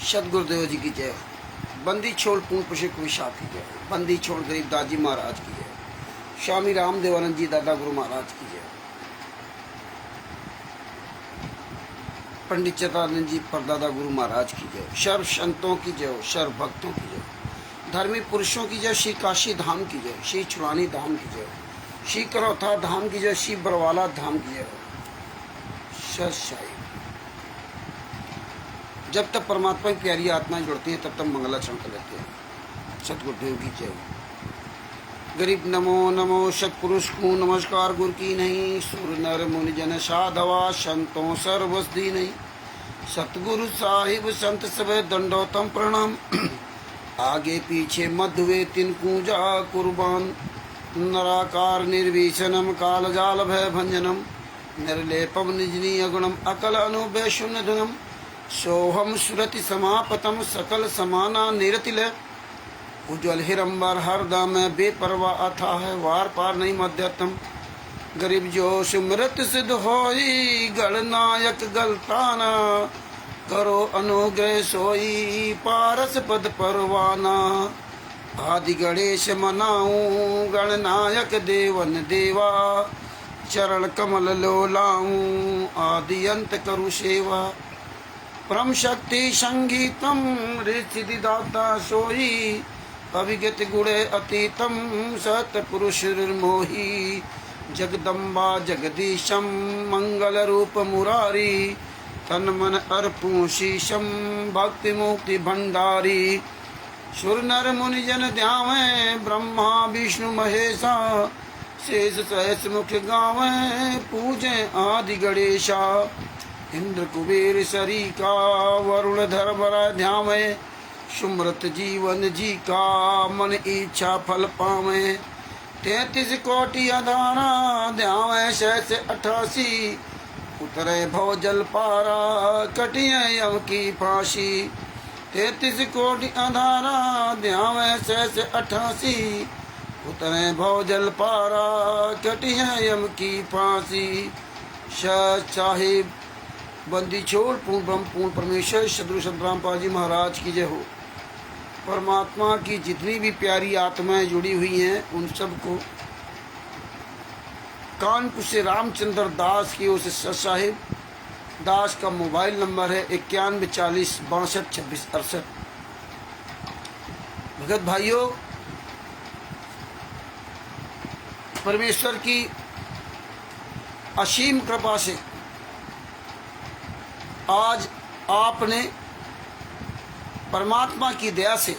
सतगुरुदेव जी की जय हो। बंदी छोड़ पूर्ण पुष्प विशाख की जय हो। बंदी छोड़ गरीब दाजी महाराज की जय हो। स्वामी राम देवानंद जी दादा गुरु महाराज की जय हो। पंडित चतुरानंद जी परदादा गुरु महाराज की जय हो। सर्व संतों की जय हो। सर्व भक्तों की जय हो। धर्मी पुरुषों की जय। श्री काशी धाम की जय। श्री छुड़ानी धाम की जय। श्री करौथा धाम की जय। श्री बरवाला धाम की जय। सत साई। जब तक परमात्मा की प्यारी आत्माएं जुड़ती हैं तब तक मंगलाचरण कर लेते हैं। सतगुरुदेव की जय। गरीब नमो नमो सतपुरुष को नमस्कार गुरु की नहीं। सुर नर मुनि जन साधवा संतों सर्वस्दी नहीं। सतगुरु साहिब संत सब दंडोतम प्रणाम। आगे पीछे मध्य तिन पूजा कुर्बान। नराकार निर्विशनम काल जाल भय भंजनम। निर्लेपम निजनी अगुणम अकल अनुभय शून्य धनम। सोहम सुरति समापतम सकल समाना निरतिल। उज्ज्वल हिरंबर हरदम बेपरवा अथा है वार पार नहीं मध्यतम। गरीब जो सुमृत सिद्ध होई गणनायक गलताना। करो अनुग्रह सोई पारस पद परवाना। आदि गणेश मनाऊं गणनायक देवन देवा। चरण कमल लोलाऊं आदि अंत करु सेवा। परम शक्ति संगीतम ऋषि दाता सोई। अभिगत गुणे अतीतम सतपुरुष मोही। जगदम्बा जगदीशम मंगल रूप मुरारी। तन मन अर्पू शीशम भक्ति मुक्ति भंडारी। सुर नर मुनि जन ध्यावे ब्रह्मा विष्णु महेशा। शेष सहस मुख गावे पूजे आदि गणेशा। इंद्र कुबेर सरीका वरुण धर्मर ध्यावे। सुमृत जीवन जी का मन इच्छा फल पावे। 33 कोटि अधारा ध्यावे सहस 88। उतरे भव जल पारा कटिए यम की फांसी। 33 कोटि अधारा ध्यावे सहस 88। उतरे भव जल पारा कटिए यम की फांसी। सत साहिब बंदी छोड़ पूर्ण ब्रह्म पूर्ण परमेश्वर सदगुरु संत रामपाल जी महाराज की जय हो। परमात्मा की जितनी भी प्यारी आत्माएं जुड़ी हुई हैं उन सबको कानपुर से रामचंद्र दास की ओर से सत साहिब। दास का मोबाइल नंबर है 91 40 62 26 68। भगत भाइयों, परमेश्वर की असीम कृपा से आज आपने परमात्मा की दया से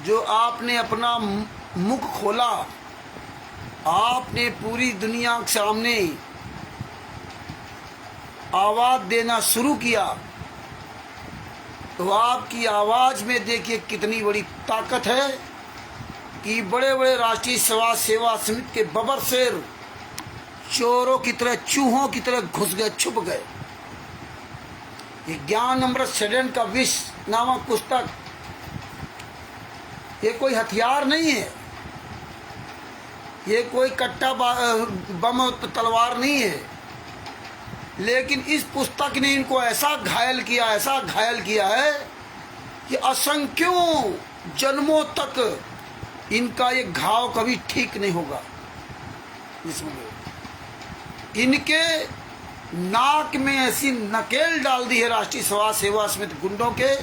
जो आपने अपना मुख खोला, आपने पूरी दुनिया के सामने आवाज देना शुरू किया, तो आपकी आवाज में देखिए कितनी बड़ी ताकत है कि बड़े बड़े राष्ट्रीय समाज सेवा समिति के बबर शेर चोरों की तरह चूहों की तरह घुस गए, छुप गए। ये ज्ञान अमृत षड्यंत्र का विष नामक पुस्तक ये कोई हथियार नहीं है, ये कोई कट्टा बम तलवार नहीं है, लेकिन इस पुस्तक ने इनको ऐसा घायल किया, ऐसा घायल किया है कि असंख्यों जन्मों तक इनका ये घाव कभी ठीक नहीं होगा। इनके नाक में ऐसी नकेल डाल दी है राष्ट्रीय समाज सेवा समिति गुंडों के,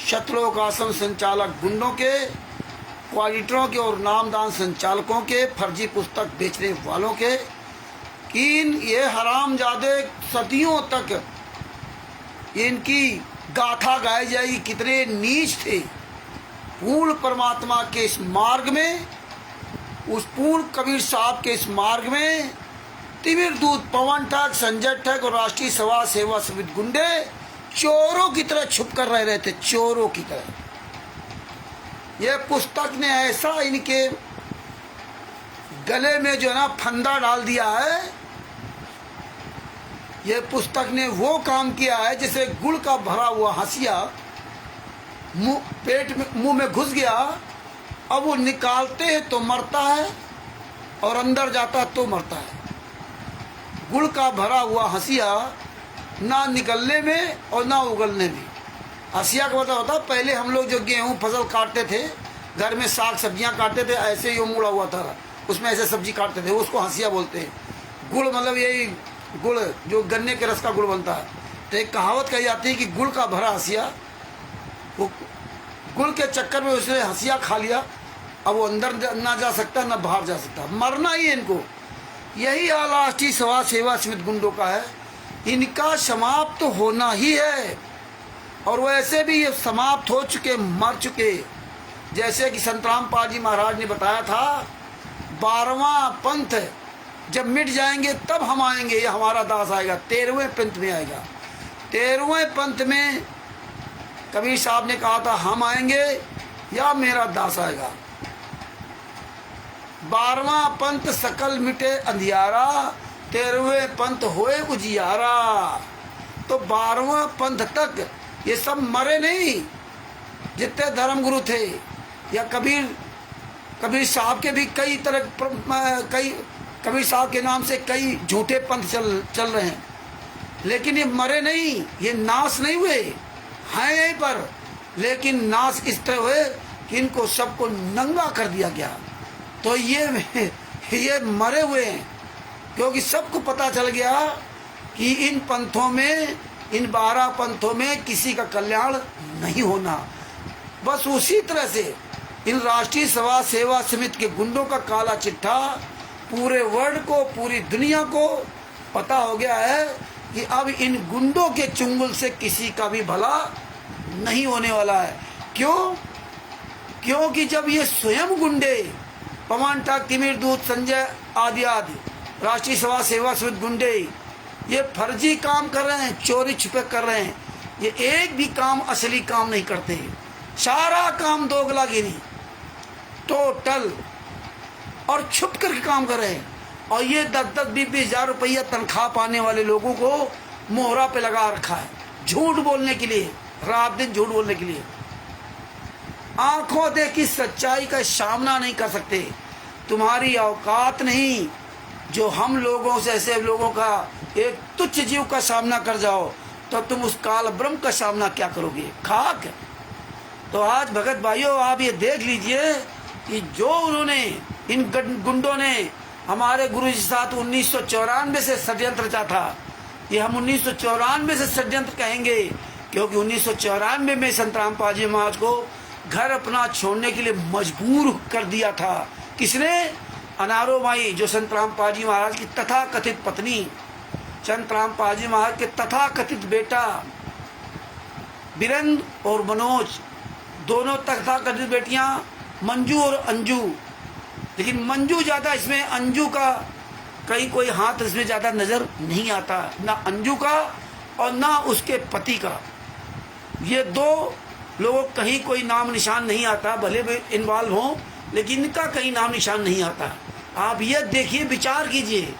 शत्रुलोक आश्रम संचालक गुंडों के, क्वालिटरों के और नामदान संचालकों के, फर्जी पुस्तक बेचने वालों के, कि ये हरामजादे सदियों तक इनकी गाथा गाई जाएगी कितने नीच थे। पूर्ण परमात्मा के इस मार्ग में, उस पूर्ण कबीर साहब के इस मार्ग में तिमिर दूत पवन ठग संजय ठग और राष्ट्रीय समाज सेवा समिति गुंडे चोरों की तरह छुप कर रह रहे थे, चोरों की तरह। यह पुस्तक ने ऐसा इनके गले में जो है ना फंदा डाल दिया है। यह पुस्तक ने वो काम किया है जैसे गुड़ का भरा हुआ हंसिया पेट में मुंह में घुस गया, अब वो निकालते हैं तो मरता है और अंदर जाता है तो मरता है। गुड़ का भरा हुआ हंसिया ना निकलने में और ना उगलने में। हंसिया का मतलब होता है पहले हम लोग जो गेहूँ फसल काटते थे, घर में साग सब्जियां काटते थे, ऐसे ही वो मुड़ा हुआ था, उसमें ऐसे सब्जी काटते थे, उसको हंसिया बोलते हैं। गुड़ मतलब यही गुड़ जो गन्ने के रस का गुड़ बनता है। तो एक कहावत कही जाती है कि गुड़ का भरा हंसिया, वो गुड़ के चक्कर में उसने हंसिया खा लिया, अब वो अंदर ना जा सकता ना बाहर जा सकता, मरना ही है इनको। यही राष्ट्रीय समाज सेवा समिति गुंडों का है, इनका समाप्त तो होना ही है। और वैसे भी ये समाप्त हो चुके, मर चुके। जैसे कि संत रामपाल जी महाराज ने बताया था, 12वां पंथ जब मिट जाएंगे तब हम आएंगे, ये हमारा दास आएगा। 13वें पंथ में आएगा। 13वें पंथ में कबीर साहब ने कहा था हम आएंगे या मेरा दास आएगा। 12वां पंथ सकल मिटे अंधियारा, 13वें पंथ होए उजियारा। तो 12वां पंथ तक ये सब मरे नहीं, जितने धर्म गुरु थे। या कबीर साहब के भी कई कबीर साहब के नाम से कई झूठे पंथ चल रहे हैं, लेकिन ये मरे नहीं, ये नाश नहीं हुए, हैं यहीं पर। लेकिन नाश इस तरह हुए कि इनको सबको नंगा कर दिया गया। तो ये मरे हुए हैं, क्योंकि सबको पता चल गया कि इन पंथों में, इन 12 पंथों में किसी का कल्याण नहीं होना। बस उसी तरह से इन राष्ट्रीय समाज सेवा समिति के गुंडों का काला चिट्ठा पूरे वर्ल्ड को, पूरी दुनिया को पता हो गया है कि अब इन गुंडों के चुंगल से किसी का भी भला नहीं होने वाला है। क्यों? क्योंकि जब ये स्वयं गुंडे, पवन ठाक, तिमिर दूत, संजय आदि राष्ट्रीय समाज सेवा समिति गुंडे ये फर्जी काम कर रहे हैं, चोरी छुपे कर रहे हैं, ये एक भी काम असली काम नहीं करते, सारा काम दोगलागिरी टोटल, और छुप करके काम कर रहे हैं। और ये 10-10, 20-20 हजार रुपया तनख्वाह पाने वाले लोगों को मोहरा पे लगा रखा है, झूठ बोलने के लिए, रात दिन झूठ बोलने के लिए। आंखों देखी सच्चाई का सामना नहीं कर सकते, तुम्हारी औकात नहीं। जो हम लोगों से, ऐसे लोगों का एक तुच्छ जीव का सामना कर जाओ तो तुम उस काल ब्रह्म का सामना क्या करोगे? खाक। तो आज भगत भाइयों आप ये देख लीजिए कि जो उन्होंने, इन गुंडों ने हमारे गुरु जी साथ 1994 से षड्यंत्र रचा था। ये हम 1994 से षड्यंत्र कहेंगे, क्योंकि 1994 में संत रामपाल जी महाराज को घर अपना छोड़ने के लिए मजबूर कर दिया था। किसने? अनारो माई, जो संत रामपाल जी महाराज की तथाकथित पत्नी, संत रामपाल जी महाराज के तथाकथित बेटा बीरेंद्र और मनोज, दोनों तथाकथित बेटियां मंजू और अंजू। लेकिन मंजू ज़्यादा इसमें, अंजू का कहीं कोई हाथ इसमें ज़्यादा नज़र नहीं आता, ना अंजू का और ना उसके पति का। ये दो लोगों कहीं कोई नाम निशान नहीं आता, भले भी इन्वॉल्व हों, लेकिन इनका कहीं नाम निशान नहीं आता। आप ये देखिए, विचार कीजिए।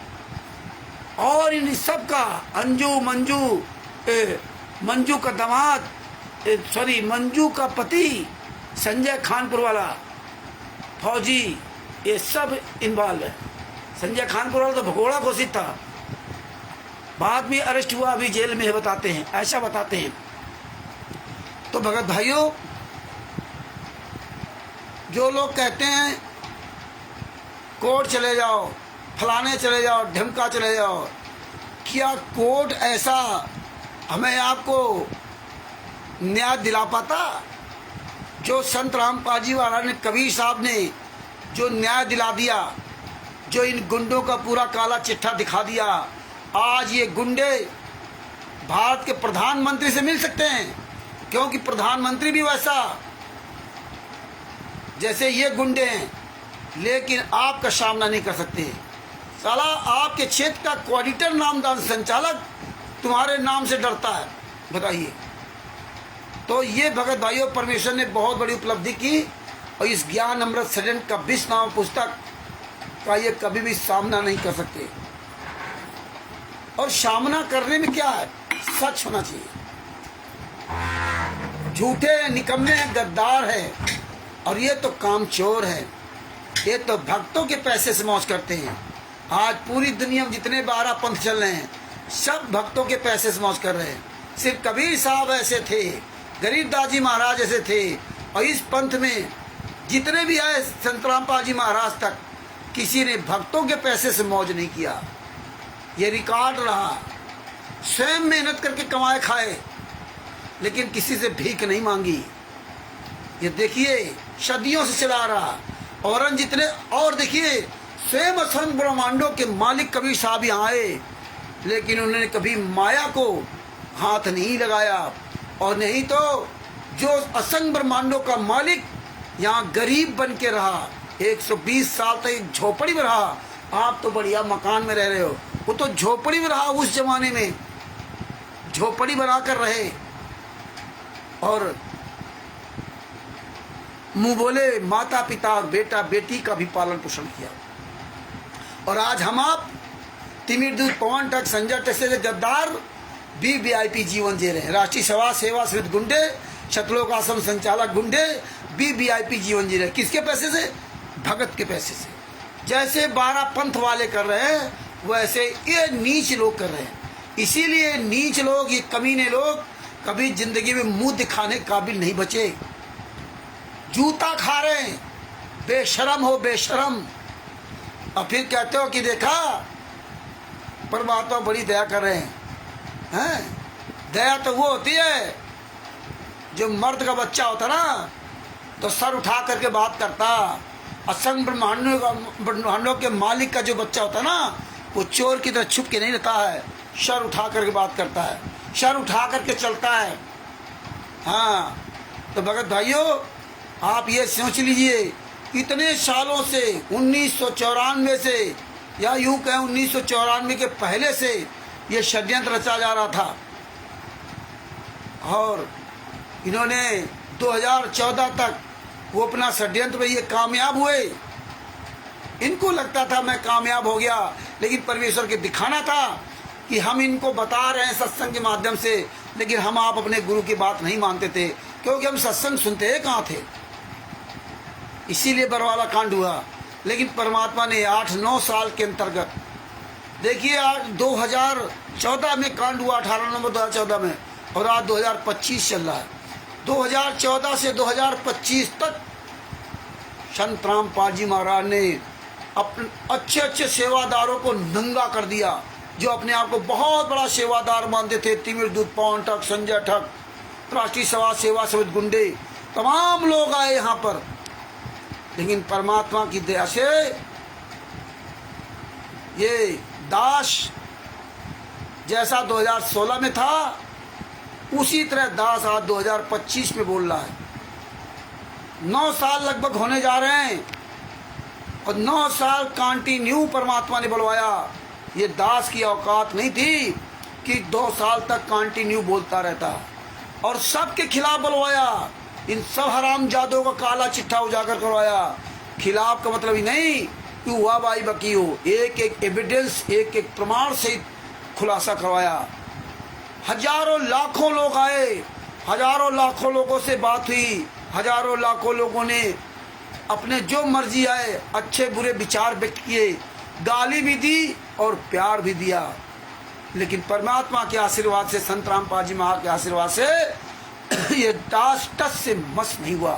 और इन सब का अंजू, मंजू का दामाद, मंजू का पति संजय खानपुर वाला फौजी, ये सब इन्वॉल्व है। संजय खानपुर वाला तो भगोड़ा घोषित था, बाद में अरेस्ट हुआ, अभी जेल में है, बताते हैं, ऐसा बताते हैं। तो भगत भाइयों, जो लोग कहते हैं कोर्ट चले जाओ, फलाने चले जाओ, ढिमका चले जाओ, क्या कोर्ट ऐसा हमें आपको न्याय दिला पाता? जो संत रामपाल जी महाराज ने, कबीर साहब ने जो न्याय दिला दिया, जो इन गुंडों का पूरा काला चिट्ठा दिखा दिया, आज ये गुंडे भारत के प्रधानमंत्री से मिल सकते हैं, क्योंकि प्रधानमंत्री भी वैसा जैसे ये गुंडे हैं, लेकिन आपका सामना नहीं कर सकते। साला आपके क्षेत्र का कोऑर्डिनेटर, नामदान संचालक तुम्हारे नाम से डरता है, बताइए। तो ये भगत भाइयों, परमेश्वर ने बहुत बड़ी उपलब्धि की, और इस ज्ञान अमृत सृजन का 20 नाम पुस्तक का ये कभी भी सामना नहीं कर सकते। और सामना करने में क्या है? सच होना चाहिए। झूठे, निकम्मे, गद्दार है, और ये तो कामचोर है, ये तो भक्तों के पैसे से मौज करते हैं। आज पूरी दुनिया में जितने 12 पंथ चल रहे हैं, सब भक्तों के पैसे से मौज कर रहे हैं। सिर्फ कबीर साहब ऐसे थे गरीबदास जी महाराज ऐसे थे। और इस पंथ में जितने भी आए संत रामपाल जी महाराज तक, किसी ने भक्तों के पैसे से मौज नहीं किया। ये रिकॉर्ड रहा। स्वयं मेहनत करके कमाए खाए, लेकिन किसी से भीख नहीं मांगी। ये देखिए सदियों से चला रहा। और जितने और देखिए स्वयं असंख्य ब्रह्मांडों के मालिक कबीर साहब यहाँ आए, लेकिन उन्होंने कभी माया को हाथ नहीं लगाया। और नहीं तो जो असंख्य ब्रह्मांडों का मालिक यहाँ गरीब बन के रहा, 120 साल तक एक झोपड़ी में रहा। आप तो बढ़िया मकान में रह रहे हो, वो तो झोपड़ी में रहा। उस जमाने में झोपड़ी बनाकर रहे और मुंह बोले माता पिता बेटा बेटी का भी पालन पोषण किया। और आज हम आप तिमिर दूत पवन टक संजय टक से गद्दार वीवीआईपी जीवन जी रहे हैं। राष्ट्रीय सभा सेवा समिति गुंडे, शतलोक आश्रम संचालक गुंडे वीवीआईपी जीवन जी रहे। किसके पैसे से? भगत के पैसे से। जैसे 12 पंथ वाले कर रहे हैं, वैसे ये नीच लोग कर रहे हैं। इसीलिए नीच लोग, ये कमीने लोग कभी जिंदगी में मुंह दिखाने काबिल नहीं बचे। जूता खा रहे हैं, बेशरम हो बेशरम। और फिर कहते हो कि देखा परमात्मा बड़ी दया कर रहे हैं। दया तो वो होती है जो मर्द का बच्चा होता ना, तो सर उठा करके बात करता। असंख्य ब्रह्मांडों के मालिक का जो बच्चा होता ना, वो चोर की तरह छुप के नहीं रहता है, सर उठा करके बात करता है, सर उठा करके चलता है। हाँ, तो भगत भाइयों आप ये सोच लीजिए, इतने सालों से 1994 से, या यूं कहें 1994 के पहले से ये षड्यंत्र रचा जा रहा था। और इन्होंने 2014 तक वो अपना षड्यंत्र में ये कामयाब हुए। इनको लगता था मैं कामयाब हो गया, लेकिन परमेश्वर के दिखाना था कि हम इनको बता रहे हैं सत्संग के माध्यम से, लेकिन हम आप अपने गुरु की बात नहीं मानते थे, क्योंकि हम सत्संग सुनते हैं कहाँ थे। इसीलिए बरवाला कांड हुआ। लेकिन परमात्मा ने 8-9 साल के अंतर्गत, देखिए आज 2014 में कांड हुआ, 18 नवंबर 2014 में, और आज 2025 चल रहा है। 2014 से 2025 तक संत रामपाल जी महाराज ने अपने अच्छे अच्छे सेवादारों को नंगा कर दिया, जो अपने आप को बहुत बड़ा सेवादार मानते थे। तिमिर दूत पवन ठग, संजय ठग, राष्ट्रीय सभा सेवा समिति गुंडे, तमाम लोग आए यहाँ पर। लेकिन परमात्मा की दया से ये दास जैसा 2016 में था, उसी तरह दास आज 2025 में बोल रहा है। 9 साल लगभग होने जा रहे हैं, और 9 साल कंटिन्यू परमात्मा ने बुलवाया। ये दास की औकात नहीं थी कि 2 साल तक कंटिन्यू बोलता रहता, और सबके खिलाफ बुलवाया। इन सब हरामजादों का काला चिट्ठा उजागर करवाया। खिलाफ का मतलब ही नहीं कि हुआ बाई बकी हो, एक एक एविडेंस, एक एक प्रमाण सहित खुलासा करवाया। हजारों लाखों लोग आए, हजारों लाखों लोगों से बात हुई, हजारों लाखों लोगों ने अपने जो मर्जी आए अच्छे बुरे विचार व्यक्त किए, गाली भी दी और प्यार भी दिया। लेकिन परमात्मा के आशीर्वाद से, संत रामपाल जी महाराज के आशीर्वाद से ये दास टस से मस नहीं हुआ।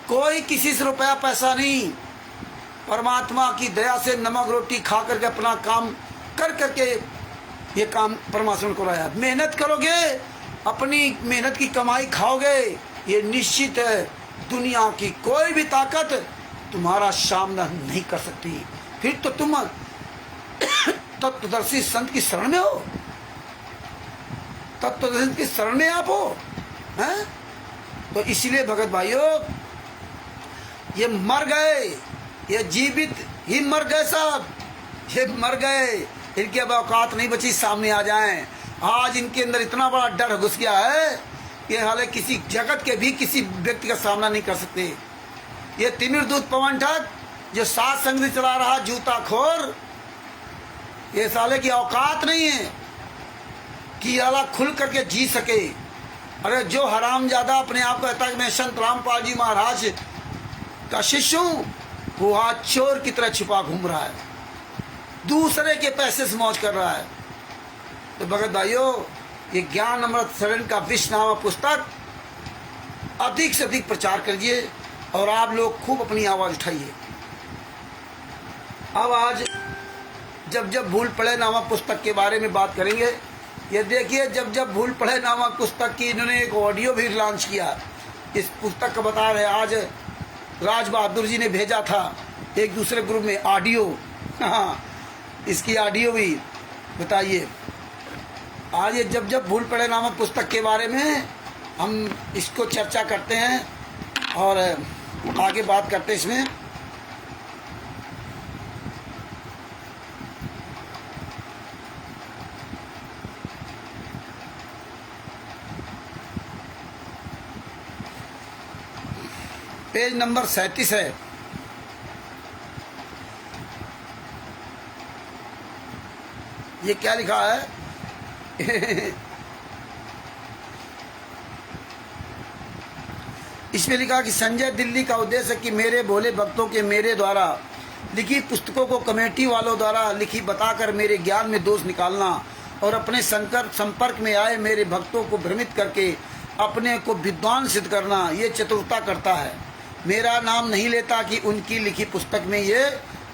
कोई किसी से रुपया पैसा नहीं, परमात्मा की दया से नमक रोटी खा करके अपना काम कर करके ये काम परमात्मा को कराया। मेहनत करोगे, अपनी मेहनत की कमाई खाओगे, ये निश्चित है दुनिया की कोई भी ताकत तुम्हारा सामना नहीं कर सकती। फिर तो तुम तत्वदर्शी संत की शरण में हो, तत्वदर्शी की शरण में आप हो, हैं? तो इसलिए भगत भाइयों, ये मर गए, ये जीवित ही मर गए साहब, ये मर गए। इनकी अब औकात नहीं बची सामने आ जाएं। आज इनके अंदर इतना बड़ा डर घुस गया है कि हाले किसी जगत के भी किसी व्यक्ति का सामना नहीं कर सकते। ये तिमिर दूत पवन ठग जो सात संग चला रहा जूता खोर, ये साले की औकात नहीं है कि आला खुल करके जी सके। अरे जो हरामजादा अपने आप को कहता है कि मैं संत रामपाल जी महाराज का शिष्य हूँ, वो आज चोर की तरह छिपा घूम रहा है, दूसरे के पैसे से मौज कर रहा है। तो भगत भाइयों, ये ज्ञान अमृत शरण का विश्व नामक पुस्तक अधिक से अधिक प्रचार करिए और आप लोग खूब अपनी आवाज़ उठाइए। अब आज जब जब भूल पड़े नामक पुस्तक के बारे में बात करेंगे। ये देखिए, जब जब भूल पड़े नामक पुस्तक की इन्होंने एक ऑडियो भी लॉन्च किया। इस पुस्तक का बता रहे, आज राज बहादुर जी ने भेजा था एक दूसरे ग्रुप में ऑडियो। हाँ, इसकी ऑडियो भी बताइए। आज ये जब जब भूल पड़े नामक पुस्तक के बारे में हम इसको चर्चा करते हैं और आगे बात करते हैं इसमें। पेज नंबर 37 है। ये क्या लिखा है? इसमें लिखा कि संजय दिल्ली का उद्देश्य कि मेरे भोले भक्तों के मेरे द्वारा लिखी पुस्तकों को कमेटी वालों द्वारा लिखी बताकर मेरे ज्ञान में दोष निकालना और अपने संपर्क में आए मेरे भक्तों को भ्रमित करके अपने को विद्वान सिद्ध करना, ये चतुरता करता है। मेरा नाम नहीं लेता कि उनकी लिखी पुस्तक में ये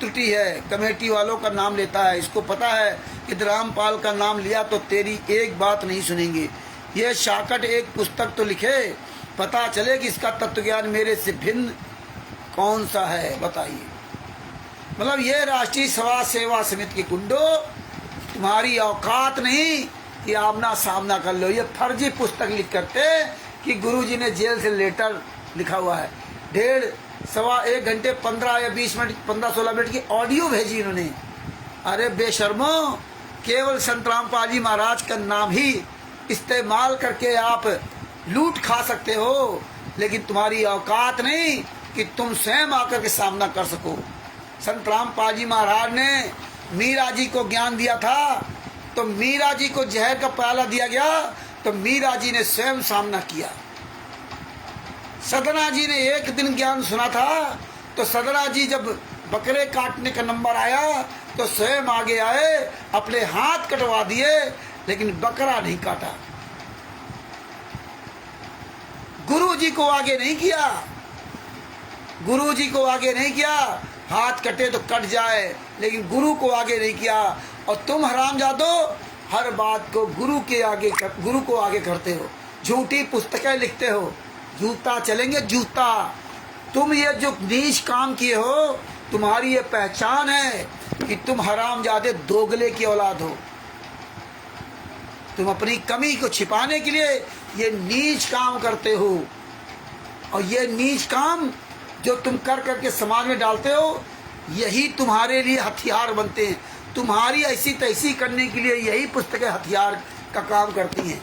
त्रुटि है, कमेटी वालों का नाम लेता है। इसको पता है कि रामपाल का नाम लिया तो तेरी एक बात नहीं सुनेंगे। ये शाकट एक पुस्तक तो लिखे, पता चले कि इसका तत्वज्ञान मेरे से भिन्न कौन सा है, बताइए। मतलब ये राष्ट्रीय समाज सेवा समिति के गुंडो, तुम्हारी औकात नहीं कि आमना सामना कर लो। ये फर्जी पुस्तक लिख करते कि गुरुजी ने जेल से लेटर लिखा हुआ है। 1.5 घंटे 15 या 20 मिनट 15-16 मिनट की ऑडियो भेजी इन्होंने। अरे बेशर्मो, केवल संत रामपाल जी महाराज का नाम ही इस्तेमाल करके आप लूट खा सकते हो, लेकिन तुम्हारी औकात नहीं कि तुम स्वयं आकर के सामना कर सको। संत रामपाल जी महाराज ने मीरा जी को ज्ञान दिया था, तो मीरा जी को जहर का प्याला दिया गया तो मीरा जी ने स्वयं सामना किया। सदना जी ने एक दिन ज्ञान सुना था, तो सदना जी जब बकरे काटने का नंबर आया तो स्वयं आगे आए, अपने हाथ कटवा दिए, लेकिन बकरा नहीं काटा। गुरु जी को आगे नहीं किया, गुरु जी को आगे नहीं किया। हाथ कटे तो कट जाए, लेकिन गुरु को आगे नहीं किया। और तुम हरामजादो हर बात को गुरु को आगे करते हो, झूठी पुस्तकें लिखते हो, जूता चलेंगे जूता। तुम ये जो नीच काम किए हो, तुम्हारी ये पहचान है कि तुम हरामजादे दोगले की औलाद हो। तुम अपनी कमी को छिपाने के लिए ये नीच काम करते हो, और ये नीच काम जो तुम कर करके समाज में डालते हो, यही तुम्हारे लिए हथियार बनते हैं। तुम्हारी ऐसी तैसी करने के लिए यही पुस्तकें हथियार का काम करती हैं।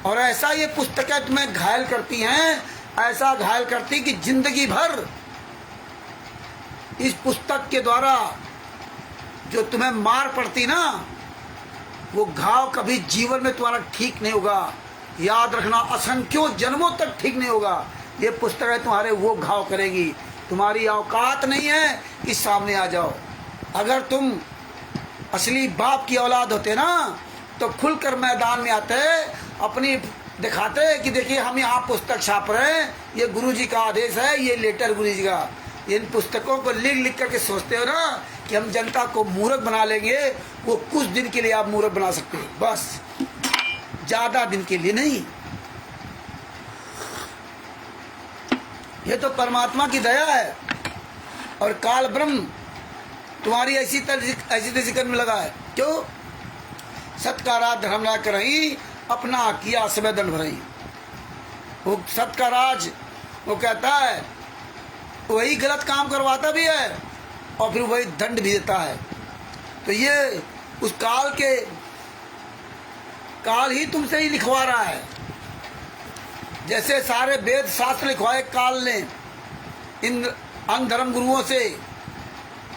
और ऐसा ये पुस्तकें तुम्हें घायल करती हैं, ऐसा घायल करती कि जिंदगी भर इस पुस्तक के द्वारा जो तुम्हें मार पड़ती ना, वो घाव कभी जीवन में तुम्हारा ठीक नहीं होगा। याद रखना, असंख्यों जन्मों तक ठीक नहीं होगा। ये पुस्तकें तुम्हारे वो घाव करेगी। तुम्हारी औकात नहीं है कि सामने आ जाओ। अगर तुम असली बाप की औलाद होते ना, तो खुलकर मैदान में आते, अपनी दिखाते कि देखिए हम यहाँ पुस्तक छाप रहे हैं, ये गुरुजी का आदेश है, ये लेटर गुरुजी का। इन पुस्तकों को लिख करके सोचते हो ना कि हम जनता को मूर्ख बना लेंगे, वो कुछ दिन के लिए आप मूर्ख बना सकते हो, बस, ज्यादा दिन के लिए नहीं। ये तो परमात्मा की दया है, और काल ब्रह्म तुम्हारी ऐसी तैसी करने में लगा है। क्यों? सत्काराज धर्मराज करही, अपना किया समय दंड भरही। वो सत्काराज वो कहता है, वही गलत काम करवाता भी है और फिर वही दंड भी देता है। तो ये उस काल ही तुमसे ही लिखवा रहा है। जैसे सारे वेद शास्त्र लिखवाए काल ने इन अनधर्म गुरुओं से,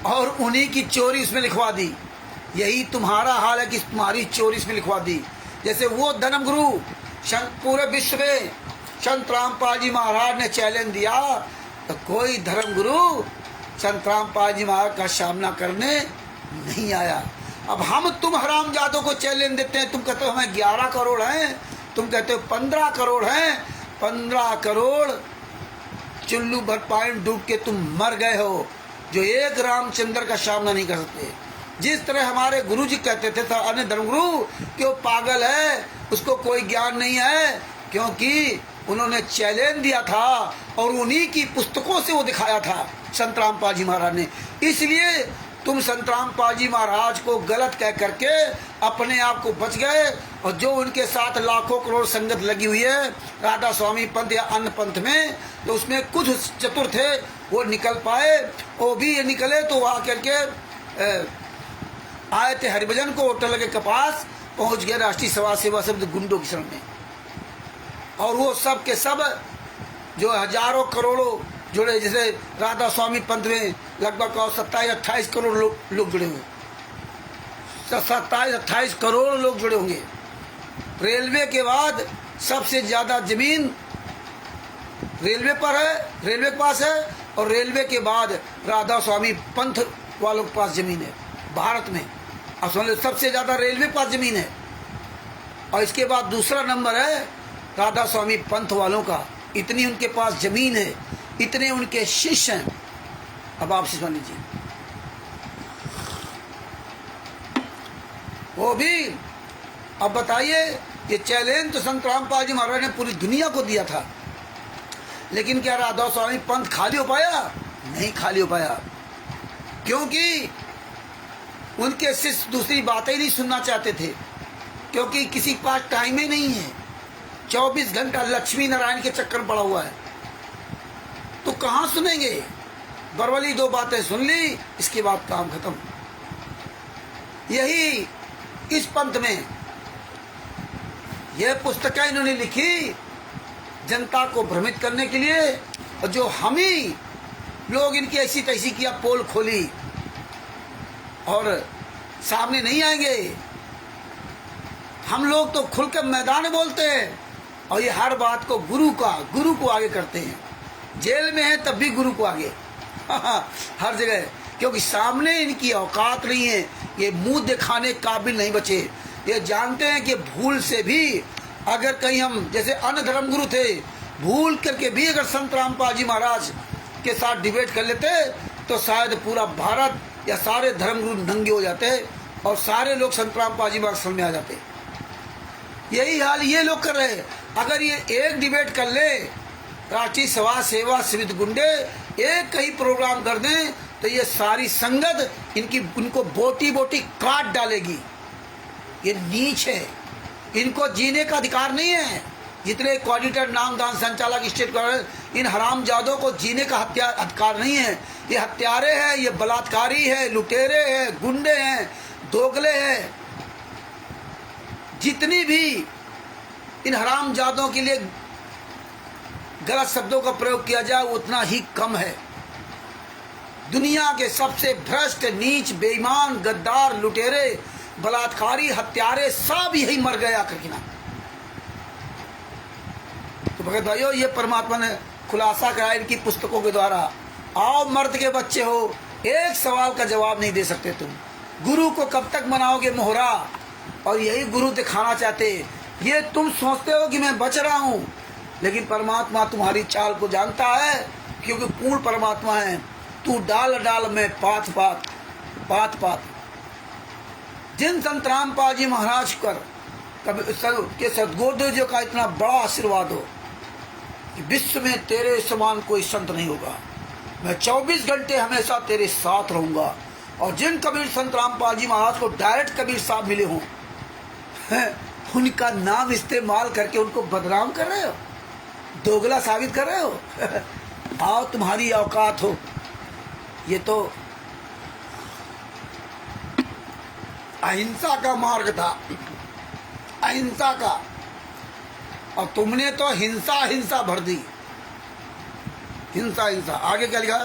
और उन्हीं की चोरी इसमें लिखवा दी। यही तुम्हारा हाल है कि तुम्हारी चोरी इसमें लिखवा दी। जैसे वो धर्म गुरु पूरे विश्व में संत रामपाल जी महाराज ने चैलेंज दिया, तो कोई धर्म गुरु संत रामपाल जी महाराज का सामना करने नहीं आया। अब हम तुम हरामजादों को चैलेंज देते हैं। तुम कहते हो हमें 11 करोड़ हैं, तुम कहते हो 15 करोड़ हैं, 15 करोड़ चुल्लू भर पानी डूब के तुम मर गए हो, जो एक रामचंद्र का सामना नहीं कर सकते। जिस तरह हमारे गुरु जी कहते थे अन्य धर्मगुरु कि वो पागल है, उसको कोई ज्ञान नहीं है, क्योंकि उन्होंने चैलेंज दिया था और उन्हीं की पुस्तकों से वो दिखाया था संत रामपाल जी महाराज ने। इसलिए तुम संत रामपाल जी महाराज को गलत कह करके अपने आप को बच गए, और जो उनके साथ लाखों करोड़ संगत लगी हुई है राधा स्वामी पंथ या अन्य पंथ में, तो उसमें कुछ चतुर थे वो निकल पाए। वो भी ये निकले तो वो आकर के आए थे हरिभजन को होटल के पास पहुंच गए राष्ट्रीय समाज सेवा शब्द गुंडों की शरण में, और वो सब के सब जो हजारों करोड़ों जुड़े, जैसे राधा स्वामी पंथ में लगभग 27-28 करोड़ लोग जुड़े हुए, 27-28 करोड़ लोग जुड़े होंगे। रेलवे के बाद सबसे ज्यादा जमीन रेलवे पर है, रेलवे के पास है, और रेलवे के बाद राधा स्वामी पंथ वालों के पास जमीन है भारत में। अब समझ लो सबसे ज्यादा रेलवे के पास जमीन है, और इसके बाद दूसरा नंबर है राधा स्वामी पंथ वालों का। इतनी उनके पास जमीन है, इतने उनके शिष्य हैं। अब आप सुन लीजिए, वो भी अब बताइए, ये चैलेंज तो संत रामपाल जी महाराज ने पूरी दुनिया को दिया था, लेकिन क्या राधा स्वामी पंथ खाली हो पाया? नहीं खाली हो पाया, क्योंकि उनके शिष्य दूसरी बातें नहीं सुनना चाहते थे, क्योंकि किसी के पास टाइम ही नहीं है। 24 घंटा लक्ष्मी नारायण के चक्कर पड़ा हुआ है, तो कहाँ सुनेंगे? बरवली 2 बातें सुन ली, इसके बाद काम खत्म। यही इस पंथ में यह पुस्तकें इन्होंने लिखी जनता को भ्रमित करने के लिए, और जो हम ही लोग इनकी ऐसी तैसी किया पोल खोली और सामने नहीं आएंगे। हम लोग तो खुलकर मैदान में बोलते हैं, और ये हर बात को गुरु को आगे करते हैं। जेल में है तब भी गुरु को आगे हर जगह, क्योंकि सामने इनकी औकात नहीं है, ये मुंह दिखाने काबिल नहीं बचे। ये जानते हैं कि भूल से भी अगर कहीं हम जैसे अन्य धर्म गुरु थे, भूल करके भी अगर संत रामपाल जी महाराज के साथ डिबेट कर लेते तो शायद पूरा भारत या सारे धर्म गुरु नंगे हो जाते और सारे लोग संत रामपाल जी महाराज में आ जाते। यही हाल ये लोग कर रहे हैं। अगर ये एक डिबेट कर ले, राष्ट्रीय समाज सेवा समिति गुंडे एक कहीं प्रोग्राम कर दें, तो ये सारी संगत इनको बोटी बोटी काट डालेगी। ये नीच है, इनको जीने का अधिकार नहीं है। जितने कोऑर्डिनेटर, नामदान संचालक, स्टेट गवर्नर, इन हरामजादों को जीने का अधिकार नहीं है। ये हत्यारे हैं, ये बलात्कारी है, लुटेरे हैं, गुंडे हैं, दोगले हैं। जितनी भी इन हरामजादों के लिए गलत शब्दों का प्रयोग किया जाए उतना ही कम है। दुनिया के सबसे भ्रष्ट, नीच, बेईमान, गद्दार, लुटेरे, बलात्कारी, हत्यारे सब यही मर गए आखिर की ना। तो भगत भाइयों, ये परमात्मा ने खुलासा कराया इनकी पुस्तकों के द्वारा। आओ मर्द के बच्चे हो, एक सवाल का जवाब नहीं दे सकते तुम। गुरु को कब तक मनाओगे मोहरा? और यही गुरु दिखाना चाहते। ये तुम सोचते हो कि मैं बच रहा हूं, लेकिन परमात्मा तुम्हारी चाल को जानता है, क्योंकि पूर्ण परमात्मा है। तू डाल डाल में पात पात पात पात। जिन संत रामपाल जी महाराज पर के सदगुरुदेव जी का इतना बड़ा आशीर्वाद हो कि विश्व में तेरे समान कोई संत नहीं होगा, मैं 24 घंटे हमेशा तेरे साथ रहूंगा। और जिन कबीर संत रामपाल जी महाराज को डायरेक्ट कबीर साहब मिले हों, उनका नाम इस्तेमाल करके उनको बदनाम कर रहे हो, दोगला साबित कर रहे हो। आओ तुम्हारी औकात हो। ये तो अहिंसा का मार्ग था, अहिंसा का, और तुमने तो हिंसा हिंसा भर दी। हिंसा हिंसा। आगे क्या लिखा?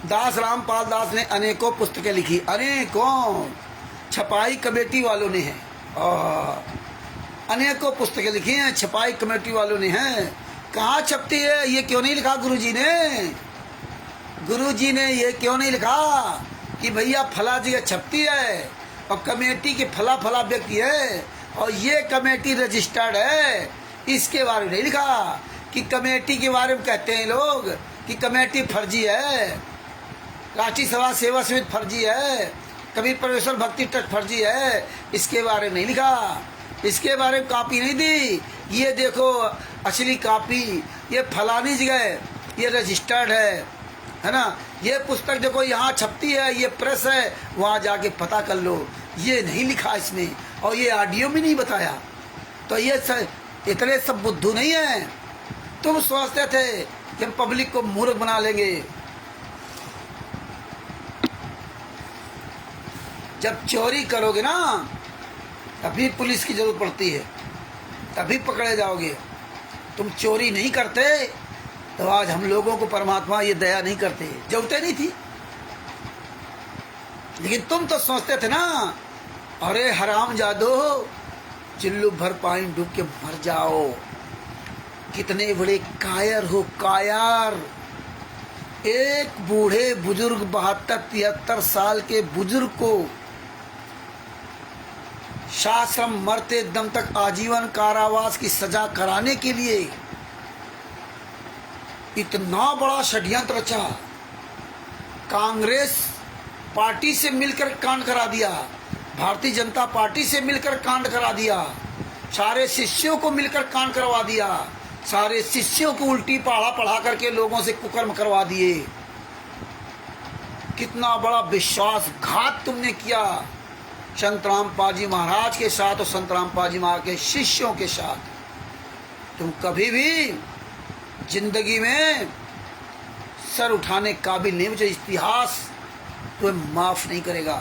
दास रामपाल दास ने अनेकों पुस्तकें लिखी, अनेकों। छपाई कमेटी वालों ने हैं, अनेकों पुस्तकें लिखी हैं, छपाई कमेटी वालों ने हैं। कहाँ छपती है? ये क्यों नहीं लिखा गुरुजी ने? गुरुजी ने ये क्यों नहीं लिखा कि भैया फला जगह छपती है, और कमेटी के फला फला व्यक्ति है और ये कमेटी रजिस्टर्ड है, इसके बारे में नहीं लिखा कि कमेटी के बारे में कहते हैं लोग कि कमेटी फर्जी है, राष्ट्रीय सभा सेवा समिति फर्जी है, कबीर परमेश्वर भक्ति ट्रस्ट फर्जी है, इसके बारे में नहीं लिखा, इसके बारे में कॉपी नहीं दी। ये देखो असली कॉपी, ये फलानी जगह ये रजिस्टर्ड है ना। ये पुस्तक देखो यहाँ छपती है, ये प्रेस है, वहाँ जाके पता कर लो। ये नहीं लिखा इसमें और ये ऑडियो में नहीं बताया। तो ये इतने सब बुद्धू नहीं है। तुम सोचते थे कि हम पब्लिक को मूर्ख बना लेंगे। जब चोरी करोगे ना तभी पुलिस की जरूरत पड़ती है, तभी पकड़े जाओगे। तुम चोरी नहीं करते तो आज हम लोगों को परमात्मा ये दया नहीं करते, जरूरत नहीं थी। लेकिन तुम तो सोचते थे ना, अरे हराम जादो चिल्लू भर पानी डूब के मर जाओ। कितने बड़े कायर हो, कायर। एक बूढ़े बुजुर्ग 72-73 साल के बुजुर्ग को शासम मरते दम तक आजीवन कारावास की सजा कराने के लिए इतना बड़ा षड्यंत्र रचा। कांग्रेस पार्टी से मिलकर कांड करा दिया, भारतीय जनता पार्टी से मिलकर कांड करा दिया, सारे शिष्यों को मिलकर कांड करवा दिया, सारे शिष्यों को उल्टी पढ़ा पढ़ा करके लोगों से कुकर्म करवा दिए। कितना बड़ा विश्वासघात तुमने किया संत रामपाल जी महाराज के साथ और संत रामपाल जी महाराज के शिष्यों के साथ। तुम कभी भी जिंदगी में सर उठाने काबिल नहीं बचे। इतिहास तुम्हें माफ नहीं करेगा।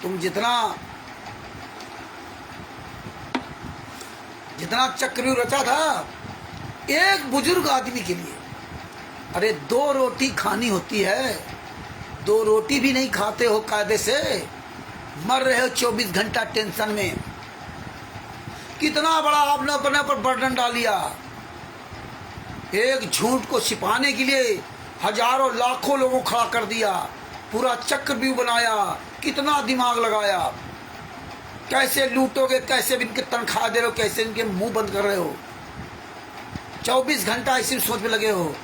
तुम जितना चक्रव्यूह रचा था एक बुजुर्ग आदमी के लिए। अरे 2 रोटी खानी होती है, 2 रोटी भी नहीं खाते हो कायदे से, मर रहे हो 24 घंटा टेंशन में। कितना बड़ा आपने अपने पर बर्डन डाल लिया। एक झूठ को छिपाने के लिए हजारों लाखों लोगों को खड़ा कर दिया, पूरा चक्रव्यूह बनाया, कितना दिमाग लगाया। कैसे लूटोगे, कैसे इनके तनख्वाह दे रहे हो, कैसे इनके मुंह बंद कर रहे हो। 24 घंटा इसी सोच में लगे हो।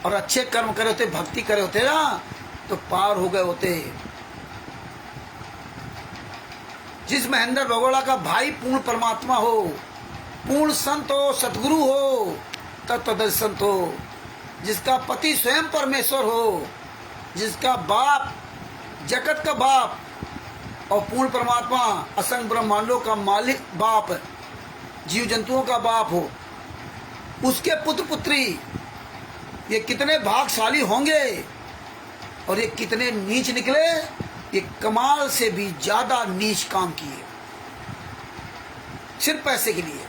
और अच्छे कर्म करे होते, भक्ति करे होते ना तो पार हो गए होते। जिस महेंद्र भगोड़ा का भाई पूर्ण परमात्मा हो, पूर्ण संत हो, सतगुरु हो, तत्वदर्शी हो, जिसका पति स्वयं परमेश्वर हो, जिसका बाप जगत का बाप और पूर्ण परमात्मा असंख्य ब्रह्मांडों का मालिक बाप, जीव जंतुओं का बाप हो, उसके पुत्र पुत्री ये कितने भाग्यशाली होंगे। और ये कितने नीच निकले, ये कमाल से भी ज्यादा नीच काम किए सिर्फ पैसे के लिए।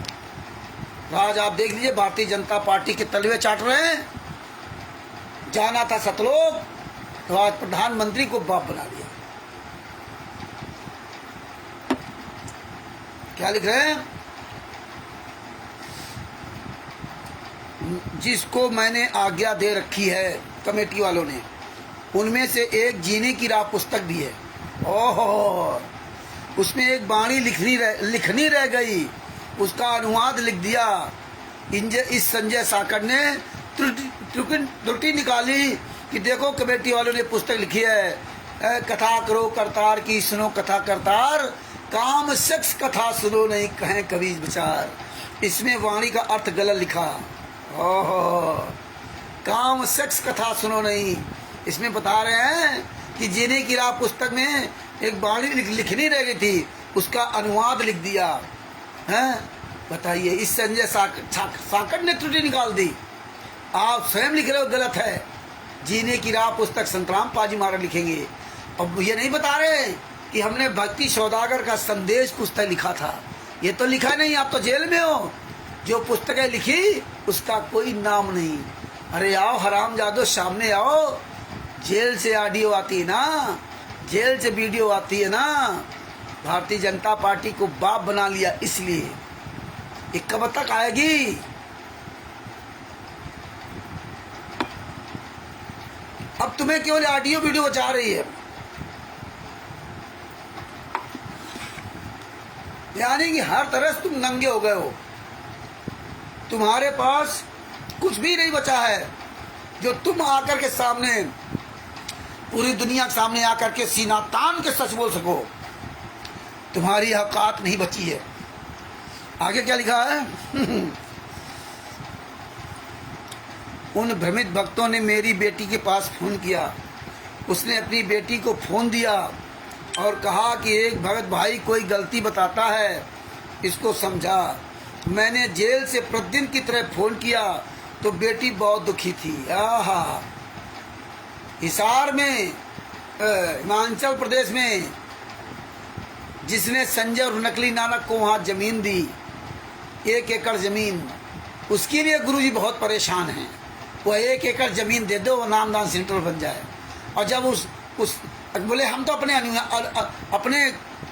आज आप देख लीजिए भारतीय जनता पार्टी के तलवे चाट रहे हैं। जाना था सतलोक तो आज प्रधानमंत्री को बाप बना दिया। क्या लिख रहे हैं? जिसको मैंने आज्ञा दे रखी है कमेटी वालों ने, उनमें से एक जीने की राह पुस्तक भी है। ओहो, उसमें एक बाणी लिखनी रह गई, उसका अनुवाद लिख दिया। इस संजय साकर ने त्रुटि निकाली कि देखो कमेटी वालों ने पुस्तक लिखी है, कथा करो करतार की, सुनो कथा करतार, काम सेक्स कथा सुनो नहीं कहें कभी विचार। इसमें वाणी का अर्थ गलत लिखा। ओहो, काम सेक्स कथा सुनो नहीं। इसमें बता रहे हैं कि जीने की राह पुस्तक में एक बाणी लिखनी रह गई थी, उसका अनुवाद लिख दिया है। बताइए, इस संजय साकर ने त्रुटि निकाल दी। आप स्वयं लिख रहे हो गलत है। जीने की राह पुस्तक संत रामपाल जी महाराज लिखेंगे। और ये नहीं बता रहे कि हमने भक्ति सौदागर का संदेश पुस्तक लिखा था। ये तो लिखा नहीं, आप तो जेल में हो। जो पुस्तकें लिखी उसका कोई नाम नहीं। अरे आओ हरामजादो, सामने आओ। जेल से ऑडियो आती है ना, जेल से वीडियो आती है ना। भारतीय जनता पार्टी को बाप बना लिया, इसलिए ये कब तक आएगी? अब तुम्हें केवल ऑडियो वीडियो बचा रही है। यानी कि हर तरह से तुम नंगे हो गए हो, तुम्हारे पास कुछ भी नहीं बचा है जो तुम आकर के सामने, पूरी दुनिया के सामने आकर के सीना तान के सच बोल सको। तुम्हारी औकात नहीं बची है। आगे क्या लिखा है? उन भ्रमित भक्तों ने मेरी बेटी के पास फोन किया। उसने अपनी बेटी को फोन दिया और कहा कि एक भगत भाई कोई गलती बताता है, इसको समझा। मैंने जेल से प्रतिदिन की तरह फोन किया तो बेटी बहुत दुखी थी। आहा, हिसार में, हिमाचल प्रदेश में, जिसने संजय और नकली नानक को वहाँ ज़मीन दी, 1 एकड़ ज़मीन, उसके लिए गुरुजी बहुत परेशान हैं। वह 1 एकड़ ज़मीन दे दो, वो नामदान सेंटर बन जाए। और जब उस बोले हम तो अपने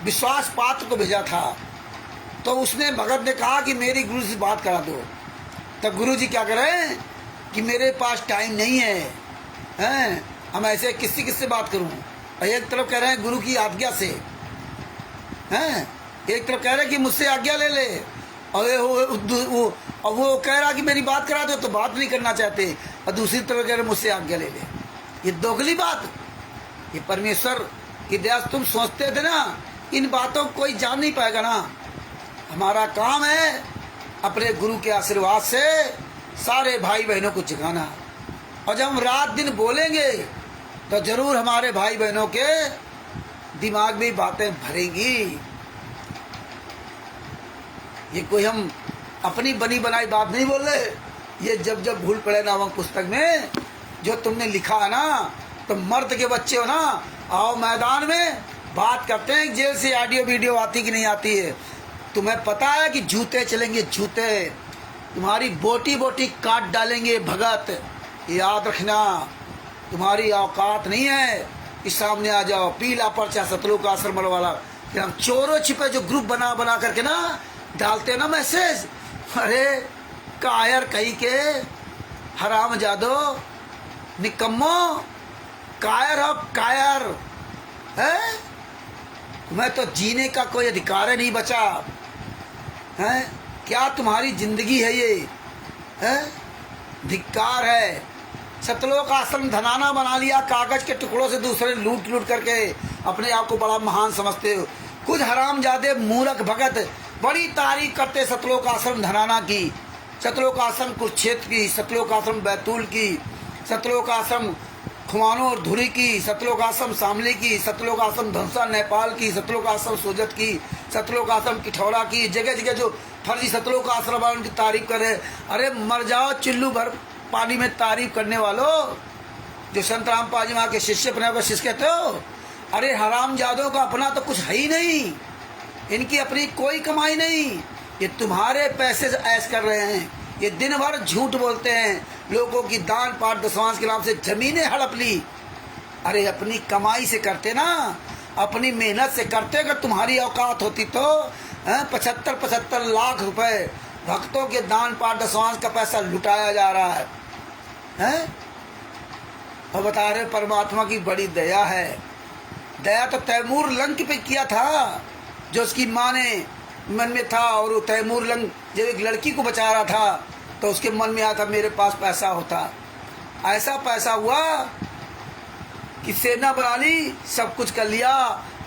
विश्वास पात्र को भेजा था, तो उसने भगत ने कहा कि मेरी गुरु से बात करा दो। तब गुरुजी क्या करें कि मेरे पास टाइम नहीं है, हैं, हम ऐसे किससे बात करूं। और एक तरफ कह रहे हैं गुरु की आज्ञा से, हैं, एक तरफ कह रहे हैं कि मुझसे आज्ञा ले ले, और वो कह रहा कि मेरी बात करा दो, तो बात नहीं करना चाहते, और दूसरी तरफ कह रहे मुझसे आज्ञा ले ले। ये दोगली बात, ये परमेश्वर की दया। तुम सोचते थे ना इन बातों को कोई जान नहीं पाएगा ना। हमारा काम है अपने गुरु के आशीर्वाद से सारे भाई बहनों को जगाना, और जब हम रात दिन बोलेंगे तो जरूर हमारे भाई बहनों के दिमाग में बातें भरेंगी। ये कोई हम अपनी बनी बनाई बात नहीं बोल रहे। ये जब भूल पड़े नामक पुस्तक में जो तुमने लिखा है ना, तो मर्द के बच्चे हो ना, आओ मैदान में बात करते हैं। जेल से ऑडियो वीडियो आती कि नहीं आती है, तुम्हें पता है कि जूते चलेंगे, जूते तुम्हारी बोटी बोटी काट डालेंगे भगत। याद रखना, तुम्हारी औकात नहीं है। इस सामने आ जाओ, पीला पर्चा सतलुक आश्रम वाला, कि हम चोरों छिपे जो ग्रुप बना करके ना डालते ना मैसेज। अरे कायर कहीं के हराम जादो, निकम्मो, कायर हो कायर है। तुम्हें तो जीने का कोई अधिकार नहीं बचा है। क्या तुम्हारी जिंदगी है ये, है? धिक्कार है। सतलोक आश्रम धनाना बना लिया, कागज के टुकड़ों से दूसरे लूट करके अपने आप को बड़ा महान समझते हो। कुछ हरामजादे मूर्ख भगत बड़ी तारीफ करते सतलोक आश्रम धनाना की, सतलोक आश्रम कुरुक्षेत्र की, सतलोक आश्रम बैतूल की, सतलोक आश्रम खुमानो और धुरी की, सतलोक आश्रम शामली की, सतलोक आश्रम धनसा नेपाल की, सतलोक आश्रम सोजत की, सतलोक आश्रम किठौरा की। जगह जगह जो फर्जी सतलोक आश्रम वालों की तारीफ करे। अरे मर जाओ चिल्लू भर पानी में तारीफ करने वालों, जो संत रामपाल जी वहाँ के शिष्य अपने आप शिष्य कहते हो। अरे हराम जादों का अपना तो कुछ है ही नहीं, इनकी अपनी कोई कमाई नहीं। ये तुम्हारे पैसे से ऐश कर रहे हैं। ये दिन भर झूठ बोलते हैं, लोगों की दान पाठ दशवांश के नाम से जमीनें हड़प ली। अरे अपनी कमाई से करते ना, अपनी मेहनत से करते। अगर तुम्हारी औकात होती तो 75 लाख रुपए भक्तों के दान पाठ दशवांश का पैसा लुटाया जा रहा है, हैं? और बता रहे परमात्मा की बड़ी दया है। दया तो तैमूर लंग पे किया था, जो उसकी माँ ने मन में था। और वो तैमूर लंग जब एक लड़की को बचा रहा था तो उसके मन में आया था मेरे पास पैसा होता। ऐसा पैसा हुआ कि सेना बना ली, सब कुछ कर लिया।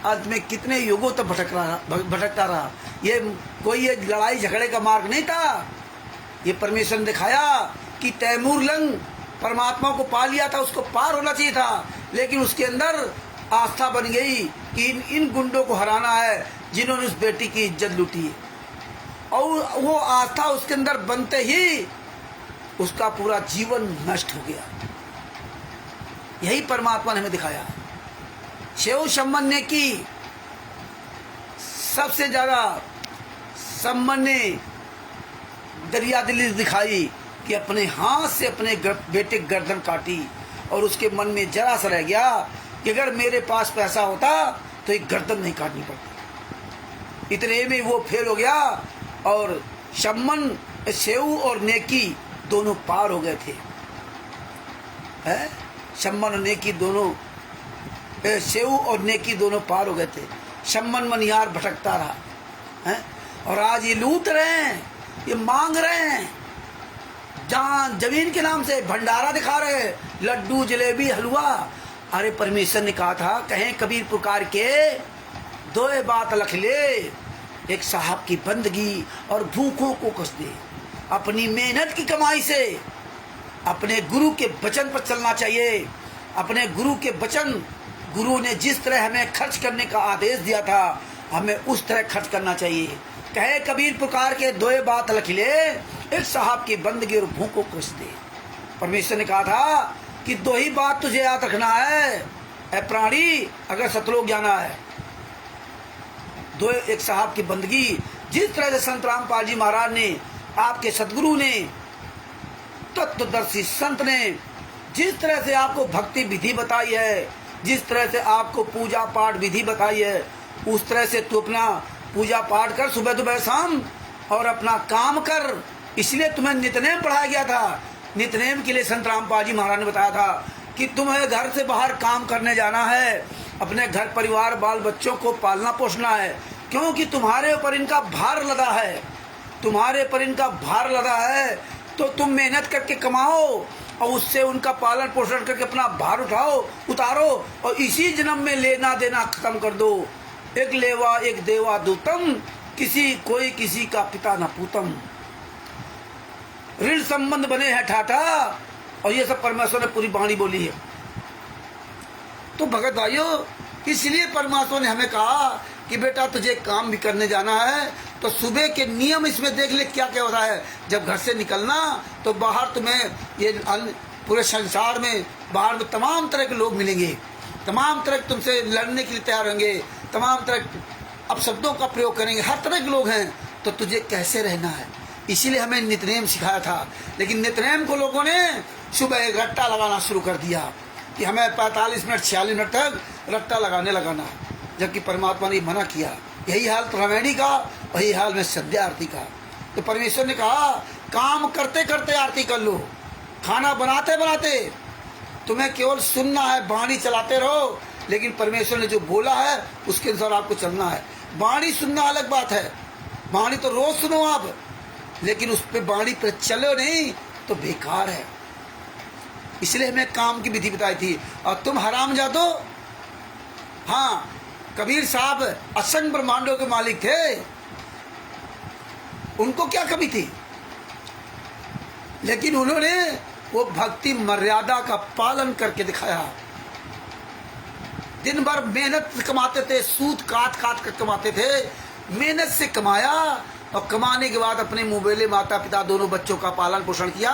अंत में कितने युगों तक भटकता रहा। ये कोई ये लड़ाई झगड़े का मार्ग नहीं था। ये परमेश्वर ने दिखाया कि तैमूर लंग परमात्मा को पा लिया था, उसको पार होना चाहिए था, लेकिन उसके अंदर आस्था बन गई कि इन गुंडों को हराना है जिन्होंने उस बेटी की इज्जत लूटी है। और वो आस्था उसके अंदर बनते ही उसका पूरा जीवन नष्ट हो गया। यही परमात्मा ने हमें दिखाया। शिव शंबन ने की सबसे ज्यादा, शंबन ने दरिया दिली दिखाई कि अपने हाथ से अपने बेटे गर्दन काटी। और उसके मन में जरा सा रह गया कि अगर मेरे पास पैसा होता तो एक गर्दन नहीं काटनी पड़ती। इतने में वो फेल हो गया और शम्मन, शेऊ और नेकी दोनों पार हो गए थे। शम्मन और नेकी दोनों, शेऊ और नेकी दोनों पार हो गए थे। शम्मन मनिहार भटकता रहा है। और आज ये लूट रहे हैं, ये मांग रहे हैं, जहां जमीन के नाम से भंडारा दिखा रहे हैं, लड्डू जलेबी हलवा। अरे परमेश्वर ने कहा था, कहें कबीर पुकार के दो बात लख ले, एक साहब की बंदगी और भूखों को कस दे। अपनी मेहनत की कमाई से अपने गुरु के वचन पर चलना चाहिए। अपने गुरु के वचन, गुरु ने जिस तरह हमें खर्च करने का आदेश दिया था, हमें उस तरह खर्च करना चाहिए। कहे कबीर पुकार के दो बात लख ले, एक साहब की बंदगी और भूखों को कस दे। परमेश्वर ने कहा था कि दो ही बात तुझे याद रखना है ऐ प्राणी, अगर सतलोक जाना है। दो, एक साहब की बंदगी, जिस तरह से संत रामपाल जी महाराज ने, आपके सदगुरु ने, तत्वदर्शी संत ने जिस तरह से आपको भक्ति विधि बताई है, जिस तरह से आपको पूजा पाठ विधि बताई है, उस तरह से तू अपना पूजा पाठ कर सुबह दोपहर शाम, और अपना काम कर। इसलिए तुम्हें नित्यनेम पढ़ाया गया था। नित्यनेम के लिए संत रामपाल जी महाराज ने बताया था कि तुम्हें घर से बाहर काम करने जाना है, अपने घर परिवार बाल बच्चों को पालना पोषना है, क्योंकि तुम्हारे ऊपर इनका भार लदा है। तुम्हारे पर इनका भार लदा है, तो तुम मेहनत करके कमाओ और उससे उनका पालन पोषण करके अपना भार उतारो, और इसी जन्म में लेना देना खत्म कर दो। एक लेवा एक देवा दूतम, किसी कोई किसी का पिता न पूतम। ऋण संबंध बने हैं ठाठा, और ये सब परमेश्वर ने पूरी वाणी बोली है। तो भगत भाइयों, इसलिए परमात्मा ने हमें कहा कि बेटा तुझे काम भी करने जाना है, तो सुबह के नियम इसमें देख ले क्या क्या होता है। जब घर से निकलना तो बाहर तुम्हें ये पूरे संसार में बाहर में तमाम तरह के लोग मिलेंगे, तमाम तरह तुमसे लड़ने के लिए तैयार होंगे, तमाम तरह अपशब्दों का प्रयोग करेंगे, हर तरह के लोग हैं। तो तुझे कैसे रहना है, इसीलिए हमें नित्यनेम सिखाया था। लेकिन नित्यनेम को लोगों ने सुबह एक रट्टा लगाना शुरू कर दिया कि हमें 45 मिनट 46 मिनट तक रट्टा लगाना, जबकि परमात्मा ने मना किया। यही हाल त्रिवेणी का, वही हाल में संध्या आरती का। तो परमेश्वर ने कहा काम करते करते आरती कर लो, खाना बनाते बनाते तुम्हें केवल सुनना है, वाणी चलाते रहो। लेकिन परमेश्वर ने जो बोला है उसके अनुसार आपको चलना है। वाणी सुनना अलग बात है, वाणी तो रोज सुनो आप, लेकिन उस पर वाणी पर चलो नहीं तो बेकार है। इसलिए हमें काम की विधि बताई थी। और तुम हराम जादो, हाँ कबीर साहब असंख्य ब्रह्मांडों के मालिक थे, उनको क्या कमी थी, लेकिन उन्होंने वो भक्ति मर्यादा का पालन करके दिखाया। दिन भर मेहनत से कमाते थे, सूद काट काट कर कमाते थे, मेहनत से कमाया, और कमाने के बाद अपने मुबेले माता पिता दोनों बच्चों का पालन पोषण किया,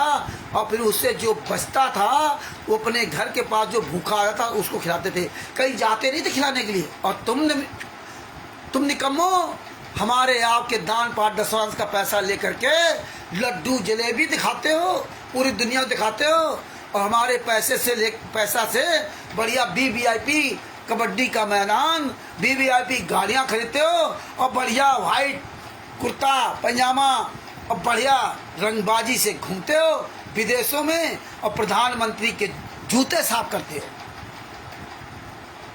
और फिर उससे जो बचता था वो अपने घर के पास जो भूखा आया था उसको खिलाते थे। कहीं जाते नहीं थे खिलाने के लिए। और तुम निकम्मो, हमारे आपके दान पाठ दसवांश का पैसा लेकर के लड्डू जलेबी दिखाते हो, पूरी दुनिया दिखाते हो, और हमारे पैसा से बढ़िया VVIP कबड्डी का मैदान, VVIP गाड़ियाँ खरीदते हो, और बढ़िया वाइट कुर्ता पैजामा और बढ़िया रंगबाजी से घूमते हो विदेशों में, और प्रधानमंत्री के जूते साफ करते हो।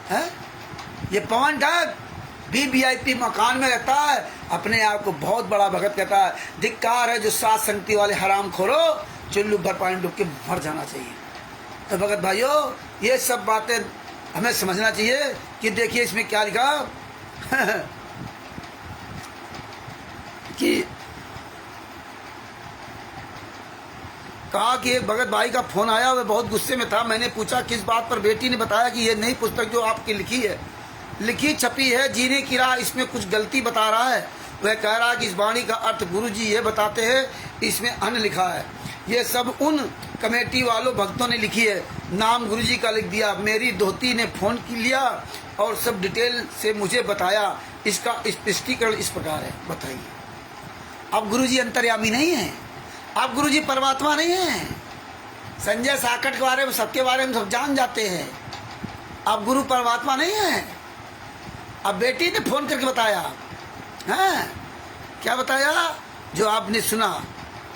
हैं? ये पवन ढक VVIP मकान में रहता है, अपने आप को बहुत बड़ा भगत कहता है। धिक्कार है जो सात संगति वाले हराम खोरो, चुल्लू भर पानी डूब के मर जाना चाहिए। तो भगत भाइयों, ये सब बातें हमें समझना चाहिए कि देखिए इसमें क्या लिखा कि कहा कि एक भगत भाई का फोन आया, वह बहुत गुस्से में था। मैंने पूछा किस बात पर। बेटी ने बताया कि ये नई पुस्तक जो आपकी लिखी छपी है, जीने की राह, इसमें कुछ गलती बता रहा है। वह कह रहा है कि इस वाणी का अर्थ गुरु जी ये बताते हैं, इसमें अन्य लिखा है। ये सब उन कमेटी वालों भक्तों ने लिखी है, नाम गुरु जी का लिख दिया। मेरी दोहती ने फ़ोन लिया और सब डिटेल से मुझे बताया। इसका स्पष्टीकरण इस प्रकार है, बताइए। अब गुरु जी अंतर्यामी नहीं है, अब गुरु जी परमात्मा नहीं है। संजय साकट के बारे में, सबके बारे में सब जान जाते हैं। अब गुरु परमात्मा नहीं है। अब बेटी ने फोन करके बताया, हैं क्या बताया जो आपने सुना।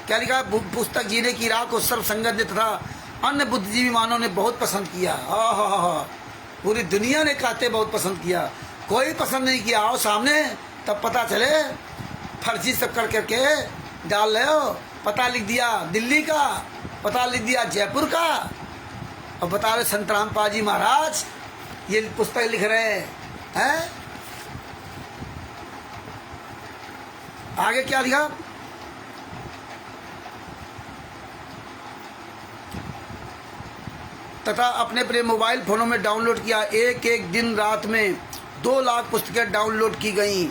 क्या लिखा, पुस्तक जीने की राह को सर्व संगत ने तथा अन्य बुद्धिजीवी मानव ने बहुत पसंद किया। पूरी दुनिया ने कहते बहुत पसंद किया, कोई पसंद नहीं किया। आओ सामने तब पता चले। फर्जी सब कर करके डाल रहे हो। पता लिख दिया दिल्ली का, पता लिख दिया जयपुर का, और बता रहे संत रामपाल जी महाराज ये पुस्तक लिख रहे हैं। आगे क्या लिखा? तथा अपने अपने मोबाइल फोनों में डाउनलोड किया। एक एक दिन रात में 2 लाख पुस्तकें डाउनलोड की गई।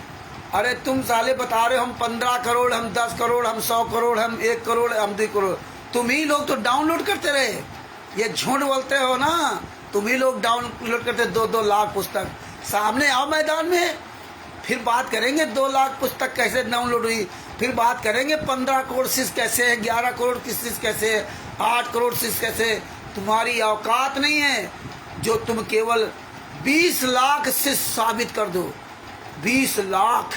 अरे तुम साले बता रहे हो हम 15 करोड़, हम 10 करोड़, हम 100 करोड़, हम 1 करोड़, हम 2 करोड़। तुम ही लोग तो डाउनलोड करते रहे। ये झूठ बोलते हो ना, तुम ही लोग डाउनलोड करते 2-2 लाख पुस्तक। सामने आओ मैदान में, फिर बात करेंगे 2 लाख पुस्तक कैसे डाउनलोड हुई, फिर बात करेंगे 15 करोड़ शिष्य कैसे है, 11 करोड़ की शिष्य कैसे है, 8 करोड़ शिष्य कैसे। तुम्हारी औकात नहीं है जो तुम केवल 20 लाख शिष्य साबित कर दो। 20 लाख,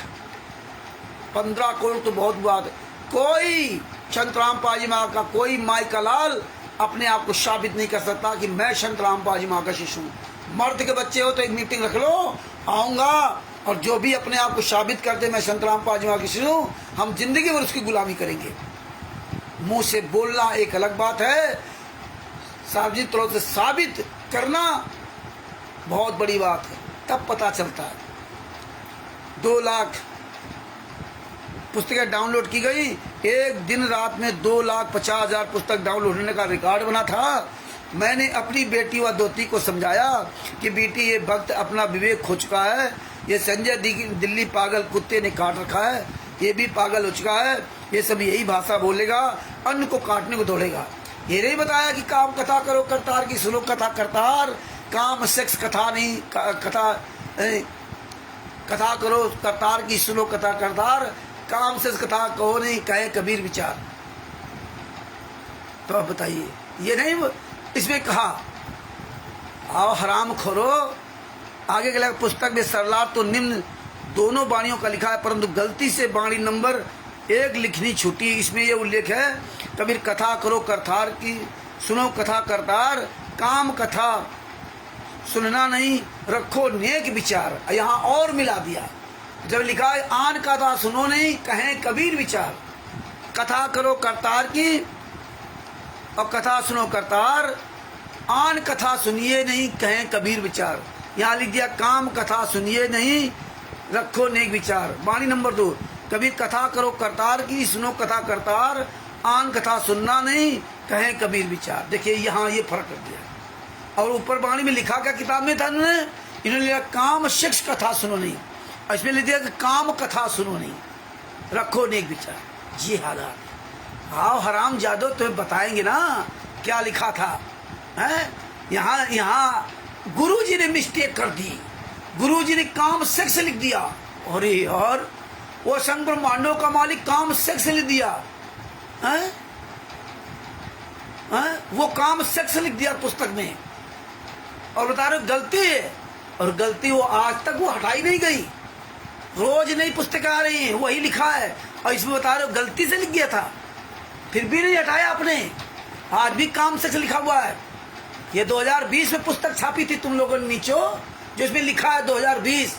15 करोड़ तो बहुत बात है। कोई संत रामपाल जी महाराज का कोई माई का लाल अपने आप को साबित नहीं कर सकता कि मैं संत रामपाल जी महाराज का शिष्य हूँ। मर्द के बच्चे हो तो एक मीटिंग रख लो, आऊँगा, और जो भी अपने आप को साबित कर दे मैं संत रामपाल जी महाराज का शिष्य हूँ, हम जिंदगी भर उसकी गुलामी करेंगे। मुंह से बोलना एक अलग बात है, सार्वजनिक तौर से साबित करना बहुत बड़ी बात है, तब पता चलता है। 2 लाख पुस्तकें डाउनलोड की गई। एक दिन रात में 2,50,000 पुस्तक डाउनलोड होने का रिकॉर्ड बना था। मैंने अपनी बेटी व दोती को समझाया कि बेटी ये वक्त अपना विवेक खो चुका है, ये संजय दिल्ली पागल कुत्ते ने काट रखा है, ये भी पागल हो चुका है, ये सब यही भाषा बोलेगा, अन्न को काटने को दौड़ेगा। ये नहीं बताया कि काम कथा करो करतार की सुनो कथा करतार, काम सेक्स कथा नहीं, कथा करो करतार की सुनो कथा करतार, काम सेक्स कथा कहो नहीं कहे कबीर विचार। तो अब बताइए, ये नहीं इसमें कहा आओ हराम खोरो। आगे के पुस्तक में सरलार तो निम्न दोनों वाणियों का लिखा है, परंतु गलती से वाणी नंबर 1 लिखनी छूटी। इसमें यह उल्लेख है कबीर कथा करो करतार की सुनो कथा करतार, काम कथा सुनना नहीं रखो नेक विचार। यहाँ और मिला दिया, जब लिखा है आन कथा सुनो नहीं कहें कबीर विचार। कथा करो करतार की और कथा सुनो करतार, आन कथा सुनिए नहीं कहें कबीर विचार। यहाँ लिख दिया काम कथा सुनिए नहीं रखो नेक विचार। वाणी नंबर 2 कबीर कथा करो करतार की सुनो कथा करतार, आन कथा सुनना नहीं कहें कबीर विचार। देखिए यहाँ ये फर्क कर दिया। और ऊपर वाणी में लिखा क्या किताब में था इन्होंने लिखा काम शिक्ष कथा सुनो नहीं, इसमें लिख दिया कि काम कथा सुनो नहीं रखो नेक विचार। जी हालात आओ हराम जादो तुम्हें बताएंगे ना क्या लिखा था। हैं यहाँ गुरुजी ने मिस्टेक कर दी, गुरुजी ने काम सेक्स लिख दिया। अरे यार वो संग ब्रह्मांडों का मालिक काम सेक्स लिख दिया है? वो काम सेक्स लिख दिया पुस्तक में, और बता रहे गलती है, और गलती वो आज तक वो हटाई नहीं गई। रोज नई पुस्तकें आ रही हैं, वही लिखा है, और इसमें बता रहे हो गलती से लिख गया था, फिर भी नहीं हटाया आपने। आज भी काम सेक्स लिखा हुआ है। ये 2020 में पुस्तक छापी थी तुम लोगों ने नीचो, जिसमें लिखा है 2020,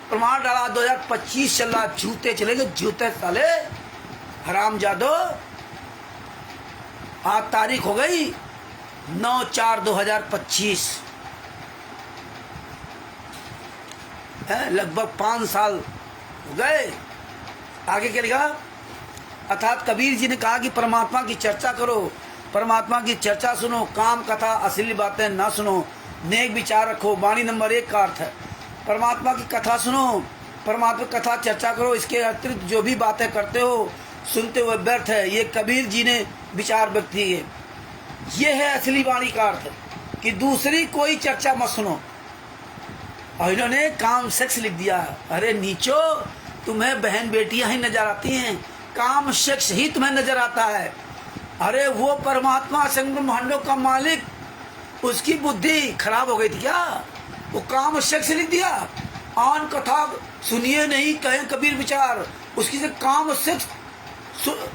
प्रमाण डाला 2025 चल रहा। जूते चलेंगे जूते साले हराम जादो। आज तारीख हो गई 9/4/2025 है, लगभग 5 साल हो गए। आगे क्या लिखा? अर्थात कबीर जी ने कहा कि परमात्मा की चर्चा करो, परमात्मा की चर्चा सुनो, काम कथा असली बातें ना सुनो, नेक विचार रखो। वाणी नंबर 1 का अर्थ है परमात्मा की कथा सुनो, परमात्मा कथा चर्चा करो, इसके अतिरिक्त जो भी बातें करते हो सुनते हुए व्यर्थ है। ये कबीर जी ने विचार व्यक्त किए। ये है असली वाणी का अर्थ कि दूसरी कोई चर्चा मत सुनो। और इन्होंने काम सेक्स लिख दिया। अरे नीचो, तुम्हें बहन बेटियां ही नजर आती हैं, काम सेक्स ही तुम्हें नजर आता है। अरे वो परमात्मा संग ब्रह्मांडों का मालिक, उसकी बुद्धि खराब हो गई थी क्या? वो काम सेक्स लिख दिया। आन कथा सुनिए नहीं कहें कबीर विचार, उसकी से काम सेक्स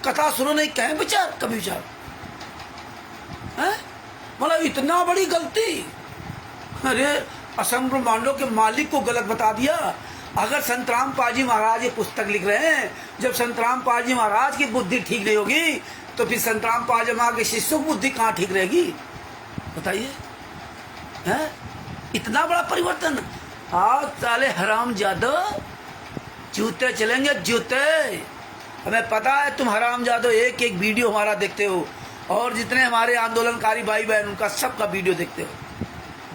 कथा सुनो नहीं कहें विचार कबीर विचार है? मतलब इतना बड़ी गलती। अरे असंग ब्रह्मांडों के मालिक को गलत बता दिया, अगर संतराम पाजी महाराज ये पुस्तक लिख रहे हैं, जब संतराम पाजी महाराज की बुद्धि ठीक नहीं होगी तो फिर संतराम पाजी महाराज के शिष्यों की बुद्धि कहाँ ठीक रहेगी? बताइए, हैं? इतना बड़ा परिवर्तन। आज साले हराम जादो जूते चलेंगे, जूते। हमें पता है तुम हराम जादो एक एक वीडियो हमारा देखते हो, और जितने हमारे आंदोलनकारी भाई बहन उनका सबका वीडियो देखते हो।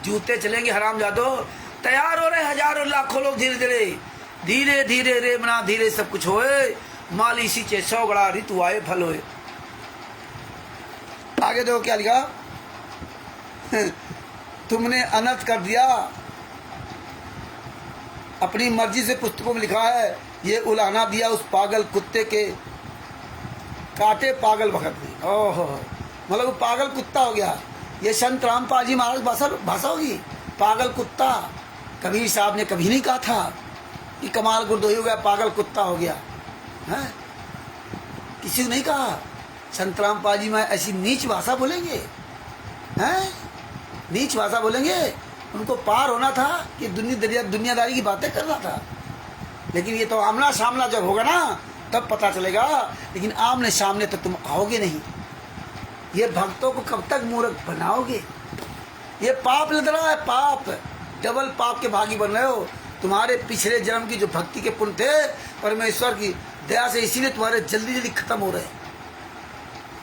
जूते चलेंगे हराम जादो। तैयार हो रहे हजारों लाखों लोग, धीरे धीरे धीरे धीरे रे मना धीरे सब कुछ होए। माली सींचे 100 गड़ा ऋतु आए फल होए। आगे देखो क्या लिखा। तुमने अनर्थ कर दिया, अपनी मर्जी से पुस्तकों में लिखा है, ये उलाहना दिया उस पागल कुत्ते के काटे पागल भगत ने। ओहो, मतलब वो पागल कुत्ता हो गया। ये संत रामपाल जी महाराज भाषा होगी, पागल कुत्ता। कबीर साहब ने कभी नहीं कहा था कि कमाल गुरदोही हो गया, पागल कुत्ता हो गया है। किसी ने नहीं कहा। संत रामपाल जी महाराज ऐसी नीच भाषा बोलेंगे हैं? नीच भाषा बोलेंगे? उनको पार होना था कि दुनियादारी की बातें कर रहा था। लेकिन ये तो आमना सामना जब होगा ना तब पता चलेगा। लेकिन आमने सामने तो तुम आओगे नहीं। ये भक्तों को कब तक मूर्ख बनाओगे? ये पाप लग रहा है, पाप। डबल पाप के भागी बन रहे हो। तुम्हारे पिछले जन्म की जो भक्ति के पुण्य थे परमेश्वर की दया से, इसीलिए तुम्हारे जल्दी जल्दी खत्म हो रहे हैं।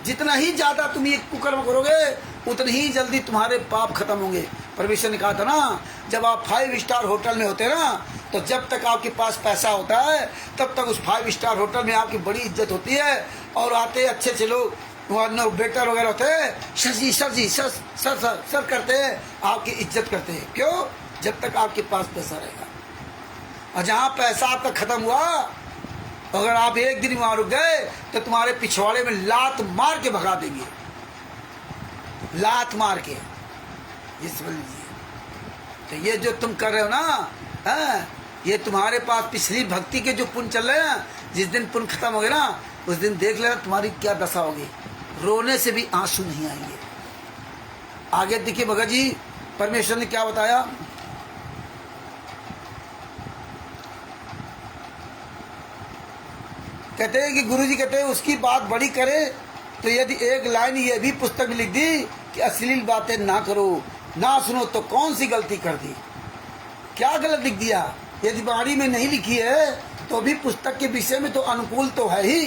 जितना ही ज्यादा तुम ये कुकर्म करोगे उतनी ही जल्दी तुम्हारे पाप खत्म होंगे। परमेश्वर ने कहा था ना, जब आप 5 स्टार होटल में होते ना, तो जब तक आपके पास पैसा होता है तब तक उस 5 स्टार होटल में आपकी बड़ी इज्जत होती है। और आते अच्छे अच्छे लोग वेटर वगैरह होते हैं, सर जी सर जी सर सर सर सर करते हैं, आपकी इज्जत करते हैं। क्यों? जब तक आपके पास पैसा रहेगा। और जहाँ पैसा आपका खत्म हुआ, अगर आप एक दिन वहां रुक गए तो तुम्हारे पिछवाड़े में लात मार के भगा देंगे, लात मार के। ये समझ लीजिए। तो ये जो तुम कर रहे हो ना, है, ये तुम्हारे पास पिछली भक्ति के जो पुण्य चल रहे हैं, जिस दिन पुण्य खत्म हो गए ना उस दिन देख लेना तुम्हारी क्या दशा होगी। रोने से भी आंसू नहीं आएंगे। आगे देखिए भगत जी, परमेश्वर ने क्या बताया। कहते हैं कि गुरुजी कहते हैं उसकी बात बड़ी करे तो यदि एक लाइन ये भी पुस्तक में लिख दी कि अश्लील बातें ना करो, ना सुनो, तो कौन सी गलती कर दी? क्या गलत लिख दिया? यदि बाणी में नहीं लिखी है तो भी पुस्तक के विषय में तो अनुकूल तो है ही,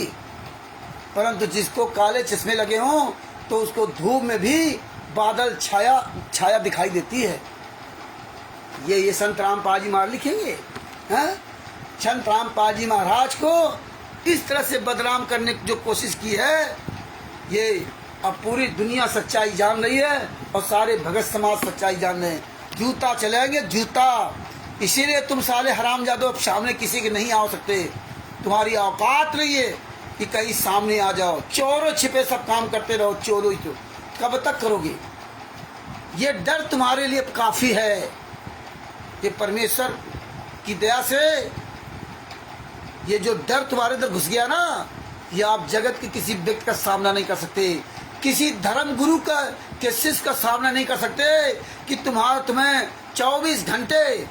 परंतु जिसको काले चश्मे लगे हों तो उसको धूप में भी बादल छाया दिखाई देती है। ये संत रामपाल जी महाराज लिखेंगे हैं? संत रामपाल जी महाराज को इस तरह से बदनाम करने की जो कोशिश की है, ये अब पूरी दुनिया सच्चाई जान रही है और सारे भगत समाज सच्चाई जान रहे हैं। जूता चलेंगे, जूता। इसीलिए तुम साले हरामजादो अब सामने किसी के नहीं आ सकते। तुम्हारी औकात नहीं है कि कहीं सामने आ जाओ। चोरों छिपे सब काम करते रहो, चोरों ही। तो कब तक करोगे? ये डर तुम्हारे लिए काफी है। ये परमेश्वर की दया से ये जो डर तुम्हारे अंदर घुस गया ना, ये आप जगत के किसी व्यक्ति का सामना नहीं कर सकते, किसी धर्म गुरु का के शिष्य का सामना नहीं कर सकते कि तुम्हें 24 घंटे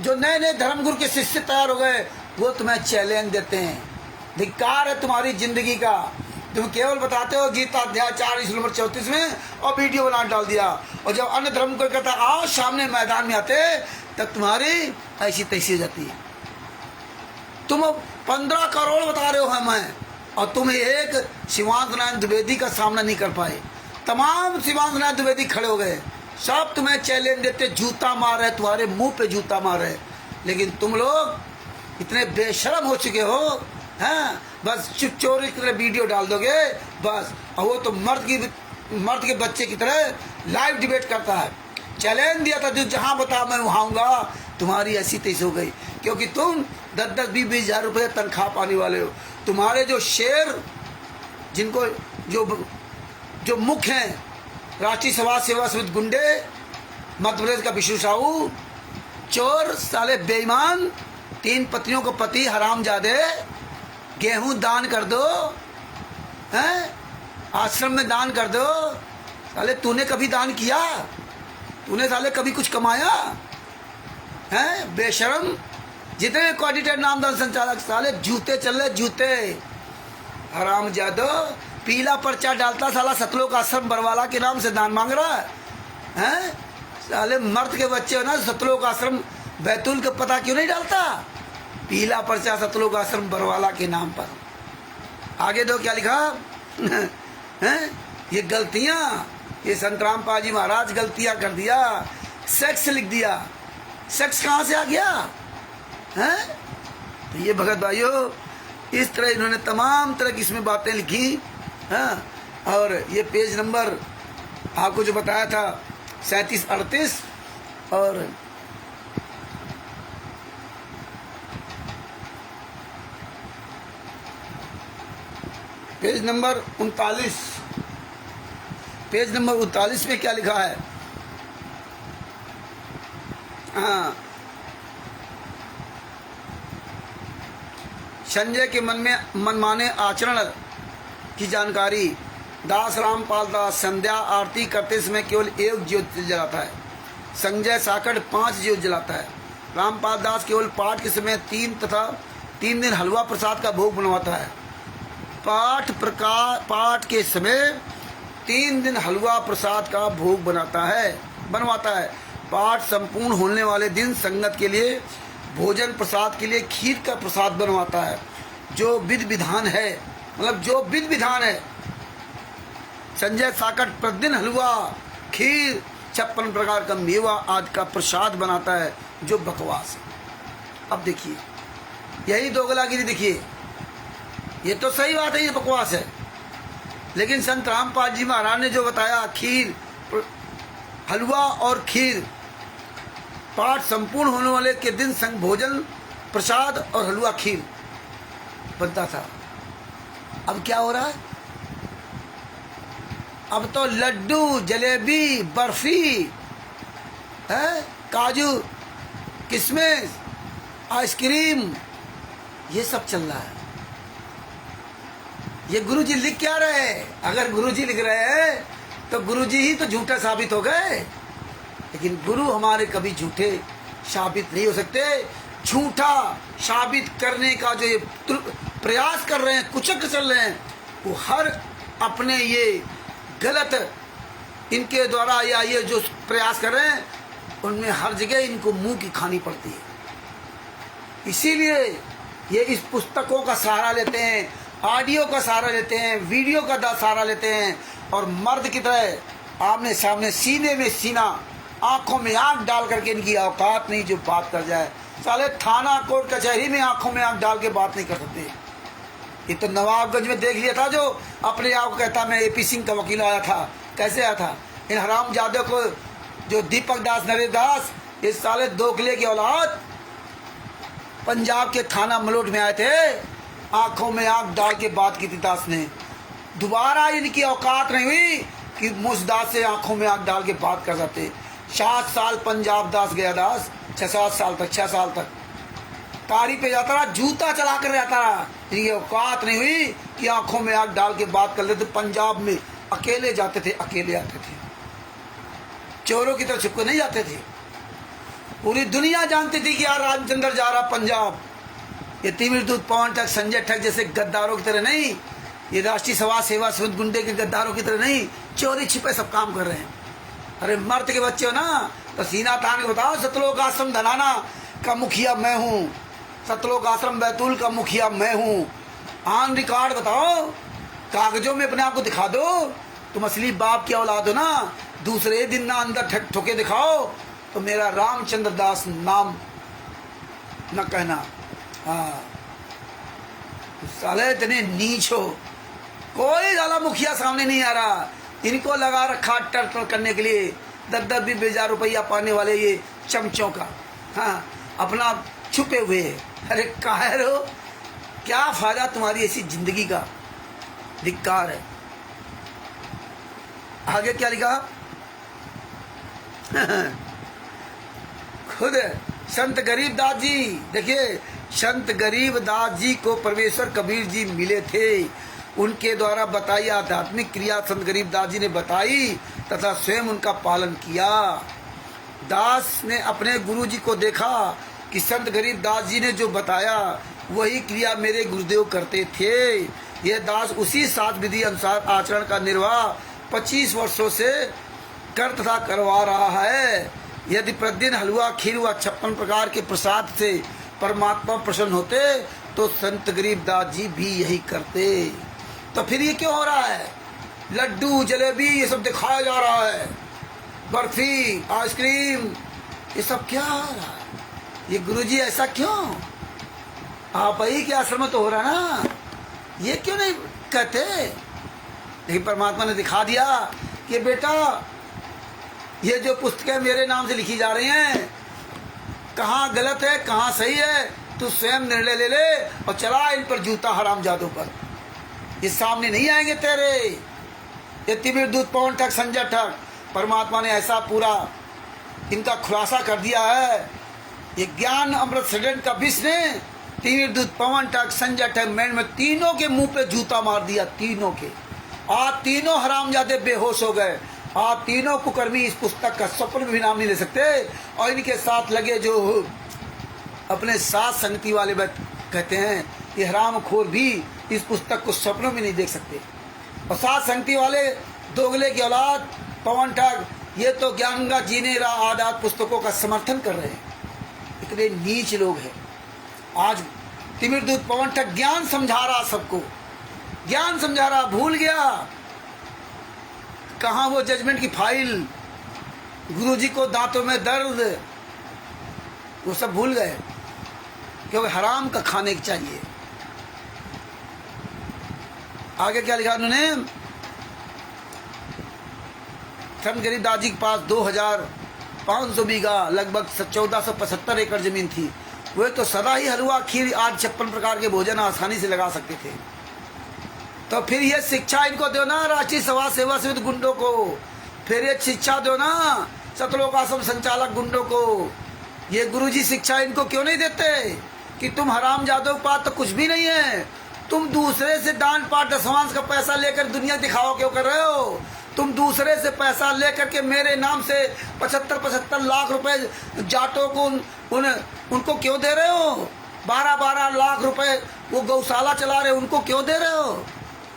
जो नए नए धर्म गुरु के शिष्य तैयार हो गए वो तुम्हें चैलेंज देते हैं। धिक्कार है तुम्हारी जिंदगी का। तुम केवल बताते हो गीता अध्याय 4 नंबर 34 में और वीडियो बना डाल दिया, और जब अन्य धर्म को कहता आओ सामने मैदान में आते तब तुम्हारी ऐसी तैसी हो जाती है। तुम 15 करोड़ बता रहे हो है मैं, और तुम एक शिवांत नारायण द्विवेदी का सामना नहीं कर पाए। तमाम शिवांत नारायण द्विवेदी खड़े हो गए, सब तुम्हें चैलेंज देते, जूता मार रहे, तुम्हारे मुंह पे जूता मार रहे। लेकिन तुम लोग इतने बेशर्म हो चुके हो हैं, बस चुप चोरी की तरह वीडियो डाल दोगे बस। और वो तो मर्द के बच्चे की तरह लाइव डिबेट करता है। चैलेंज दिया था, जो जहां बता मैं वहां आऊंगा। तुम्हारी ऐसी तैसी हो गई, क्योंकि तुम 10-10, 20-20 हजार रुपये तनख्वाह पाने वाले हो। तुम्हारे जो शेर, जिनको जो मुख्य हैं, राष्ट्रीय समाज सेवा समिति गुंडे, मध्य प्रदेश का विष्णु साहू, चोर साले बेईमान, 3 पत्नियों को पति हरामजादे, गेहूं दान कर दो हैं, आश्रम में दान कर दो। साले तूने कभी दान किया? तूने साले कभी कुछ कमाया है? बेशरम। जितने क्वाड्रेटर नामदार संचालक साले जूते चल रहे जूते। हराम जादो पीला पर्चा डालता साला सतलोक आश्रम बरवाला के नाम से दान मांग रहा है, हैं? साले मर्द के बच्चे हो ना, सतलोक आश्रम बैतूल का पता क्यों नहीं डालता? पीला पर्चा सतलोक आश्रम बरवाला के नाम पर। आगे दो क्या लिखा हैं? ये गलतियां, ये संत रामपाल जी महाराज गलतियां कर दिया, सेक्स लिख दिया। सेक्स कहाँ से आ गया हैं? तो ये भगत भाइयों इस तरह इन्होंने तमाम तरह की इसमें बातें लिखी। हाँ, और ये पेज नंबर आपको जो बताया था 37-38 और पेज नंबर 39, पेज नंबर 39 में क्या लिखा है? हाँ, संजय के मन में मनमाने आचरण की जानकारी। दास रामपाल दास संध्या आरती करते समय केवल एक ज्योत जलाता है। संजय साकड़ 5 ज्योत जलाता है। रामपाल दास केवल पाठ के समय 3 तथा 3 दिन हलवा प्रसाद का भोग बनवाता है। पाठ के समय 3 दिन हलवा प्रसाद का भोग बनवाता है। पाठ संपूर्ण होने वाले दिन संगत के लिए भोजन प्रसाद के लिए खीर का प्रसाद बनवाता है। जो विधि विधान है, मतलब जो विधि विधान है, संजय साकट प्रतिदिन हलवा, खीर, 56 प्रकार का मेवा आदि का प्रसाद बनाता है, जो बकवास है। अब देखिए यही दोगलागिरी, देखिए ये तो सही बात है, ये बकवास है। लेकिन संत रामपाल जी महाराज ने जो बताया, खीर, हलवा और खीर, पाठ संपूर्ण होने वाले के दिन संग भोजन प्रसाद और हलवा खीर बनता था। अब क्या हो रहा है? अब तो लड्डू, जलेबी, बर्फी है, काजू, किशमिश, आइसक्रीम, ये सब चल रहा है। ये गुरुजी लिख क्या रहे हैं? अगर गुरुजी लिख रहे हैं तो गुरुजी ही तो झूठा साबित हो गए। लेकिन गुरु हमारे कभी झूठे साबित नहीं हो सकते। झूठा साबित करने का जो ये प्रयास कर रहे हैं, कुचक चल रहे हैं, वो हर अपने ये गलत इनके द्वारा या ये जो प्रयास कर रहे हैं, उनमें हर जगह इनको मुंह की खानी पड़ती है। इसीलिए ये इस पुस्तकों का सहारा लेते हैं, ऑडियो का सहारा लेते हैं, वीडियो का सहारा लेते हैं, और मर्द की तरह आमने सामने, सीने में सीना, आंखों में आंख डाल करके, इनकी औकात नहीं जो बात कर जाए। साले थाना कोर्ट कचहरी में आंखों में आंख डाल के बात नहीं कर सकते। ये तो नवाबगंज में देख लिया था, जो अपने आप को कहता मैं AP सिंह का वकील आया था। कैसे आया था? इन हराम जादव को, जो दीपक दास, नरेश दास, ये साले दोखले की औलाद पंजाब के थाना मलोट में आए थे। आंखों में आंख डाल के बात की थी दास ने। दोबारा इनकी औकात नहीं हुई कि मुझदास से आंखों में आंख डाल के बात कर सकते। 7 साल पंजाब दास गया, दास 6-7 साल तक, 6 साल तक कारी पे जाता रहा, जूता चला कर जाता रहा। ये औकात नहीं हुई कि आंखों में आंख डाल के बात कर लेते। पंजाब में अकेले जाते थे, अकेले आते थे, चोरों की तरह छुप कर नहीं जाते थे। पूरी दुनिया जानती थी कि यार रामचंद्र जा रहा पंजाब। ये तिमिरदूत, पवन ठग, संजय ठग जैसे गद्दारों की तरह नहीं, ये राष्ट्रीय समाज सेवा सुध गुंडे के गद्दारों की तरह नहीं, चोरी छिपे सब काम कर रहे हैं। अरे मर्द के बच्चे हो ना, तो सीना तान के बताओ, सतलोक आश्रम धनाना का मुखिया मैं हूँ, सतलोक आश्रम बैतूल का मुखिया मैं हूँ। ऑन रिकॉर्ड बताओ, कागजों में अपने आप को दिखा दो। तुम असली बाप की औलाद हो ना। दूसरे दिन ना अंदर ठोके दिखाओ तो मेरा रामचंद्र दास नाम न कहना। हाँ, साले इतने नीच हो, कोई साला मुखिया सामने नहीं आ रहा। इनको लगा रखा टर्टल करने के लिए 10-10 20,000 रुपया पाने वाले ये चमचों का। हाँ, अपना छुपे हुए। अरे काहे हो, क्या फायदा तुम्हारी ऐसी जिंदगी का? धिक्कार है। आगे क्या लिखा? खुद संत गरीबदास जी, देखिए संत गरीबदास जी को परमेश्वर कबीर जी मिले थे। उनके द्वारा बताई आध्यात्मिक क्रिया संत गरीबदास जी ने बताई तथा स्वयं उनका पालन किया। दास ने अपने गुरु जी को देखा कि संत गरीबदास जी ने जो बताया वही क्रिया मेरे गुरुदेव करते थे। यह दास उसी सात विधि अनुसार आचरण का निर्वाह 25 वर्षों से कर तथा करवा रहा है। यदि प्रतिदिन हलवा, खीर व 56 प्रकार के प्रसाद से परमात्मा प्रसन्न होते तो संत गरीबदास जी भी यही करते। तो फिर ये क्यों हो रहा है? लड्डू, जलेबी ये सब दिखाया जा रहा है, बर्फी, आइसक्रीम, ये सब क्या हो रहा है? ये गुरुजी ऐसा क्यों? आप ही के आश्रम में तो हो रहा ना, ये क्यों नहीं कहते? लेकिन परमात्मा ने दिखा दिया कि बेटा ये जो पुस्तकें मेरे नाम से लिखी जा रही हैं, कहाँ गलत है कहाँ सही है, तू स्वयं निर्णय ले ले और चला इन पर जूता हरामजादों पर। ये सामने नहीं आएंगे तेरे। ये तिमिर दूत, पवन ठग, संजय ठग, परमात्मा ने ऐसा पूरा इनका खुलासा कर दिया है। ये ज्ञान अमृत सडन का विष ने तिमिर दूत, पवन ठग, संजय ठग, में तीनों के मुंह पे जूता मार दिया, तीनों के। आज तीनों हरामजादे बेहोश हो गए। आज तीनों कुकर्मी इस पुस्तक का स्वप्न भी नाम नहीं ले सकते। और इनके साथ लगे जो अपने साथ संगति वाले कहते हैं, ये हरामखोर भी इस पुस्तक को स्वप्नों में नहीं देख सकते। और साथ संगति वाले दोगले की औलाद, पवन ठग, ये तो ज्ञान गंगा जीने आदात पुस्तकों का समर्थन कर रहे हैं। इतने नीच लोग हैं। आज तिमिर दूत, पवन ठग ज्ञान समझा रहा, सबको ज्ञान समझा रहा, भूल गया कहाँ वो जजमेंट की फाइल, गुरुजी को दांतों में दर्द, वो सब भूल गए क्योंकि हराम का खाने की चाहिए। आगे क्या लिखा उन्होंने? संत गरीबदास जी के पास 2500 बीघा, लगभग 1475 एकड़ जमीन थी। वे तो सदा ही हलवा, खीर आदि 56 प्रकार के भोजन आसानी से लगा सकते थे। तो फिर ये शिक्षा इनको दो ना, राष्ट्रीय सभा सेवा समिति गुंडों को। फिर ये शिक्षा दो ना सतलोकाश्रम संचालक गुंडों को। ये गुरुजी शिक्षा इनको क्यों नहीं देते कि तुम हरामजादों के पास तो कुछ भी नहीं है, तुम दूसरे से दान पाठ दशमांश का पैसा लेकर दुनिया दिखावा क्यों कर रहे हो? तुम दूसरे से पैसा लेकर के मेरे नाम से 75 लाख रुपए जाटों को उनको क्यों दे रहे हो? 12 लाख रुपए वो गौशाला चला रहे, उनको क्यों दे रहे हो?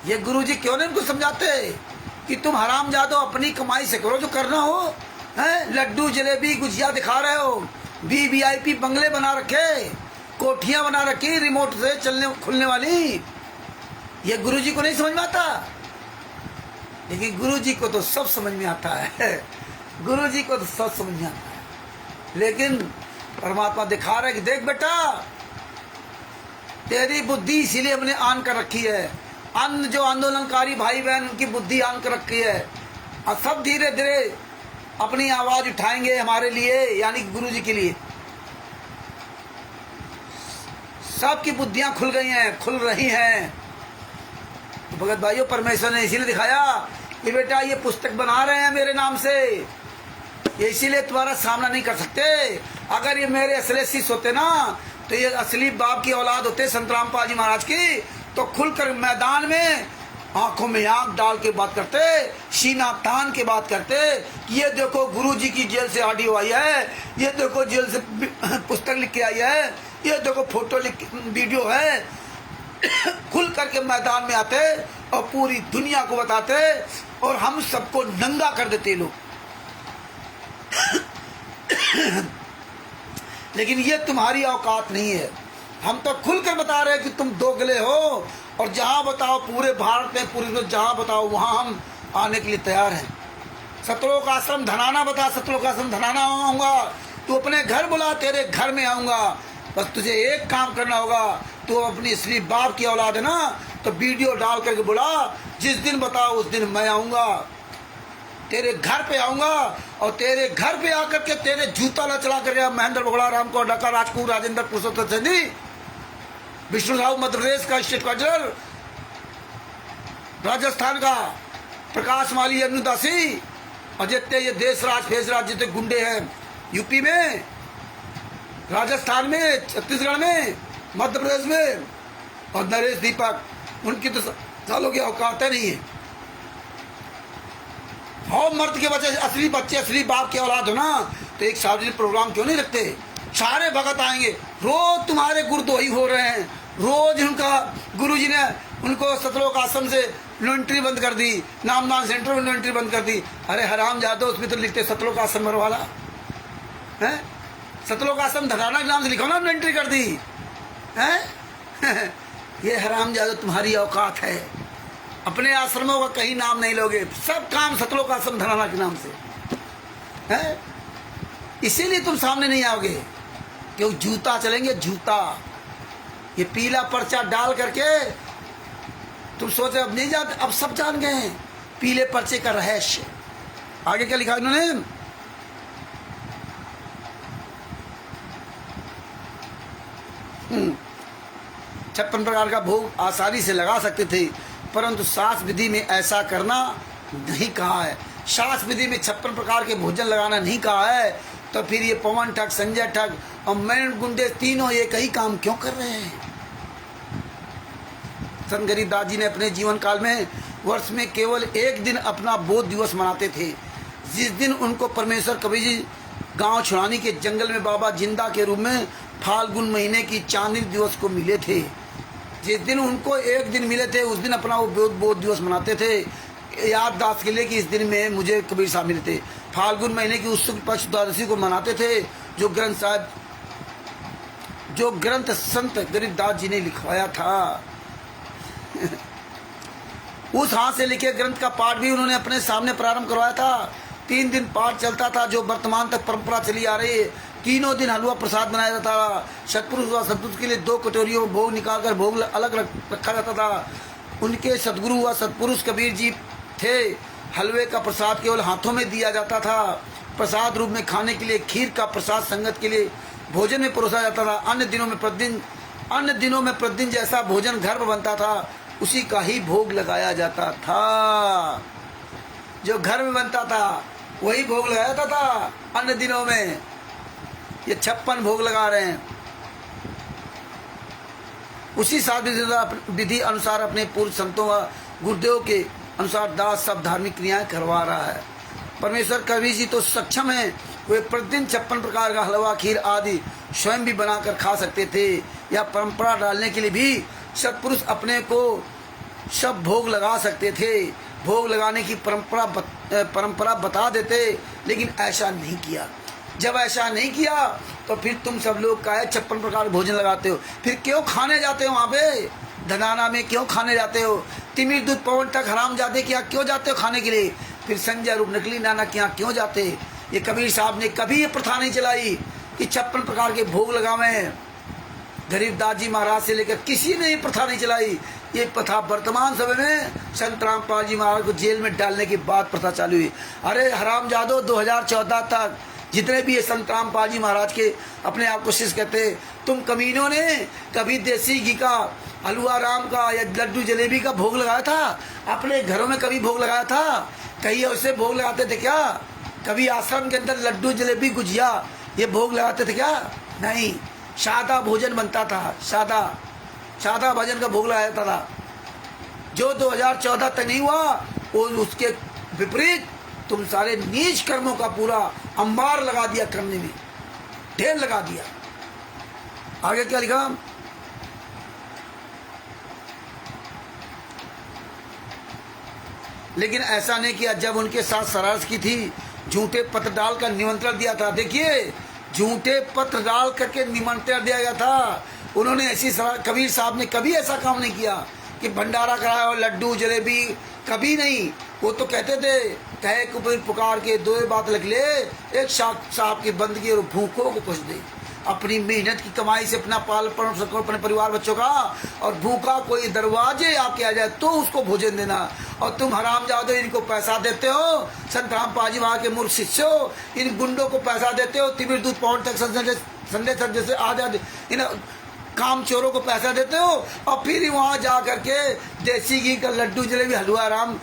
ये गुरुजी क्यों नहीं उनको समझाते कि तुम हरामजादो अपनी कमाई से करो जो करना हो? हैं, लड्डू, जलेबी, गुजिया दिखा रहे हो, VIP बंगले बना रखे, कोठियां बना रखी रिमोट से चलने खुलने वाली। ये गुरुजी को नहीं समझ में आता। लेकिन गुरुजी को तो सब समझ में आता है। गुरुजी को तो सब समझ में आता है। लेकिन परमात्मा दिखा रहा है कि देख बेटा, तेरी बुद्धि इसीलिए हमने आन कर रखी है। अन्य जो आंदोलनकारी भाई बहन, उनकी बुद्धि आन कर रखी है। और सब धीरे धीरे अपनी आवाज उठाएंगे हमारे लिए, यानी गुरुजी के लिए। सबकी बुद्धियां खुल गई हैं, खुल रही हैं। तो भगत भाइयों, परमेश्वर ने इसीलिए दिखाया कि बेटा ये पुस्तक बना रहे हैं मेरे नाम से, ये इसीलिए तुम्हारा सामना नहीं कर सकते। अगर ये मेरे असली शिष्य होते ना, तो ये असली बाप की औलाद होते संत रामपाल जी महाराज की, तो खुलकर मैदान में आंखों में आंख डाल के बात करते, सीना तान के बात करते कि ये देखो गुरुजी की जेल से ऑडियो आई है, ये देखो जेल से पुस्तक लिख के आई है, ये देखो फोटो वीडियो है। खुल करके मैदान में आते और पूरी दुनिया को बताते और हम सबको नंगा कर देते लोग। लेकिन ये तुम्हारी औकात नहीं है। हम तो खुलकर बता रहे हैं कि तुम दोगले हो, और जहां बताओ पूरे भारत में, पूरे जहां बताओ वहां हम आने के लिए तैयार हैं। सतलोक आश्रम धनाना बता, सतलोक आश्रम धनाना आऊंगा, तू अपने घर बुला, तेरे घर में आऊंगा। बस तुझे एक काम करना होगा, तू अपनी असली बाप की औलाद है ना, तो वीडियो डाल करके बुला, जिस दिन बताओ उस दिन मैं आऊंगा, तेरे घर पे आऊंगा। और तेरे घर पे आकर के तेरे जूता न चला कर महेंद्र बगड़ा, राम को डका, राजपूत, राजेंद्र, पुरुषोत्तम सैनी, विष्णु साहू मध्य प्रदेश का स्टेट काउंसिलर, राजस्थान का प्रकाश माली, अनुदासी, और जितने ये देश राज फेस राज जितने गुंडे हैं यूपी में, राजस्थान में, छत्तीसगढ़ में, मध्य प्रदेश में, और नरेश दीपक, उनकी तो सालों की औकातें नहीं है। और मर्द के बच्चे, असली बाप की औलाद हो ना, तो एक सार्वजनिक प्रोग्राम क्यों नहीं रखते? सारे भगत आएंगे, रोज तुम्हारे गुरुद्रोही हो रहे हैं। रोज उनका गुरुजी ने उनको सतलोक आश्रम से इन्वेंट्री बंद कर दी, नामदान सेंटर में इन्वेंट्री बंद कर दी। अरे हराम जादो, उसमें तो लिखते सतलोक आश्रम वाला है, सतलोक आश्रम धराना के नाम से लिखो ना, इन्वेंट्री कर दी है। ये हराम जादो तुम्हारी औकात है, अपने आश्रमों का कहीं नाम नहीं लोगे, सब काम सतलोक आश्रम धराना के नाम से है। इसीलिए तुम सामने नहीं आओगे, क्यों जूता चलेंगे, जूता। ये पीला पर्चा डाल करके तुम सोचे अब नहीं जानते, अब सब जान गए हैं पीले पर्चे का रहस्य। आगे क्या लिखा इन्होंने, 56 प्रकार का भोग आसानी से लगा सकते थे, परंतु शास्त्र विधि में ऐसा करना नहीं कहा है। शास्त्र विधि में 56 प्रकार के भोजन लगाना नहीं कहा है, तो फिर ये पवन ठग, संजय ठग और मैन गुंडे तीनों ये कई काम क्यों कर रहे हैं। संत गरीबदास जी ने अपने जीवन काल में वर्ष में केवल एक दिन अपना बोध दिवस मनाते थे, जिस दिन उनको परमेश्वर कबीर जी गांव छुड़ानी के जंगल में बाबा जिंदा के रूप में फाल्गुन महीने की चांदनी दिवस को मिले थे। जिस दिन उनको एक दिन मिले थे उस दिन अपना वो बोध दिवस मनाते थे, याददाश्त के लिए कि इस दिन में मुझे कबीर साहब मिले थे। फाल्गुन महीने की उत्सुक पक्ष द्वादशी को मनाते थे, जो ग्रंथ संत गरीबदास जी ने लिखवाया था। उस हाथ से लिखे ग्रंथ का पाठ भी उन्होंने अपने सामने प्रारंभ करवाया था। 3 दिन पाठ चलता था, जो वर्तमान तक परंपरा चली आ रही है। तीनों दिन हलवा प्रसाद बनाया जाता था। सतपुरुष व सतपुरुष के लिए 2 कटोरियों में भोग निकालकर भोग अलग रखा जाता था। उनके सदगुरु व सतपुरुष कबीर जी थे। हलवे का प्रसाद केवल हाथों में दिया जाता था। प्रसाद रूप में खाने के लिए खीर का प्रसाद संगत के लिए भोजन में परोसा जाता था। अन्य दिनों में प्रतिदिन जैसा भोजन घर में बनता था, उसी का ही भोग लगाया जाता था। जो घर में बनता था वही भोग लगाया जाता था। अन्य दिनों में ये 56 भोग लगा रहे हैं। उसी साधु विधि अनुसार अपने पूर्व संतों व गुरुदेव के अनुसार दास सब धार्मिक क्रियाएं करवा रहा है। परमेश्वर कबीर जी तो सक्षम है, वे प्रतिदिन 56 प्रकार का हलवा, खीर आदि स्वयं भी बनाकर खा सकते थे, या परंपरा डालने के लिए भी सत्पुरुष अपने को सब भोग लगा सकते थे। भोग लगाने की परंपरा बता देते, लेकिन ऐसा नहीं किया। जब ऐसा नहीं किया तो फिर तुम सब लोग का 56 प्रकार भोजन लगाते हो, फिर क्यों खाने जाते हो? वहाँ पे धनाना में क्यों खाने जाते हो? तिमिर दूध पवन तक हराम जाते क्या क्यों जाते हो खाने के लिए? फिर संजय रूप नकली नाना के यहाँ क्यों जाते? ये कबीर साहब ने कभी ये प्रथा नहीं चलाई कि 56 प्रकार के भोग लगावे। गरीबदास जी महाराज से लेकर किसी ने ये प्रथा नहीं चलाई। ये प्रथा वर्तमान समय में संत रामपाल जी महाराज को जेल में डालने के बाद प्रथा चालू हुई। अरे हराम जादो, 2014 तक जितने भी ये संत रामपाल जी महाराज के अपने आप को शिष्य कहते, तुम कमीनों ने कभी देसी घी का, हलवा राम का या लड्डू जलेबी का भोग लगाया था? अपने घरों में कभी भोग लगाया था? कहीं ऐसे भोग लगाते थे क्या? कभी आश्रम के अंदर लड्डू जलेबी गुजिया ये भोग लगाते थे क्या? नहीं, सादा भोजन बनता था। सादा भोजन का भोग लगाया जाता था। जो 2014 तक नहीं हुआ, वो उसके विपरीत तुम सारे नीच कर्मों का पूरा अंबार लगा दिया, करने में ढेर लगा दिया। आगे क्या लिखा? लेकिन ऐसा नहीं किया। जब उनके साथ शरारत की थी, झूठे पत्र डालकर निमंत्रण दिया था। देखिए, झूठे पत्र डाल करके निमंत्रण दिया गया था। उन्होंने ऐसी कबीर साहब ने कभी ऐसा काम नहीं किया कि भंडारा कराया और लड्डू जलेबी, कभी नहीं। वो तो कहते थे, कहे कबीर पुकार के 2 बात लिख ले, एक साहब की बंदगी और भूखों को कुछ दे। अपनी मेहनत की कमाई से अपना पाल पालन सको, अपने परिवार बच्चों का, और भूखा कोई दरवाजे आके आ जाए तो उसको भोजन देना। और तुम हराम जादो इनको पैसा देते हो, संत रामपाल जी वहाँ के मूर्ख शिष्य हो, इन गुंडों को पैसा देते हो। तिमिर दूध पवन तक संजय सर जैसे आजाद इन काम चोरों को पैसा देते हो, और फिर वहाँ जा करके देसी घी का लड्डू जलेबी हलवा राम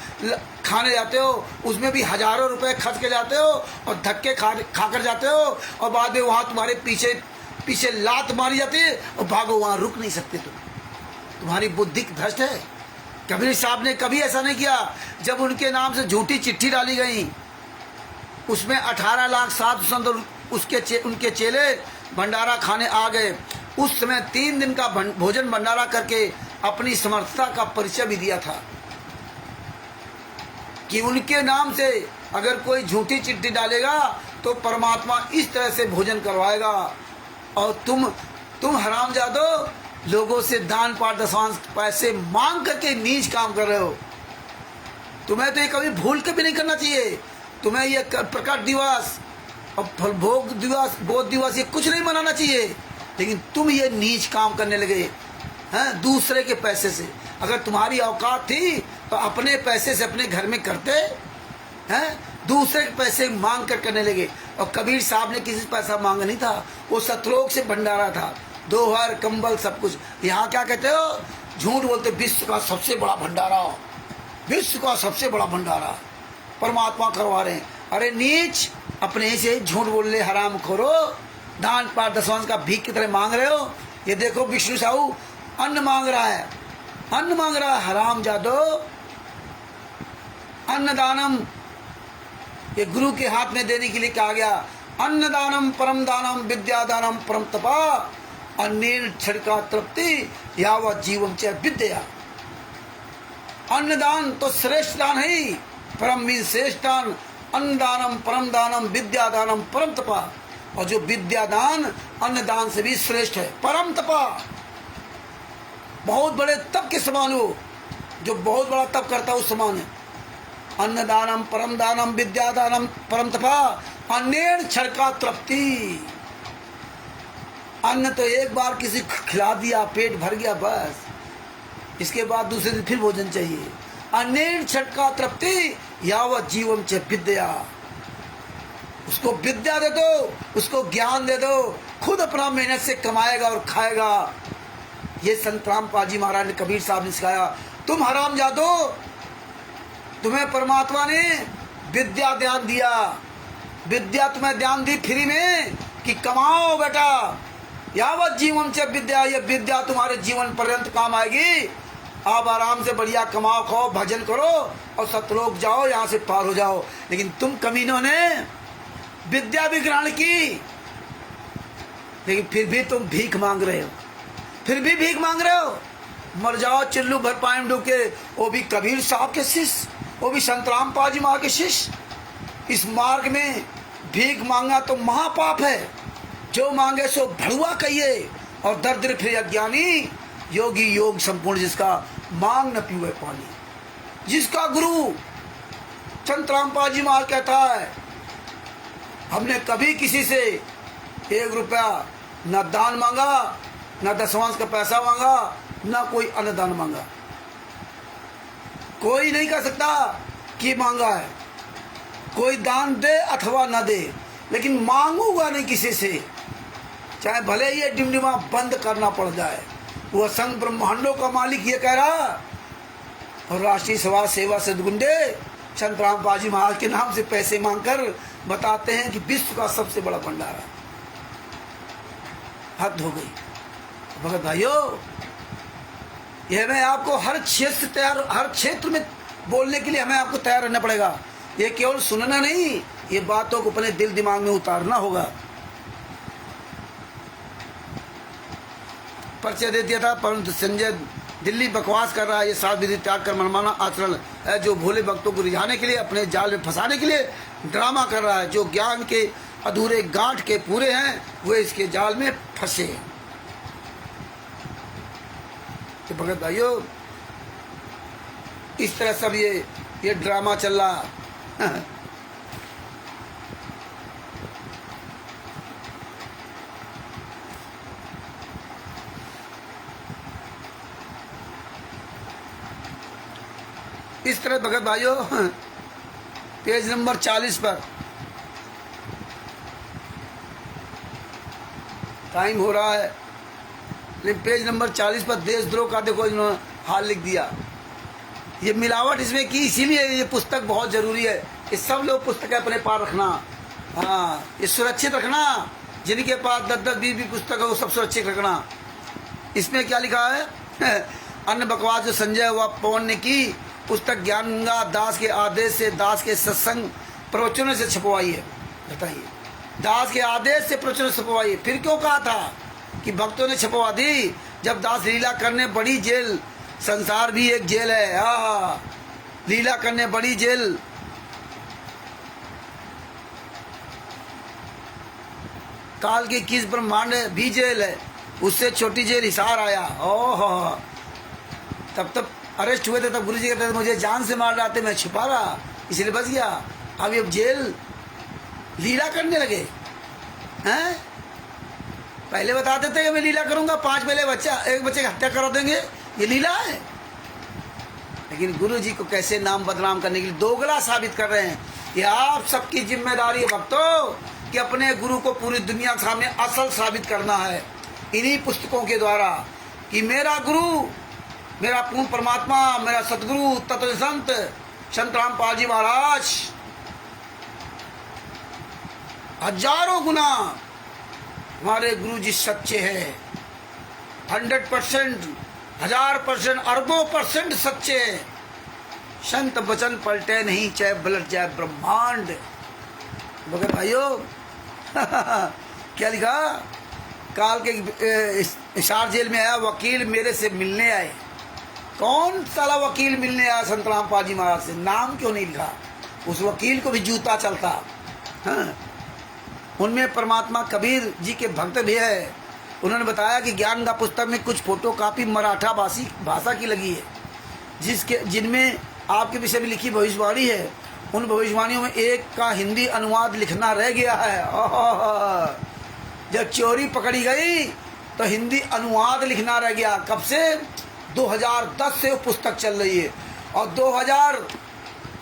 खाने जाते हो। उसमें भी हजारों रुपए खर्च के जाते हो और धक्के खा कर जाते हो, और बाद में वहाँ तुम्हारे पीछे लात मारी जाती है और भागो, वहाँ रुक नहीं सकते तुम्हारी बुद्धि भ्रष्ट है। कबीर साहब ने कभी ऐसा नहीं किया। जब उनके नाम से झूठी चिट्ठी डाली गई, उसमें 18 लाख साधु संत उनके चेले भंडारा खाने आ गए। उस समय 3 दिन का भोजन भंडारा करके अपनी समर्थता का परिचय भी दिया था कि उनके नाम से अगर कोई झूठी चिट्ठी डालेगा तो परमात्मा इस तरह से भोजन करवाएगा। और तुम हरामजादो लोगों से दान पाठ दशवांश पैसे मांग करके नीच काम कर रहे हो। तुम्हें तो ये कभी भूल के भी नहीं करना चाहिए। तुम्हें ये प्रकट दिवस और फल भोग दिवस, बोध दिवस, ये कुछ नहीं मनाना चाहिए। लेकिन तुम ये नीच काम करने लगे हैं दूसरे के पैसे से। अगर तुम्हारी औकात थी तो अपने पैसे से अपने घर में करते हैं, दूसरे के पैसे मांग कर करने लगे। और कबीर साहब ने किसी से पैसा मांगा नहीं था, वो सतलोक से भंडारा था, दोहर कंबल सब कुछ। यहाँ क्या कहते हो, झूठ बोलते, विश्व का सबसे बड़ा भंडारा, विश्व का सबसे बड़ा भंडारा परमात्मा करवा रहे हैं। अरे नीच, अपने से झूठ बोल ले, हराम खोरो, दान पाठ दशवांश का भीख की तरह मांग रहे हो। ये देखो विष्णु साहू अन्न मांग रहा है, अन्न मांग रहा है। हराम जादो, अन्नदानम ये गुरु के हाथ में देने के लिए कहा गया। अन्नदानम परम दानम विद्यादानम परम तपा अन्नेन छड़का तृप्ति यावत जीवम च विद्या। अन्नदान तो श्रेष्ठ दान है, परम मीन श्रेष्ठ दान। अन्नदानम परम दानम विद्यादानम परम तपा। और जो विद्यादान अन्नदान से भी श्रेष्ठ है, परम तपा, बहुत बड़े तप के समान हो, जो बहुत बड़ा तप करता है उस समान है। अन्नदानम परम दानम विद्यादानम परम तपा अन्नेन छड़का तृप्ति। अन्न तो एक बार किसी खिला दिया, पेट भर गया, बस इसके बाद दूसरे दिन फिर भोजन चाहिए। अन्नेन छड़का तृप्ति यावत जीवम च विद्या। उसको विद्या दे दो, उसको ज्ञान दे दो, खुद अपना मेहनत से कमाएगा और खाएगा। ये संत रामपाल जी महाराज ने, कबीर साहब ने सिखाया। तुम हराम जादो, तुम्हें परमात्मा ने विद्या ध्यान दिया, विद्या तुम्हें ध्यान दी फ्री में कि कमाओ बेटा, यावत जीवन से विद्या। ये विद्या तुम्हारे जीवन पर्यंत काम आएगी। आप आराम से बढ़िया कमाओ, खाओ, भजन करो और सतलोक जाओ, यहाँ से पार हो जाओ। लेकिन तुम कमीनों ने विद्या भी ग्रहण की, लेकिन फिर भी तुम भीख मांग रहे हो, फिर भी भीख मांग रहे हो। मर जाओ चिल्लू भर पानी में डूब के। वो भी कबीर साहब के शिष्य, वो भी संत रामपाल जी महाराज के शिष्य। इस मार्ग में भीख मांगना तो महापाप है। जो मांगे सो भड़ुआ कहिए और दरिद्र फिर अज्ञानी। योगी योग संपूर्ण जिसका, मांग न पीवे पानी। जिसका गुरु संत रामपाल जी महाराज कहता है, हमने कभी किसी से 1 रुपया न दान मांगा, न दशवांश का पैसा मांगा, न कोई अन्नदान मांगा। कोई नहीं कह सकता कि मांगा है। कोई दान दे अथवा न दे, लेकिन मांगूंगा नहीं किसी से, चाहे भले ये डिमडिमा बंद करना पड़ जाए। वो असंख्य ब्रह्मांडों का मालिक ये कह रहा। और राष्ट्रीय समाज सेवा सदगुंडे संत रामपाल जी महाराज के नाम से पैसे मांगकर बताते हैं कि विश्व का सबसे बड़ा भंडारा। हद हो गई भगत भाइयों। यह मैं आपको हर क्षेत्र में बोलने के लिए हमें आपको तैयार रहना पड़ेगा। ये केवल सुनना नहीं, ये बातों को अपने दिल दिमाग में उतारना होगा। परिचय दे दिया था, परंतु संजय दिल्ली बकवास कर रहा है। ये सात विधि त्याग कर मनमाना आचरण है, जो भोले भक्तों को रिझाने के लिए, अपने जाल में फंसाने के लिए ड्रामा कर रहा है। जो ज्ञान के अधूरे गांठ के पूरे हैं, वे इसके जाल में फंसे हैं। तो भगत भाइयों, इस तरह सब ये ड्रामा चल रहा। इस तरह भगत भाइयों, पेज नंबर 40 पर टाइम हो रहा है, लेकिन पेज नंबर 40 पर देशद्रोह का देखो इन्होंने हाल लिख दिया। ये मिलावट इसमें की, इसीलिए ये पुस्तक बहुत जरूरी है। ये सब लोग पुस्तकें अपने पास रखना, हाँ, ये सुरक्षित रखना। जिनके पास 10-10, 20 पुस्तक है वो सब सुरक्षित रखना। इसमें क्या लिखा है? अन्य बकवास जो संजय व पवन ने की, पुस्तक ज्ञान गंगा दास के आदेश से, दास के सत्संग प्रवचनों से छपवाई है। बताइए, दास के आदेश से प्रचुर छपवाई। फिर क्यों कहा था कि भक्तों ने छपवा दी? जब दास लीला करने बड़ी जेल, संसार भी एक जेल है। हाँ, लीला करने बड़ी जेल, काल की किस ब्रह्मांड भी जेल है, उससे छोटी जेल हिसार आया। ओह, तब अरेस्ट हुए थे, तब गुरु जी कहते थे मुझे जान से मार डालते, मैं छुपा रहा इसलिए बच गया। अब ये जेल लीला करने लगे हैं। पहले बताते थे कि मैं लीला करूंगा, 5 पहले एक बच्चे की हत्या करा देंगे, ये लीला है। लेकिन गुरु जी को कैसे नाम बदनाम करने के लिए दोगला साबित कर रहे हैं। ये आप सबकी जिम्मेदारी है भक्तों कि अपने गुरु को पूरी दुनिया के सामने असल साबित करना है इन्हीं पुस्तकों के द्वारा कि मेरा गुरु, मेरा पूर्ण परमात्मा, मेरा सतगुरु तत्व संत रामपाल जी महाराज हजारों गुना हमारे गुरु जी सच्चे हैं। 100%, 1000%, अरबों % सच्चे हैं। संत वचन पलटे नहीं, चाहे पलट जाए ब्रह्मांड। मगर भाइयों क्या लिखा? काल के हिसार जेल में आया वकील मेरे से मिलने आए। कौन साला वकील मिलने आया संत रामपाल जी महाराज से? नाम क्यों नहीं लिखा? उस वकील को भी जूता चलता। हाँ, उनमें परमात्मा कबीर जी के भक्त भी है। उन्होंने बताया कि ज्ञान का पुस्तक में कुछ फोटो कापी मराठा भाषा की लगी है, जिनमें आपके विषय में लिखी भविष्यवाणी है। उन भविष्यवाणियों में एक का हिंदी अनुवाद लिखना रह गया है। जब चोरी पकड़ी गई तो हिंदी अनुवाद लिखना रह गया। कब से? 2010 से वो पुस्तक चल रही है और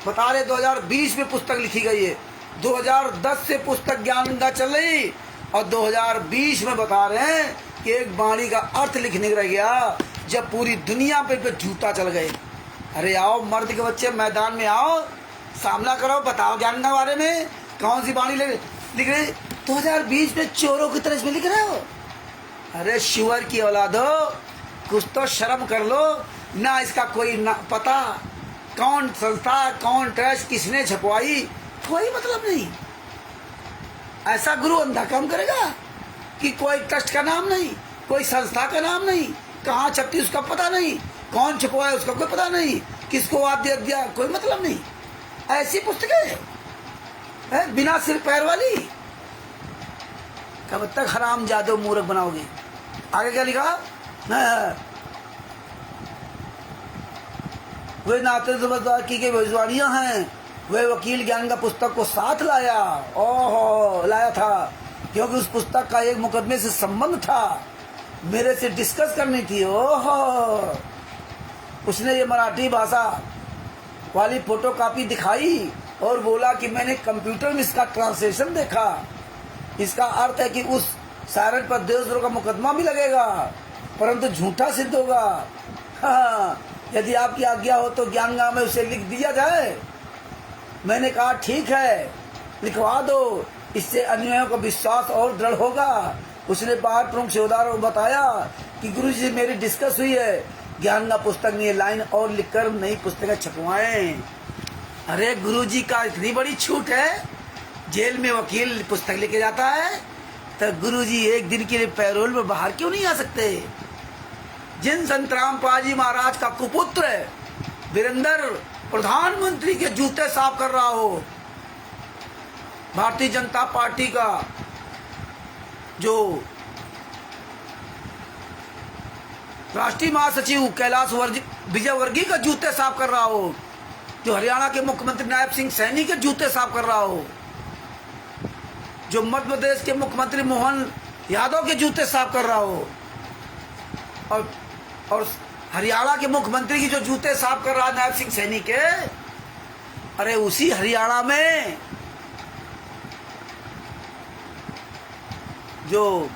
2020 में पुस्तक लिखी गई है। 2010 से पुस्तक ज्ञान गंगा चल रही और 2020 में बता रहे हैं कि एक वाणी का अर्थ लिखने रह गया, जब पूरी दुनिया पे झूठा चल गए। अरे आओ मर्द के बच्चे, मैदान में आओ, सामना करो, बताओ ज्ञान के बारे में कौन सी वाणी लिख रहे? 2020 में चोरों की तरह इसमें लिख रहे हो? अरे शिवर की औलादो, कुछ तो शर्म कर लो ना। इसका कोई ना पता, कौन संस्था, कौन ट्रस्ट, किसने छपवाई, कोई मतलब नहीं। ऐसा गुरु अंधा काम करेगा कि कोई ट्रस्ट का नाम नहीं, कोई संस्था का नाम नहीं, कहाँ छपती उसका पता नहीं, कौन छपवाया उसका कोई पता नहीं, किसको आदेश दिया कोई मतलब नहीं। ऐसी पुस्तकें है बिना सिर पैर वाली। कब तक हराम जादो मूर्ख बनाओगे? आगे क्या लिखा? वे नाते समझदार की भविष्यवाणियां हैं। वे वकील ज्ञान का पुस्तक को साथ लाया। ओहो, लाया था क्योंकि उस पुस्तक का एक मुकदमे से संबंध था, मेरे से डिस्कस करनी थी। ओहो, उसने ये मराठी भाषा वाली फोटोकॉपी दिखाई और बोला कि मैंने कंप्यूटर में इसका ट्रांसलेशन देखा। इसका अर्थ है कि उस सायरन पर देशद्रोह का मुकदमा भी लगेगा, परंतु झूठा सिद्ध होगा। हाँ, यदि आपकी आज्ञा हो तो ज्ञानगा में उसे लिख दिया जाए। मैंने कहा ठीक है, लिखवा दो, इससे अन्यों का विश्वास और दृढ़ होगा। उसने बाहर प्रमुख सेवादारों को बताया कि गुरुजी से मेरी डिस्कस हुई है, ज्ञान का पुस्तक में ये लाइन और लिखकर नई पुस्तकें छपवाएं। अरे गुरुजी का इतनी बड़ी छूट है, जेल में वकील पुस्तक लेके जाता है तो गुरुजी एक दिन के लिए पैरोल में बाहर क्यों नहीं आ सकते? जिन संत रामपाल जी महाराज का कुपुत्र वीरेंद्र प्रधानमंत्री के जूते साफ कर रहा हो, भारतीय जनता पार्टी का जो राष्ट्रीय महासचिव कैलाश विजयवर्गीय का जूते साफ कर रहा हो, जो हरियाणा के मुख्यमंत्री नायब सिंह सैनी के जूते साफ कर रहा हो, जो मध्य प्रदेश के मुख्यमंत्री मोहन यादव के जूते साफ कर रहा हो, और हरियाणा के मुख्यमंत्री की जो जूते साफ कर रहा है नायब सिंह सैनी के, अरे उसी हरियाणा में जो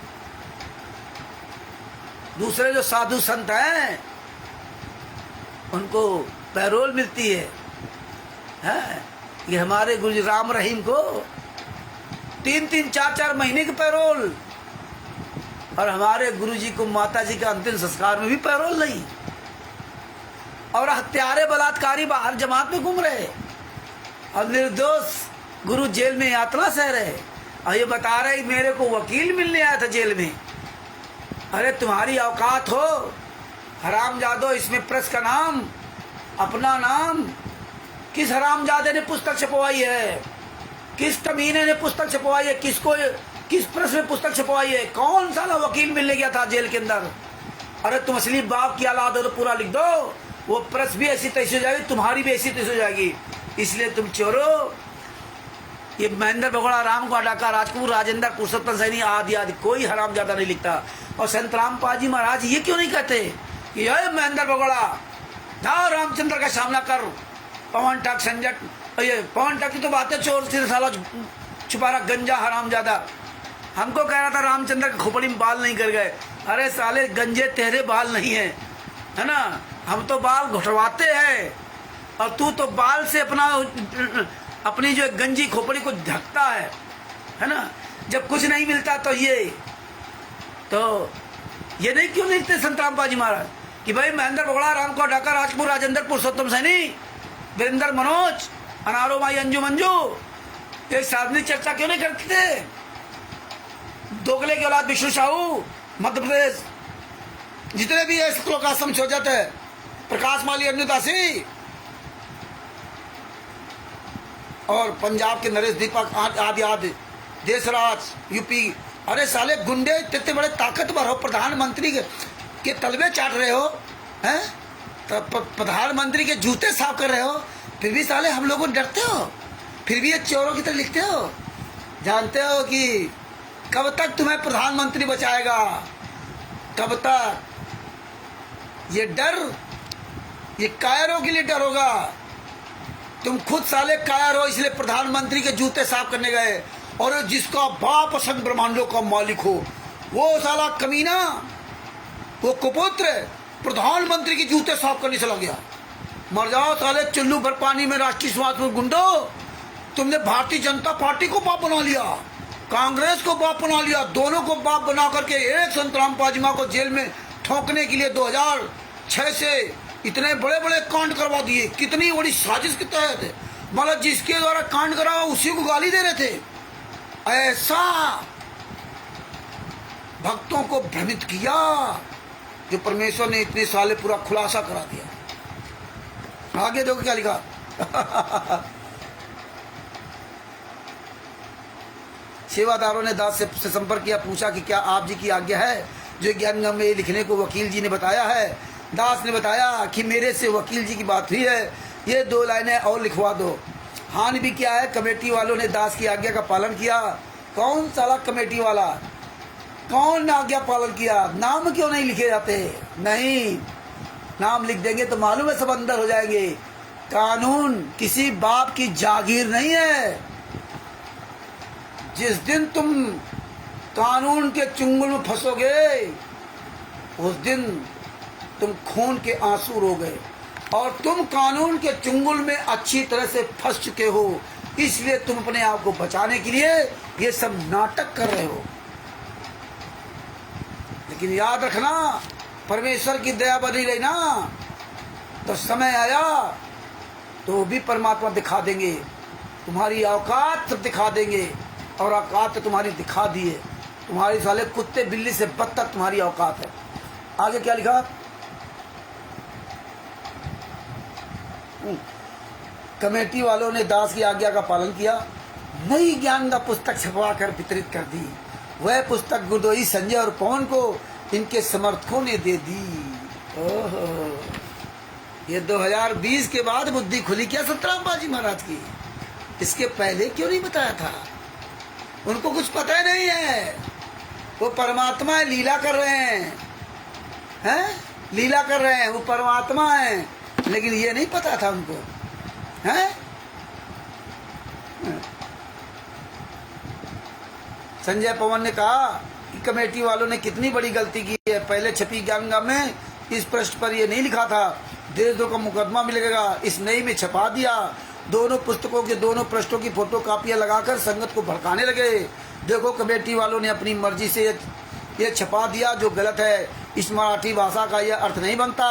दूसरे जो साधु संत हैं उनको पैरोल मिलती है। ये हमारे गुरु राम रहीम को 3-3, 4-4 महीने की पैरोल, और हमारे गुरुजी को माताजी का अंतिम संस्कार में भी पैरोल नहीं। और हत्यारे बलात्कारी बाहर जमात में घूम रहे और निर्दोष गुरु जेल में यातना सह रहे। और ये बता रहे मेरे को वकील मिलने आया था जेल में। अरे तुम्हारी औकात हो हरामजादो, इसमें प्रेस का नाम, अपना नाम। किस हरामजादे ने पुस्तक छपवाई है? किस कमीने ने पुस्तक छपवाई है? किसको, किस प्रेस में पुस्तक छपवाई है? कौन सा वकील मिलने गया था जेल के अंदर? अरे तुम असली बाप की औलाद हो तो पूरा लिख दो, वो प्रेस भी ऐसी तैसी हो जाएगी, तुम्हारी भी ऐसी तैसी हो जाएगी। इसलिए तुम चोरो, ये महेंद्र बगोड़ा, राम को डाका, राजकपूर, राजेंद्र, पुरुषोत्तम सैनी आदि आदि कोई हरामजादा नहीं लिखता। और संत रामपाल जी महाराज ये क्यों नहीं कहते कि महेंद्र बगोड़ा जाओ रामचंद्र का सामना कर, पवन टक संजट, ये पवन टक की तो बातें, चोर सिर साला छुपा रहा गंजा हरामजादा। हमको कह रहा था रामचंद्र के खोपड़ी में बाल नहीं कर गए। अरे साले गंजे तेरे बाल नहीं है, है ना? हम तो बाल घुटवाते हैं और तू तो बाल से अपनी जो गंजी खोपड़ी को ढकता है ना? जब कुछ नहीं मिलता तो ये नहीं क्यों लिखते संत रामपाल जी महाराज कि भाई महेंद्र बगड़ा, राम को डाका, राजपुर, राजेंद्र, पुरुषोत्तम सैनी, वीरेंद्र, मनोज, अनारो माई, अंजू मंजू, ये सार्वजनिक चर्चा क्यों नहीं करते थे? दोगले के औलाद विष्णु साहू, मध्य प्रदेश, जितने भी है शुक्लों का आश्रम हो जाते हैं, प्रकाश माली, अन्नू दासी और पंजाब के नरेश दीपक आदि आदि, देशराज, यूपी। अरे साले गुंडे इतने बड़े ताकतवर हो, प्रधानमंत्री के तलवे चाट रहे हो, हैं? प्रधानमंत्री के जूते साफ कर रहे हो, फिर भी साले हम लोगों डरते हो, फिर भी ये चोरों की तरह लिखते हो। जानते हो कि कब तक तुम्हें प्रधानमंत्री बचाएगा? कब तक? ये डर, ये कायरों के लिए डर होगा। तुम खुद साले कायर हो, इसलिए प्रधानमंत्री के जूते साफ करने गए। और जिसका बाप असंख्य ब्रह्मांडों का मालिक हो, वो साला कमीना, वो कुपुत्र प्रधानमंत्री के जूते साफ करने चला गया। मर जाओ साले चुल्लू भर पानी में राष्ट्रीय समाज में गुंडो। तुमने भारतीय जनता पार्टी को बाप बना लिया, कांग्रेस को बाप बना लिया, दोनों को बाप बना करके एक संत रामपाल जी को जेल में ठोकने के लिए 2006 से इतने बड़े बड़े कांड करवा दिए। कितनी बड़ी साजिश के तहत, मतलब जिसके द्वारा कांड करा उसी को गाली दे रहे थे। ऐसा भक्तों को भ्रमित किया जो परमेश्वर ने इतने साले पूरा खुलासा करा दिया। आगे देखो क्या लिखा। सेवादारों ने दास से संपर्क किया, पूछा कि क्या आप जी की आज्ञा है जो ज्ञानगम में लिखने को वकील जी ने बताया है। दास ने बताया कि मेरे से वकील जी की बात हुई है, ये 2 लाइनें और लिखवा दो। हानि भी क्या है, कमेटी वालों ने दास की आज्ञा का पालन किया। कौन साला कमेटी वाला, कौन आज्ञा पालन किया? नाम क्यों नहीं लिखे जाते? नहीं, नाम लिख देंगे तो मालूम है सब अंदर हो जाएंगे। कानून किसी बाप की जागीर नहीं है। जिस दिन तुम कानून के चुंगल में फंसोगे उस दिन तुम खून के आंसू रोगे, और तुम कानून के चुंगल में अच्छी तरह से फंस चुके हो, इसलिए तुम अपने आप को बचाने के लिए ये सब नाटक कर रहे हो। लेकिन याद रखना, परमेश्वर की दया बनी रही ना तो समय आया तो भी परमात्मा दिखा देंगे, तुम्हारी औकात दिखा देंगे। और औकात तो तुम्हारी दिखा दी है, तुम्हारी साले कुत्ते बिल्ली से बदतर तुम्हारी औकात है। आगे क्या लिखा? कमेटी वालों ने दास की आज्ञा का पालन किया, नई ज्ञान का पुस्तक छपवा कर वितरित कर दी। वह पुस्तक गुरदोई, संजय और पवन को इनके समर्थकों ने दे दी। ओहो, ये 2020 के बाद बुद्धि खुली क्या संत रामपाल जी महाराज की? इसके पहले क्यों नहीं बताया था? उनको कुछ पता ही नहीं है। वो परमात्मा है, लीला कर रहे हैं, लीला कर रहे हैं, वो परमात्मा है, लेकिन ये नहीं पता था उनको, हैं? संजय पवन ने कहा कि कमेटी वालों ने कितनी बड़ी गलती की है। पहले छपी ज्ञानगम में इस पृष्ठ पर ये नहीं लिखा था, देशद्रोह का मुकदमा मिलेगा, इस नई में छपा दिया। दोनों पुस्तकों के दोनों पृष्ठों की फोटो कापियां लगाकर संगत को भड़काने लगे। देखो कमेटी वालों ने अपनी मर्जी से ये छपा दिया जो गलत है। इस मराठी भाषा का यह अर्थ नहीं बनता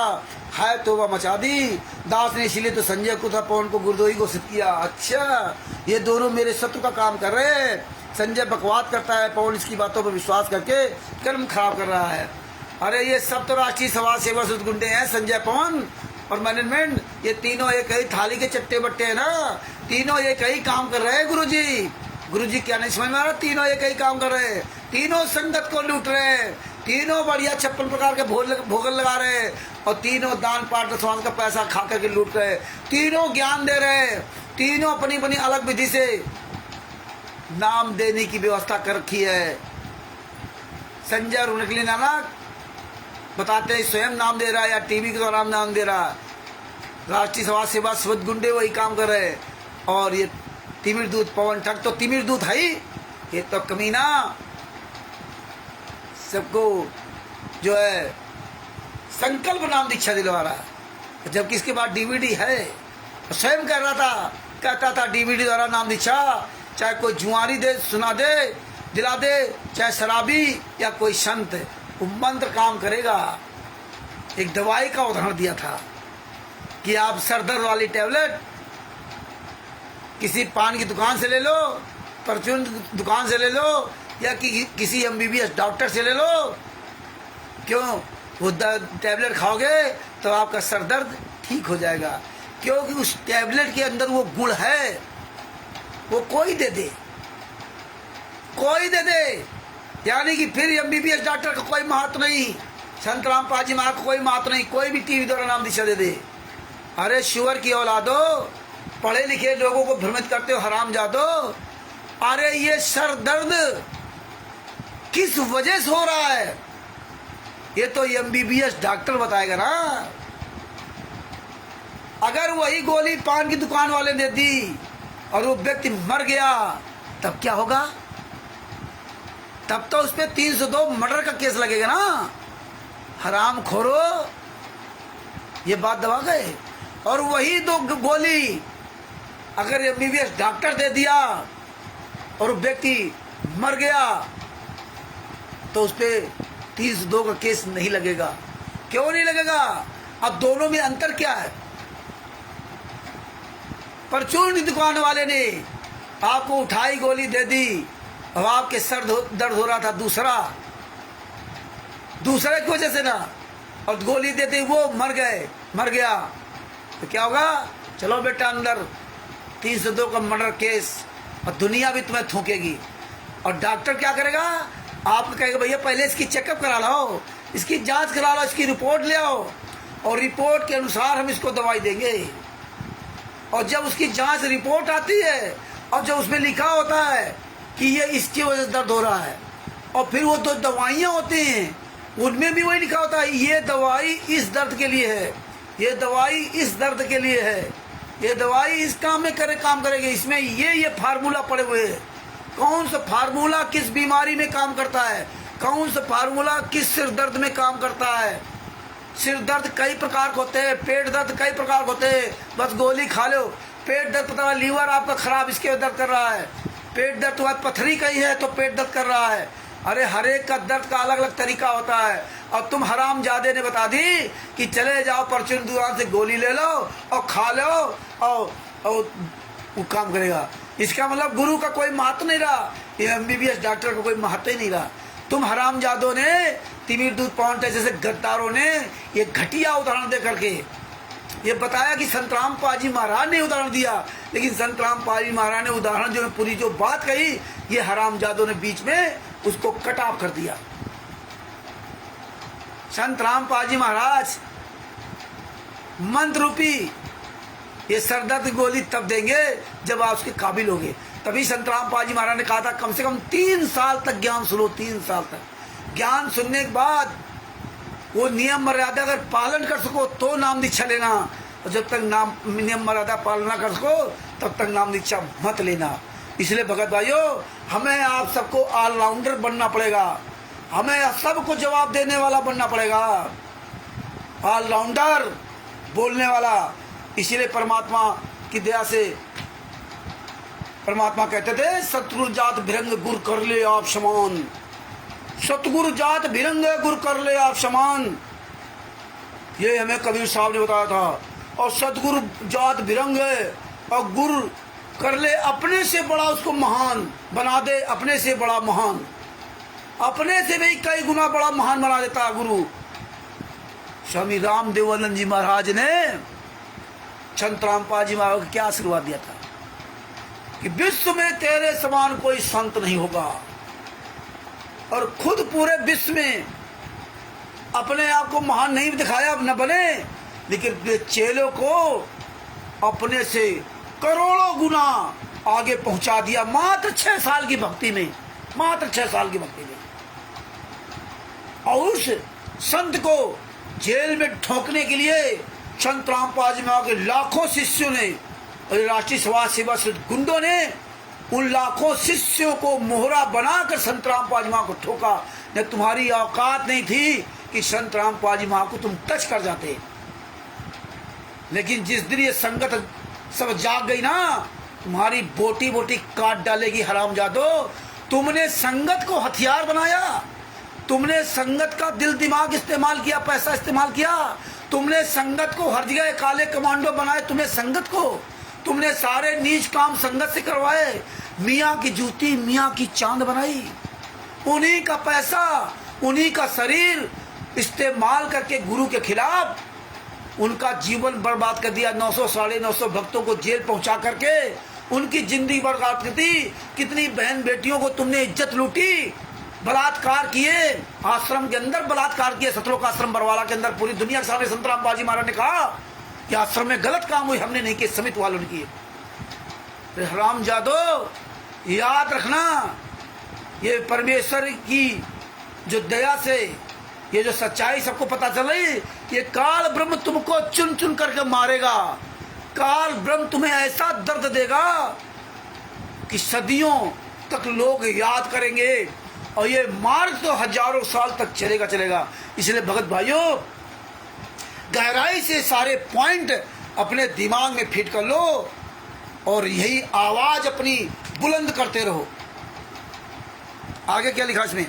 है, तो वह मचा दी। दास ने इसीलिए तो संजय को था, पवन को गुरदोही घोषित किया। अच्छा, ये दोनों मेरे शत्रु का काम कर रहे हैं। संजय बकवास करता है, पवन इसकी बातों पर विश्वास करके कर्म खराब कर रहा है। अरे ये सब तो राष्ट्रीय समाज सेवा से गुंडे हैं, संजय, पवन और मैनेजमेंट, ये तीनों एक ही थाली के चट्टे बट्टे हैं ना, तीनों एक ही काम कर रहे हैं। गुरुजी क्या नहीं समझ में आ रहा? तीनों एक ही काम कर रहे हैं, तीनों संगत को लूट रहे हैं, तीनों बढ़िया 56 प्रकार के भोगल लगा रहे हैं, और तीनों दान पाठ समाज का पैसा खा करके लूट रहे हैं, तीनों ज्ञान दे रहे हैं, तीनों अपनी अपनी अलग विधि से नाम देने की व्यवस्था कर रखी है। संजय और नकली नानक बताते हैं स्वयं नाम दे रहा है या टीवी के द्वारा नाम दे रहा है। राष्ट्रीय समाज सेवा स्वत गुंडे वही काम कर रहे हैं। और ये तिमिर दूत पवन ठग तो तिमिर दूत है ही, ये तो कमीना सबको जो है संकल्प नाम दीक्षा दिलवा रहा है, जबकि इसके बाद डीवीडी है। स्वयं कह रहा था, कहता था डीवीडी द्वारा नाम दीक्षा, चाहे कोई जुआरी दे सुना दे दिला दे, चाहे शराबी या कोई संत, वो मंत्र काम करेगा। एक दवाई का उदाहरण दिया था कि आप सरदर्द वाली टैबलेट किसी पान की दुकान से ले लो, परचून दुकान से ले लो, या किसी एमबीबीएस डॉक्टर से ले लो। क्यों? वो टैबलेट खाओगे तो आपका सर दर्द ठीक हो जाएगा, क्योंकि उस टैबलेट के अंदर वो गुण है। वो कोई दे दे, यानी कि फिर एमबीबीएस डॉक्टर का कोई महत्व नहीं, संत रामपाल जी महाराज का कोई महत्व नहीं, कोई भी टीवी द्वारा नाम दिशा दे दे। अरे शुअर की औलादो, पढ़े लिखे लोगों को भ्रमित करते हो, हराम जादो। अरे ये सर दर्द किस वजह से हो रहा है, ये तो एमबीबीएस डॉक्टर बताएगा ना। अगर वही गोली पान की दुकान वाले ने दी और वो व्यक्ति मर गया, तब क्या होगा? तब तो उस पर 302 मर्डर का केस लगेगा ना। हराम खोरो, ये बात दबा गए। और वही दो गोली अगर एमबीबीएस डॉक्टर दे दिया और व्यक्ति मर गया, तो उस पर 302 का केस नहीं लगेगा। क्यों नहीं लगेगा? अब दोनों में अंतर क्या है? परचून की दुकान वाले ने आपको उठाई गोली दे दी, अब आपके सर दर्द हो रहा था दूसरे की वजह से ना, और गोली देते वो मर गया, तो क्या होगा? चलो बेटा अंदर, 302 का मर्डर केस, और दुनिया भी तुम्हें थूकेगी। और डॉक्टर क्या करेगा? आपको कहेगा भैया पहले इसकी चेकअप करा लो, इसकी जांच करा लो, इसकी रिपोर्ट ले आओ, और रिपोर्ट के अनुसार हम इसको दवाई देंगे। और जब उसकी जांच रिपोर्ट आती है और जब उसमें लिखा होता है कि ये इसकी वजह से दर्द हो रहा है, और फिर वो दो दवाइयाँ होती हैं, उनमें भी वही लिखा होता है ये दवाई इस दर्द के लिए है, ये दवाई इस दर्द के लिए है, ये दवाई इस काम में काम करेगी, इसमें ये फार्मूला पड़े हुए हैं। कौन सा फार्मूला किस बीमारी में काम करता है, कौन सा फार्मूला किस सिर दर्द में काम करता है। सिर दर्द कई प्रकार के होते हैं, पेट दर्द कई प्रकार के होते हैं, बस गोली खा लो। पेट दर्द पता है लीवर आपका खराब, इसके दर्द कर रहा है। पेट दर्द तुम्हारी पथरी कहीं है तो पेट दर्द कर रहा है। अरे हर एक का दर्द का अलग अलग तरीका होता है। और तुम हरामजादे ने बता दी कि चले जाओ परचून दुकान से गोली ले लो और खा लो और वो काम करेगा। इसका मतलब गुरु का कोई महत्व नहीं रहा, ये एमबीबीएस डॉक्टर का कोई महत्व ही नहीं रहा। तुम हरामजादों ने, तिमिर दूत पवन जैसे गद्दारों ने ये घटिया उदाहरण दे करके ये बताया कि संत रामपाल जी महाराज ने उदाहरण दिया, लेकिन संत रामपाल जी महाराज ने उदाहरण जो पूरी जो बात कही, ये हरामजादों ने बीच में उसको कट ऑफ कर दिया। संत रामपाल जी महाराज मंत्र रूपी ये सरदर्द गोली तब देंगे जब आप उसके काबिल होगे। तभी संत रामपाल जी महाराज ने कहा था कम से कम 3 साल तक ज्ञान सुनो। 3 साल तक ज्ञान सुनने के बाद वो नियम मर्यादा अगर पालन कर सको तो नाम दीक्षा लेना, और जब तक नियम मर्यादा पालन ना कर सको तब तक नाम दीक्षा मत लेना। इसलिए भगत भाइयों, हमें आप सबको ऑलराउंडर बनना पड़ेगा, हमें सबको जवाब देने वाला बनना पड़ेगा, ऑलराउंडर बोलने वाला। इसीलिए परमात्मा की दया से परमात्मा कहते थे सतगुरु जात भिरंग गुर कर ले आप समान, सतगुरु जात भिरंग गुर कर ले आप समान। ये हमें कबीर साहब ने बताया था। और सतगुरु जात भिरंग और गुरु कर ले अपने से बड़ा, उसको महान बना दे, अपने से बड़ा महान, अपने से भी कई गुना बड़ा महान बना देता गुरु। स्वामी रामदेवानंद जी महाराज ने संत रामपाल जी महाराज को क्या आशीर्वाद दिया था कि विश्व में तेरे समान कोई संत नहीं होगा, और खुद पूरे विश्व में अपने आप को महान नहीं दिखाया, न बने, लेकिन चेलों को अपने से करोड़ों गुना आगे पहुंचा दिया मात्र 6 साल की भक्ति में, मात्र 6 साल की भक्ति में। और उस संत को जेल में ठोकने के लिए संत रामपाल जी महाराज के लाखों शिष्यों ने और राष्ट्रीय समाज सेवा गुंडों ने उन लाखों शिष्यों को मोहरा बनाकर संत रामपाल जी महाराज को ठोका। न तुम्हारी औकात नहीं थी कि संत रामपाल जी महाराज को तुम टच कर जाते, लेकिन जिस दिन ये संगत सब जाग गई ना, तुम्हारी बोटी बोटी काट डालेगी हरामजादो। तुमने संगत को हथियार बनाया, तुमने संगत का दिल दिमाग इस्तेमाल किया, पैसा इस्तेमाल किया, तुमने संगत को हर जगह काले कमांडो बनाए, तुम्हें संगत को तुमने सारे नीच काम संगत से करवाए, मियाँ की जूती मियाँ की चांद बनाई, उन्हीं का पैसा उन्हीं का शरीर इस्तेमाल करके गुरु के खिलाफ उनका जीवन बर्बाद कर दिया। 900 साढ़े 900 भक्तों को जेल पहुंचा करके उनकी जिंदगी बर्बाद कर दी। कितनी बहन बेटियों को तुमने इज्जत लूटी, बलात्कार किए, आश्रम के अंदर बलात्कार किए, सतलोक आश्रम बरवाला के अंदर। पूरी दुनिया के सामने संत रामपाल जी महाराज ने कहा कि आश्रम में गलत काम हुई, हमने नहीं किए, समिति वालों ने किए। हरामजादो, याद रखना, ये परमेश्वर की जो दया से ये जो सच्चाई सबको पता चल रही, ये काल ब्रह्म तुमको चुन चुन करके मारेगा। काल ब्रह्म तुम्हें ऐसा दर्द देगा कि सदियों तक लोग याद करेंगे, और ये मार्ग तो हजारों साल तक चलेगा चलेगा। इसलिए भगत भाइयों, गहराई से सारे पॉइंट अपने दिमाग में फिट कर लो और यही आवाज अपनी बुलंद करते रहो। आगे क्या लिखा इसमें?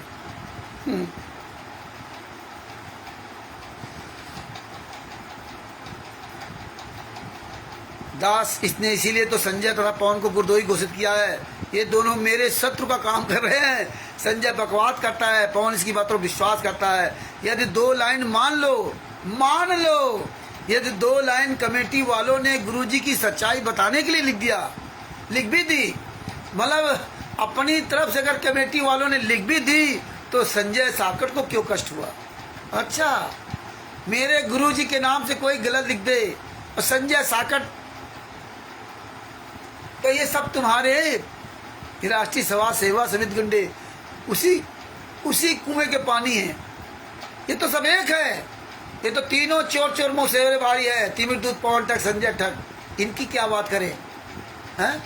दास, इसने इसीलिए तो संजय तथा पवन को गुरद्रोही घोषित किया है। ये दोनों मेरे शत्रु का काम कर रहे हैं। संजय बकवास करता है, पवन इसकी बातों पर विश्वास करता है। यदि 2 लाइन मान लो, यदि 2 लाइन कमेटी वालों ने गुरुजी की सच्चाई बताने के लिए लिख भी दी, मतलब अपनी तरफ से अगर कमेटी वालों ने लिख भी दी, तो संजय साकट को क्यों कष्ट हुआ? अच्छा, मेरे गुरुजी के नाम से कोई गलत लिख दे और संजय साकट, तो ये सब तुम्हारे राष्ट्रीय समाज सेवा समिति गुंडे उसी कुएं के पानी है। ये तो सब एक है, ये तो तीनों चोर मोसेरे भाई है, तिमिर दूध पवन ठग संजय ठग। इनकी क्या बात करें? हैं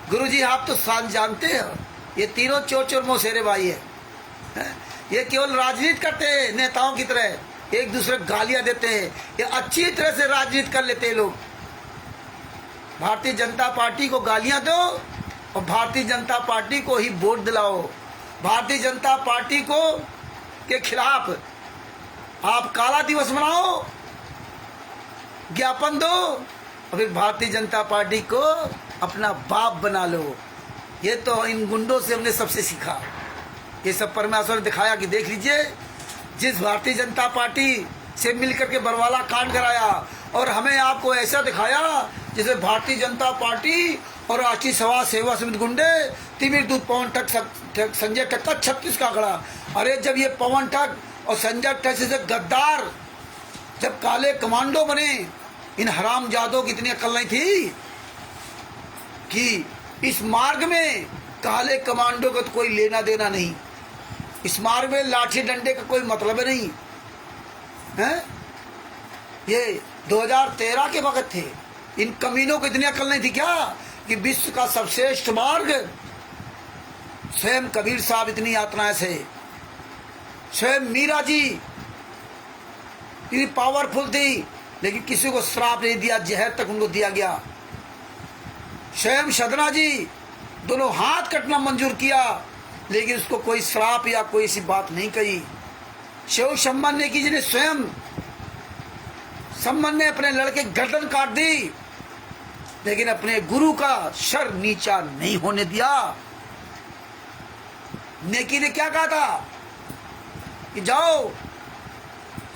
गुरुजी, आप तो शान जानते हो, ये तीनों चोर मोसेरे भाई है। ये केवल राजनीति करते हैं नेताओं की तरह, एक दूसरे को गालियां देते हैं। ये अच्छी तरह से राजनीति कर लेते हैं लोग। भारतीय जनता पार्टी को गालियां दो और भारतीय जनता पार्टी को ही वोट दिलाओ। भारतीय जनता पार्टी को के खिलाफ आप काला दिवस मनाओ, ज्ञापन दो, और फिर भारतीय जनता पार्टी को अपना बाप बना लो। ये तो इन गुंडों से हमने सबसे सीखा। ये सब परमेश्वर ने दिखाया कि देख लीजिए, जिस भारतीय जनता पार्टी से मिलकर के बरवाला कांड कराया, और हमें आपको ऐसा दिखाया जैसे भारतीय जनता पार्टी और राष्ट्रीय समाज सेवा समिति गुंडे तिमिर दूध पवन ठग संजय ठग का 36 का आंकड़ा। अरे जब ये पवन ठग और संजय ठग से गद्दार जब काले कमांडो बने, इन हरामजादों की इतनी अकल नहीं थी कि इस मार्ग में काले कमांडो का तो कोई लेना देना नहीं, इस मार्ग में लाठी डंडे का कोई मतलब नहीं है। ये 2013 के वक्त थे। इन कमीनों को इतनी अकल नहीं थी क्या कि विश्व का सर्वश्रेष्ठ मार्ग, स्वयं कबीर साहब इतनी यातनाएं से, स्वयं मीरा जी इतनी पावरफुल थी, लेकिन किसी को श्राप नहीं दिया, जहर तक उनको दिया गया। स्वयं सदना जी दोनों हाथ कटना मंजूर किया, लेकिन उसको कोई श्राप या कोई ऐसी बात नहीं कही। शिव सम्मान ने की, जिन्हें स्वयं सम्मान ने अपने लड़के गर्दन काट दी, लेकिन अपने गुरु का सर नीचा नहीं होने दिया। नेकी ने क्या कहा था कि जाओ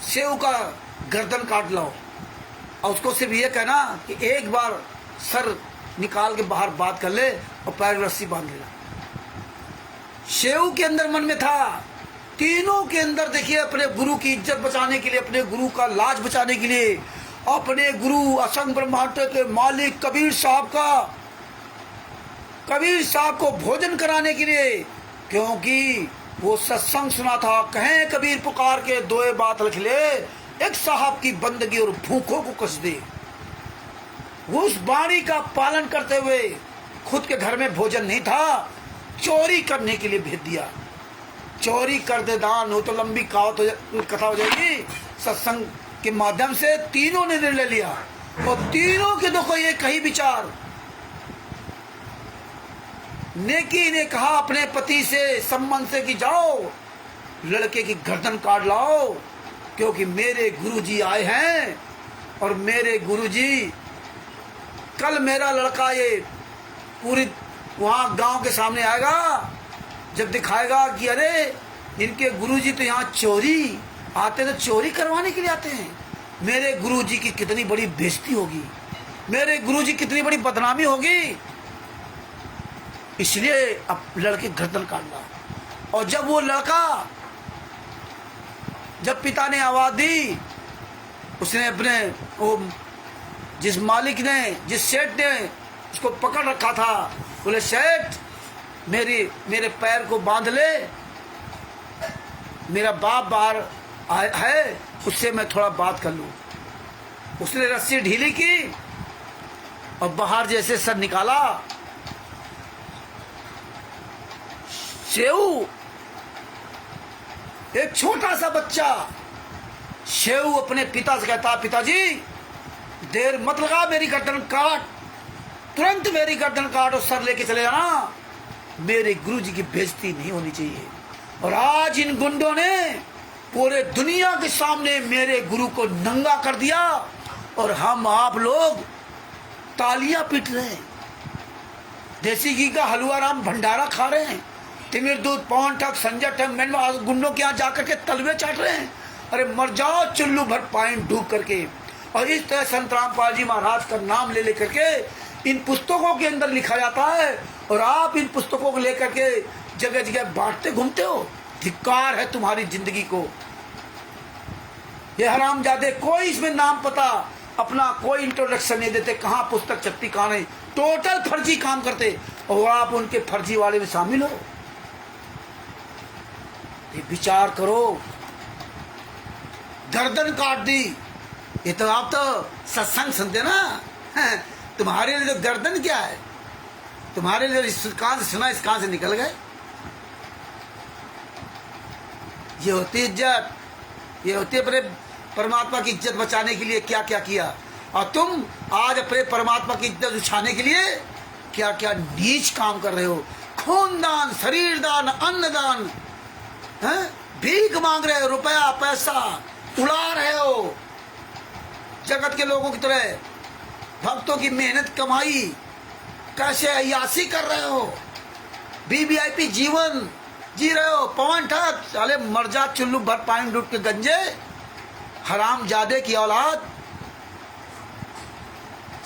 सेव का गर्दन काट लाओ, और उसको सिर्फ ये कहना कि एक बार सर निकाल के बाहर बात कर ले और पैर में रस्सी बांध लेना। शेऊ के अंदर मन में था, तीनों के अंदर देखिए अपने गुरु की इज्जत बचाने के लिए, अपने गुरु का लाज बचाने के लिए, अपने गुरु असंग ब्रह्मांड के मालिक कबीर साहब को भोजन कराने के लिए, क्योंकि वो सत्संग सुना था। कहें कबीर पुकार के दोए बात लिख ले, एक साहब की बंदगी और भूखों को कस दे। उस वाणी का पालन करते हुए खुद के घर में भोजन नहीं था, चोरी करने के लिए भेज दिया। चोरी कर दे दान, वो तो लंबी कथा हो जाएगी। सत्संग के माध्यम से तीनों ने निर्णय लिया, और तीनों के देखो ये कही विचार। नेकी ने कहा अपने पति से संबंध से कि जाओ लड़के की गर्दन काट लाओ, क्योंकि मेरे गुरुजी आए हैं, और मेरे गुरुजी कल मेरा लड़का ये पूरी वहां गांव के सामने आएगा, जब दिखाएगा कि अरे इनके गुरुजी तो यहाँ चोरी आते, तो चोरी करवाने के लिए आते हैं। मेरे गुरुजी की कितनी बड़ी बेइज्जती होगी, मेरे गुरुजी कितनी बड़ी बदनामी होगी। इसलिए अब लड़के गर्दन काटना। और जब वो लड़का, जब पिता ने आवाज दी, उसने अपने वो जिस मालिक ने, जिस सेठ ने उसको पकड़ रखा था, बोले सेठ मेरे पैर को बांध ले, मेरा बाप बाहर है, उससे मैं थोड़ा बात कर लूं। उसने रस्सी ढीली की और बाहर जैसे सर निकाला, शेऊ एक छोटा सा बच्चा, शेऊ अपने पिता से कहता, पिताजी देर मत लगा, मेरी गर्दन काट, तुरंत मेरी गर्दन काट और सर लेके चले जाना, मेरे गुरुजी की बेइज्जती नहीं होनी चाहिए। और आज इन गुंडों ने पूरे दुनिया के सामने मेरे गुरु को नंगा कर दिया, और हम आप लोग तालियां पीट रहे हैं, देसी घी का हलवा राम भंडारा खा रहे हैं, तिमिर दूध पवन ठग संजय ठग मैन गुंडों के यहाँ जाकर के तलवे चाट रहे हैं। अरे मर जाओ चुल्लू भर पानी डूब करके। और इस तरह संत रामपाल जी महाराज का नाम ले लेकर के इन पुस्तकों के अंदर लिखा जाता है, और आप इन पुस्तकों को लेकर के जगह जगह बांटते घूमते हो। धिक्कार है तुम्हारी जिंदगी को। ये हरामजादे कोई इसमें नाम पता अपना कोई इंट्रोडक्शन नहीं देते, कहाँ पुस्तक चलती कहाँ नहीं, टोटल फर्जी काम करते, और आप उनके फर्जी वाले में शामिल हो। ये विचार करो, गर्दन काट दी। ये तो आप तो सत्संग सुनते ना, तुम्हारे लिए तो गर्दन क्या है, तुम्हारे लिए इस कान से सुना, इस कान से निकल गए। ये होती इज्जत, ये होती है अपने परमात्मा की इज्जत बचाने के लिए क्या क्या किया। और तुम आज अपने परमात्मा की इज्जत उछाने के लिए क्या क्या नीच काम कर रहे हो। खून दान, शरीर दान, अन्न दान, भीख मांग रहे हो, रुपया पैसा उड़ा रहे हो, जगत के लोगों की तरह भक्तों की मेहनत कमाई कैसे अय्यासी कर रहे हो, वीवीआईपी जीवन जी रहे हो। पवन ठग साले मर जा चुल्लू भर पानी डूब के गंजे, हराम जादे की औलाद,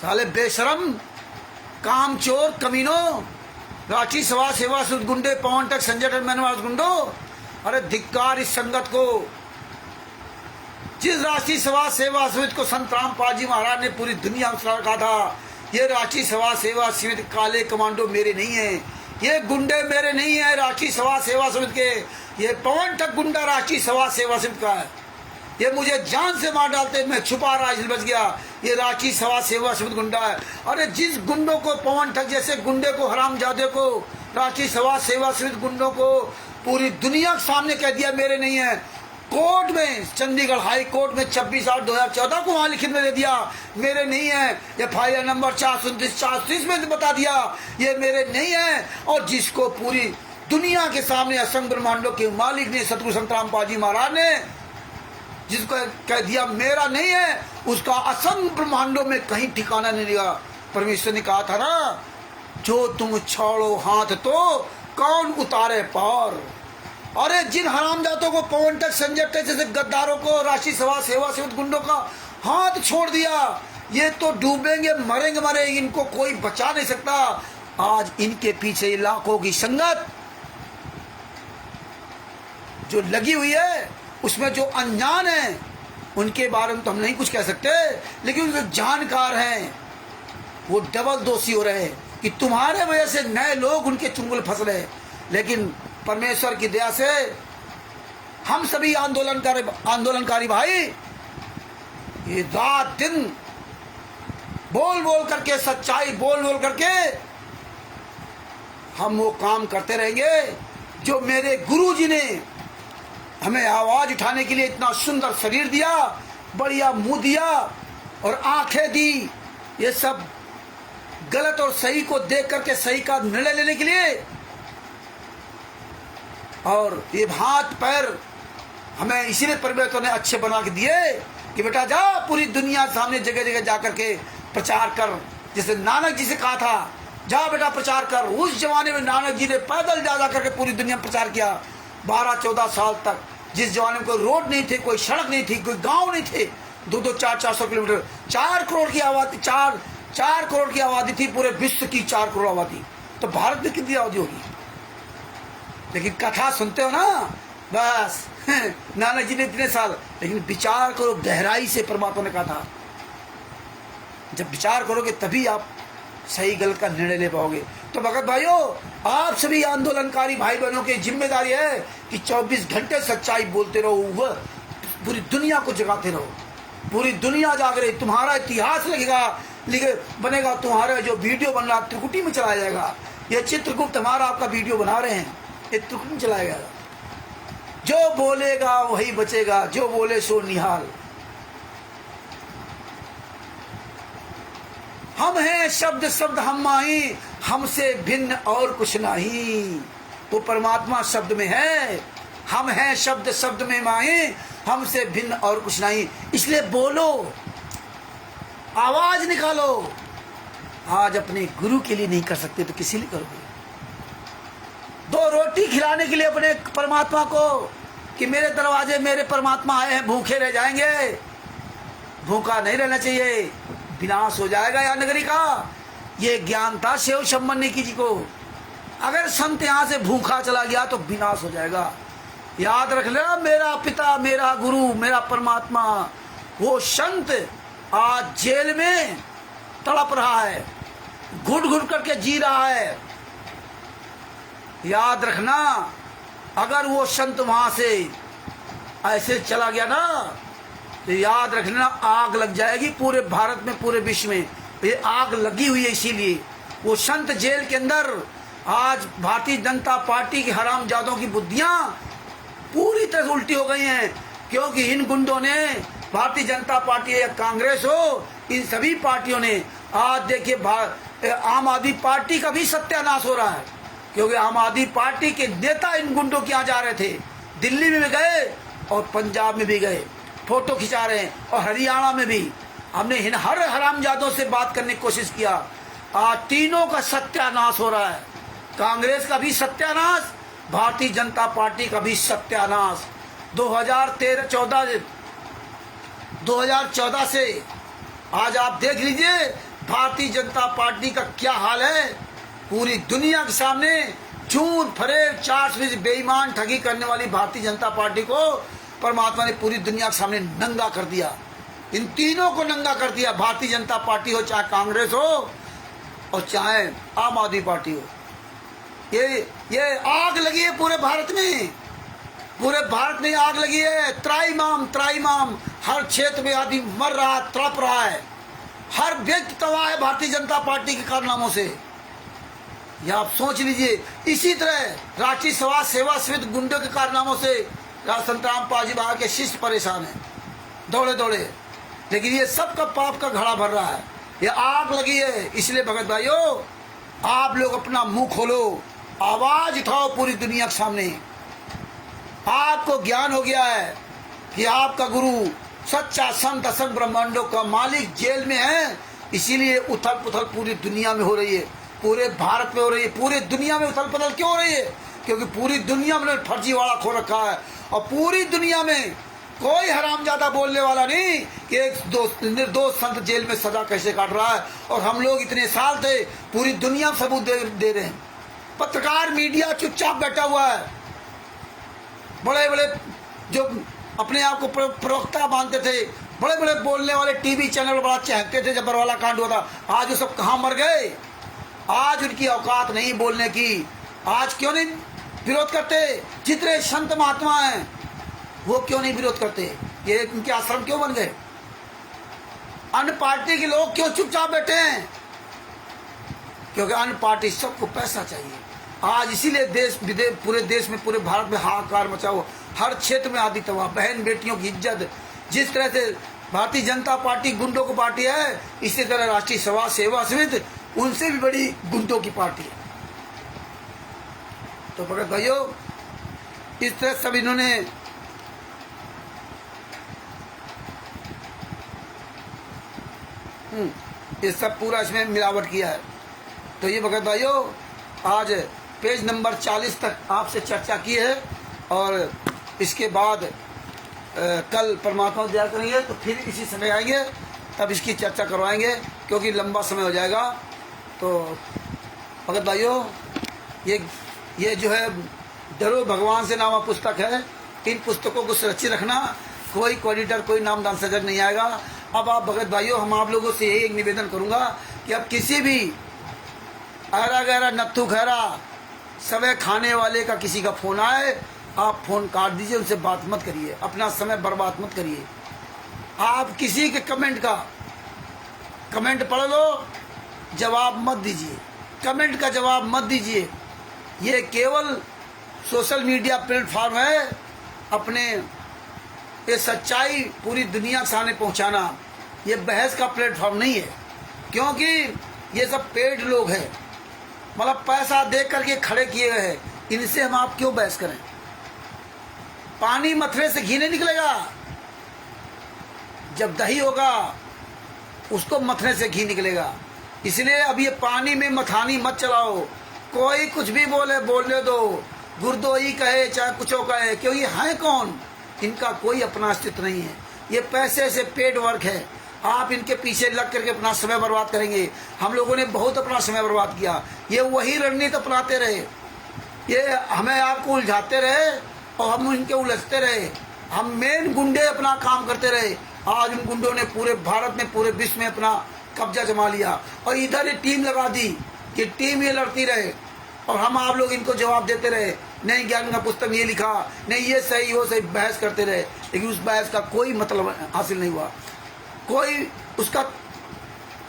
साले बेशरम काम चोर कमीनों, राठी सभा सेवा सुध गुंडे, पवन ठग संजय ठग मैनवास गुंडो। अरे धिक्कार इस संगत को। जिस राष्ट्रीय सभा सेवा समिति को संत रामपाल जी महाराज ने पूरी दुनिया में रखा था, ये राष्ट्रीय सभा सेवा समिति काले कमांडो मेरे नहीं है, ये गुंडे मेरे नहीं है राष्ट्रीय सभा सेवा समिति के, ये पवन ठग गुंडा राष्ट्रीय सभा सेवा समिति का है। ये मुझे जान से मार डालते, मैं छुपा रहा इसलिए बच गया, ये राष्ट्रीय सभा सेवा समिति गुंडा है। अरे जिस गुंडों को, पवन ठग जैसे गुंडे को, हरामजादे को, राष्ट्रीय सभा सेवा समिति गुंडों को पूरी दुनिया के सामने कह दिया मेरे नहीं है। कोर्ट में, चंडीगढ़ हाई कोर्ट में 26/8/2014 को वहां लिखित में दे दिया मेरे नहीं है। FIR नंबर 429/430 में बता दिया ये मेरे नहीं है। और जिसको पूरी दुनिया के सामने असंग ब्रह्मांडों के मालिक ने, सतगुरु संत रामपाल जी महाराज ने जिसको कह दिया मेरा नहीं है, उसका असंग ब्रह्मांडों में कहीं ठिकाना नहीं लिया। परमेश्वर ने कहा था ना, जो तुम छोड़ो हाथ तो कौन उतारे पार। अरे जिन हरामजातों को, पवन तक, संजय तक जैसे गद्दारों को, राशि सभा सेवा सेवक गुंडों का हाथ छोड़ दिया, ये तो डूबेंगे, मरेंगे मरेंगे, इनको कोई बचा नहीं सकता। आज इनके पीछे लाखों की संगत जो लगी हुई है, उसमें जो अनजान है उनके बारे में तो हम नहीं कुछ कह सकते, लेकिन जो जानकार हैं वो डबल दोषी हो रहे हैं कि तुम्हारे वजह से नए लोग उनके चुंगल फंस रहे। लेकिन परमेश्वर की दया से हम सभी आंदोलनकारी भाई ये रात दिन बोल बोल करके, सच्चाई बोल बोल करके हम वो काम करते रहेंगे जो मेरे गुरु जी ने हमें आवाज उठाने के लिए इतना सुंदर शरीर दिया, बढ़िया मुंह दिया और आंखें दी। ये सब गलत और सही को देख करके सही का निर्णय लेने के लिए, और ये हाथ पैर हमें इसीलिए परमेश्वर ने अच्छे बना के दिए कि बेटा जा पूरी दुनिया सामने जगह जगह जा करके प्रचार कर। जैसे नानक जी से कहा था, जा बेटा प्रचार कर। उस जमाने में नानक जी ने पैदल जा करके पूरी दुनिया में प्रचार किया 12-14 साल तक। जिस जमाने में कोई रोड नहीं थे, कोई सड़क नहीं थी, कोई गांव नहीं थे, 200-400 किलोमीटर, 4 करोड़ की आबादी, 4 करोड़ की आबादी थी पूरे विश्व की, 4 करोड़ आबादी। तो भारत में कितनी आबादी होगी? लेकिन कथा सुनते हो ना, बस नानक जी ने इतने साल, लेकिन विचार करो गहराई से। परमात्मा ने कहा था जब विचार करोगे तभी आप सही गलत का निर्णय ले पाओगे। तो भगत भाइयों, आप सभी आंदोलनकारी भाई बहनों की जिम्मेदारी है कि 24 घंटे सच्चाई बोलते रहो, वह पूरी दुनिया को जगाते रहो। पूरी दुनिया जाग रही, तुम्हारा इतिहास बनेगा। तुम्हारा जो वीडियो बन रहा त्रिकुटी में चलाया जाएगा। ये चित्रगुप्त हमारा आपका वीडियो बना रहे हैं, ये त्रिकुटी में चलाया जाएगा। जो बोलेगा वही बचेगा, जो बोले सो निहाल। हम हैं शब्द शब्द हम माही, हमसे भिन्न और कुछ नहीं। वो परमात्मा शब्द में है, हम हैं शब्द शब्द में माही, हमसे भिन्न और कुछ नहीं। इसलिए बोलो, आवाज निकालो। आज अपने गुरु के लिए नहीं कर सकते तो किसी लिए करोगे? 2 रोटी खिलाने के लिए अपने परमात्मा को कि मेरे दरवाजे मेरे परमात्मा आए हैं, भूखे रह जाएंगे। भूखा नहीं रहना चाहिए, विनाश हो जाएगा या नगरी का। ये ज्ञान था शिव शंबन्नी जी को। अगर संत यहाँ से भूखा चला गया तो विनाश हो जाएगा। याद रख लेना, मेरा पिता, मेरा गुरु, मेरा परमात्मा, वो संत आज जेल में तड़प रहा है, घुट घुट करके जी रहा है। याद रखना, अगर वो संत वहां से ऐसे चला गया ना तो याद रखना आग लग जाएगी पूरे भारत में, पूरे विश्व में। ये आग लगी हुई है, इसीलिए वो संत जेल के अंदर। आज भारतीय जनता पार्टी के हरामजादों की बुद्धियां पूरी तरह उल्टी हो गई हैं, क्योंकि इन गुंडों ने, भारतीय जनता पार्टी या कांग्रेस हो, इन सभी पार्टियों ने आज देखिए आम आदमी पार्टी का भी सत्यानाश हो रहा है। क्योंकि आम आदमी पार्टी के नेता इन गुंडों के यहाँ जा रहे थे, दिल्ली में भी गए और पंजाब में भी गए, फोटो खिंचा रहे हैं, और हरियाणा में भी। हमने इन हर हरामजादों से बात करने की कोशिश किया। आज तीनों का सत्यानाश हो रहा है, कांग्रेस का भी सत्यानाश, भारतीय जनता पार्टी का भी सत्यानाश। 2014 से आज आप देख लीजिए भारतीय जनता पार्टी का क्या हाल है। पूरी दुनिया के सामने झूठ फरेब चाट बेईमान ठगी करने वाली भारतीय जनता पार्टी को परमात्मा ने पूरी दुनिया के सामने नंगा कर दिया। इन तीनों को नंगा कर दिया, भारतीय जनता पार्टी हो, चाहे कांग्रेस हो और चाहे आम आदमी पार्टी हो। ये आग लगी है पूरे भारत में, पूरे भारत में आग लगी है। त्राईमाम हर क्षेत्र में आदमी मर रहा है, तड़प रहा है, हर व्यक्ति तबाह है भारतीय जनता पार्टी के कारनामों से। या आप सोच लीजिए, इसी तरह राष्ट्रीय सभा सेवा समिति गुंडों के कारनामों से संतराम पाजी बाबा के शिष्य परेशान है, दौड़े दौड़े। लेकिन ये सब का पाप का घड़ा भर रहा है, ये आग लगी है। इसलिए भगत भाइयों, आप लोग अपना मुंह खोलो, आवाज उठाओ पूरी दुनिया के सामने। आपको ज्ञान हो गया है कि आपका गुरु सच्चा संत असंग ब्रह्मांडों का मालिक जेल में है, इसीलिए उथल पुथल पूरी दुनिया में हो रही है, पूरे भारत में हो रही है। पूरी दुनिया में उथल पुथल क्यों हो रही है? क्योंकि पूरी दुनिया में फर्जीवाड़ा खो रखा है, और पूरी दुनिया में कोई हरामजादा बोलने वाला नहीं कि एक निर्दोष संत जेल में सजा कैसे काट रहा है। और हम लोग इतने साल थे, पूरी दुनिया में सबूत दे रहे हैं। पत्रकार मीडिया चुपचाप बैठा हुआ है। बड़े बड़े जो अपने आप को प्रवक्ता मानते थे, बड़े बड़े बोलने वाले टीवी चैनल बड़ा चहकते थे जब बरवाला कांड हुआ था, आज वो सब कहाँ मर गए? आज उनकी औकात नहीं बोलने की। आज क्यों नहीं विरोध करते? जितने संत महात्मा हैं वो क्यों नहीं विरोध करते? ये उनके आश्रम क्यों बन गए? अन्य पार्टी के लोग क्यों चुपचाप बैठे हैं? क्योंकि अन्य पार्टी सबको पैसा चाहिए। आज इसीलिए देश विदेश, पूरे देश में, पूरे भारत में हाहाकार मचा हुआ। हर क्षेत्र में आदि तबाह, बहन बेटियों की इज्जत। जिस तरह से भारतीय जनता पार्टी गुंडों की पार्टी है, इसी तरह राष्ट्रीय समाज सेवा समिति उनसे भी बड़ी गुंडों की पार्टी है। तो भगत भाइयों, इस तरह सब इन्होंने ये सब पूरा इसमें मिलावट किया है। तो ये भगत भाइयों, आज पेज नंबर 40 तक आपसे चर्चा की है, और इसके बाद कल परमात्मा दया करेंगे तो फिर इसी समय आएंगे, तब इसकी चर्चा करवाएंगे, क्योंकि लंबा समय हो जाएगा। तो भगत भाइयों, ये जो है डरो भगवान से नामा पुस्तक है, इन पुस्तकों को सुरक्षित रखना। कोई ऑडिटर, कोई नामदान सजग नहीं आएगा। अब आप भगत भाइयों, हम आप लोगों से यही एक निवेदन करूंगा कि अब किसी भी अहरा गहरा नत्थू खैरा समय खाने वाले का किसी का फोन आए, आप फोन काट दीजिए, उनसे बात मत करिए, अपना समय बर्बाद मत करिए। आप किसी के कमेंट पढ़ लो, जवाब मत दीजिए, कमेंट का जवाब मत दीजिए। ये केवल सोशल मीडिया प्लेटफॉर्म है, अपने ये सच्चाई पूरी दुनिया के सामने पहुंचाना, ये बहस का प्लेटफॉर्म नहीं है। क्योंकि ये सब पेड लोग हैं, मतलब पैसा दे करके खड़े किए गए हैं। इनसे हम आप क्यों बहस करें? पानी मथरे से घी नहीं निकलेगा। जब दही होगा उसको मथने से घी निकलेगा। इसलिए अब ये पानी में मथानी मत चलाओ। कोई कुछ भी बोलने दो, गुरदोई कहे चाहे कुछ कहे, क्यों ये हैं कौन? इनका कोई अपना अस्तित्व नहीं है। ये पैसे से पेड वर्क है। आप इनके पीछे लग करके अपना समय बर्बाद करेंगे। हम लोगों ने बहुत अपना समय बर्बाद किया। ये वही रणनीति अपनाते रहे, ये हमें आपको उलझाते रहे और हम इनके उलझते रहे। हम मेन गुंडे अपना काम करते रहे। आज उन गुंडों ने पूरे भारत में, पूरे विश्व में अपना कब्जा जमा लिया, और इधर ये टीम लगा दी कि टीम ये लड़ती रहे और हम आप लोग इनको जवाब देते रहे। नहीं ज्ञान का पुस्तक में ये लिखा, नहीं ये सही वो सही, बहस करते रहे। लेकिन उस बहस का कोई मतलब हासिल नहीं हुआ, कोई उसका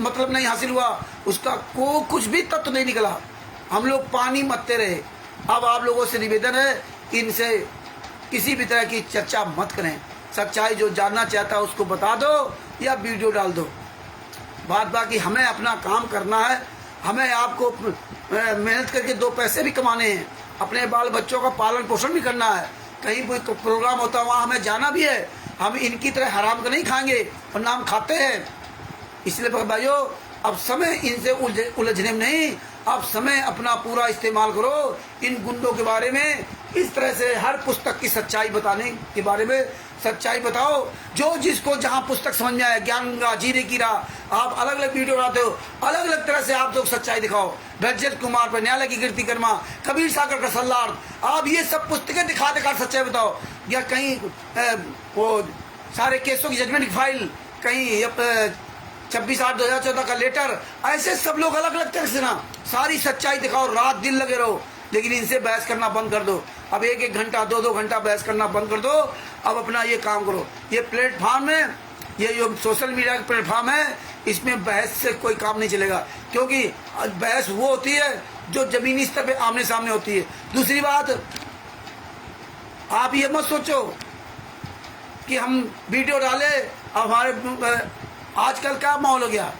मतलब नहीं हासिल हुआ, उसका कुछ भी तत्व नहीं निकला। हम लोग पानी मत्ते रहे। अब आप लोगों से निवेदन है कि इनसे किसी भी तरह की चर्चा मत करें। सच्चाई जो जानना चाहता है उसको बता दो या वीडियो डाल दो। बात बाकी हमें अपना काम करना है। हमें आपको मेहनत करके दो पैसे भी कमाने हैं, अपने बाल बच्चों का पालन पोषण भी करना है। कहीं कोई प्रोग्राम होता है वहाँ हमें जाना भी है। हम इनकी तरह हराम का नहीं खाएंगे और नाम खाते हैं। इसलिए भाइयों, अब समय इनसे उलझने में नहीं, अब समय अपना पूरा इस्तेमाल करो इन गुंडों के बारे में। इस तरह से हर पुस्तक की सच्चाई बताने के बारे में सच्चाई बताओ। जो जिसको जहाँ पुस्तक समझ में आए, ज्ञान गंगा, जीरे की राह, आप अलग अलग वीडियो बनाते हो, अलग अलग तरह से आप लोग सच्चाई दिखाओ। ब्रजेश कुमार पर न्यायालय की कीर्ति कर्मा, कबीर सागर का सल्लार्थ, आप ये सब पुस्तकें दिखा सच्चाई बताओ। या कहीं वो सारे केसों की जजमेंट की फाइल, कहीं 26/8/2014 का लेटर, ऐसे सब लोग अलग अलग तरह से ना सारी सच्चाई दिखाओ। रात दिन लगे रहो, लेकिन इनसे बहस करना बंद कर दो। अब 1-1 घंटा 2-2 घंटा बहस करना बंद कर दो। अब अपना ये काम करो। ये प्लेटफॉर्म है, ये जो सोशल मीडिया का प्लेटफॉर्म है, इसमें बहस से कोई काम नहीं चलेगा। क्योंकि बहस वो होती है जो जमीनी स्तर पे आमने सामने होती है। दूसरी बात, आप ये मत सोचो कि हम वीडियो डाले, हमारे आजकल क्या माहौल हो गया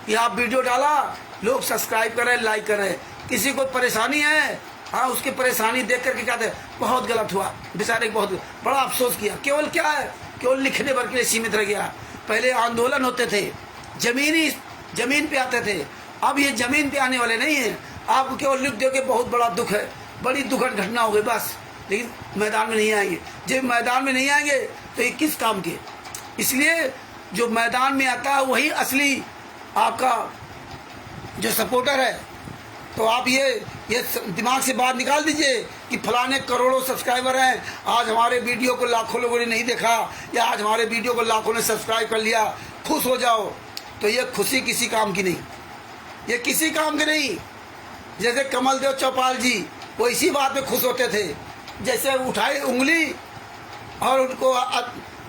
कि आप वीडियो डाला, लोग सब्सक्राइब कर रहे, लाइक कर रहे। किसी को परेशानी है, हाँ, उसकी परेशानी देख करके कहते हैं बहुत गलत हुआ, बेचारे बहुत बड़ा अफसोस किया। केवल क्या है, केवल लिखने भर के लिए सीमित रह गया। पहले आंदोलन होते थे, जमीन पे आते थे। अब ये जमीन पे आने वाले नहीं है। आपको केवल लिख दो कि बहुत बड़ा दुख है, बड़ी दुखद घटना हो गई बस, लेकिन मैदान में नहीं आएंगे। जब मैदान में नहीं आएंगे तो ये किस काम के? इसलिए जो मैदान में आता है वही असली आपका जो सपोर्टर है। तो आप ये दिमाग से बाहर निकाल दीजिए कि फलाने करोड़ों सब्सक्राइबर हैं, आज हमारे वीडियो को लाखों लोगों ने नहीं देखा या आज हमारे वीडियो को लाखों ने सब्सक्राइब कर लिया, खुश हो जाओ। तो ये खुशी किसी काम की नहीं, ये किसी काम की नहीं। जैसे कमल देव चौपाल जी वो इसी बात में खुश होते थे, जैसे उठाई उंगली और उनको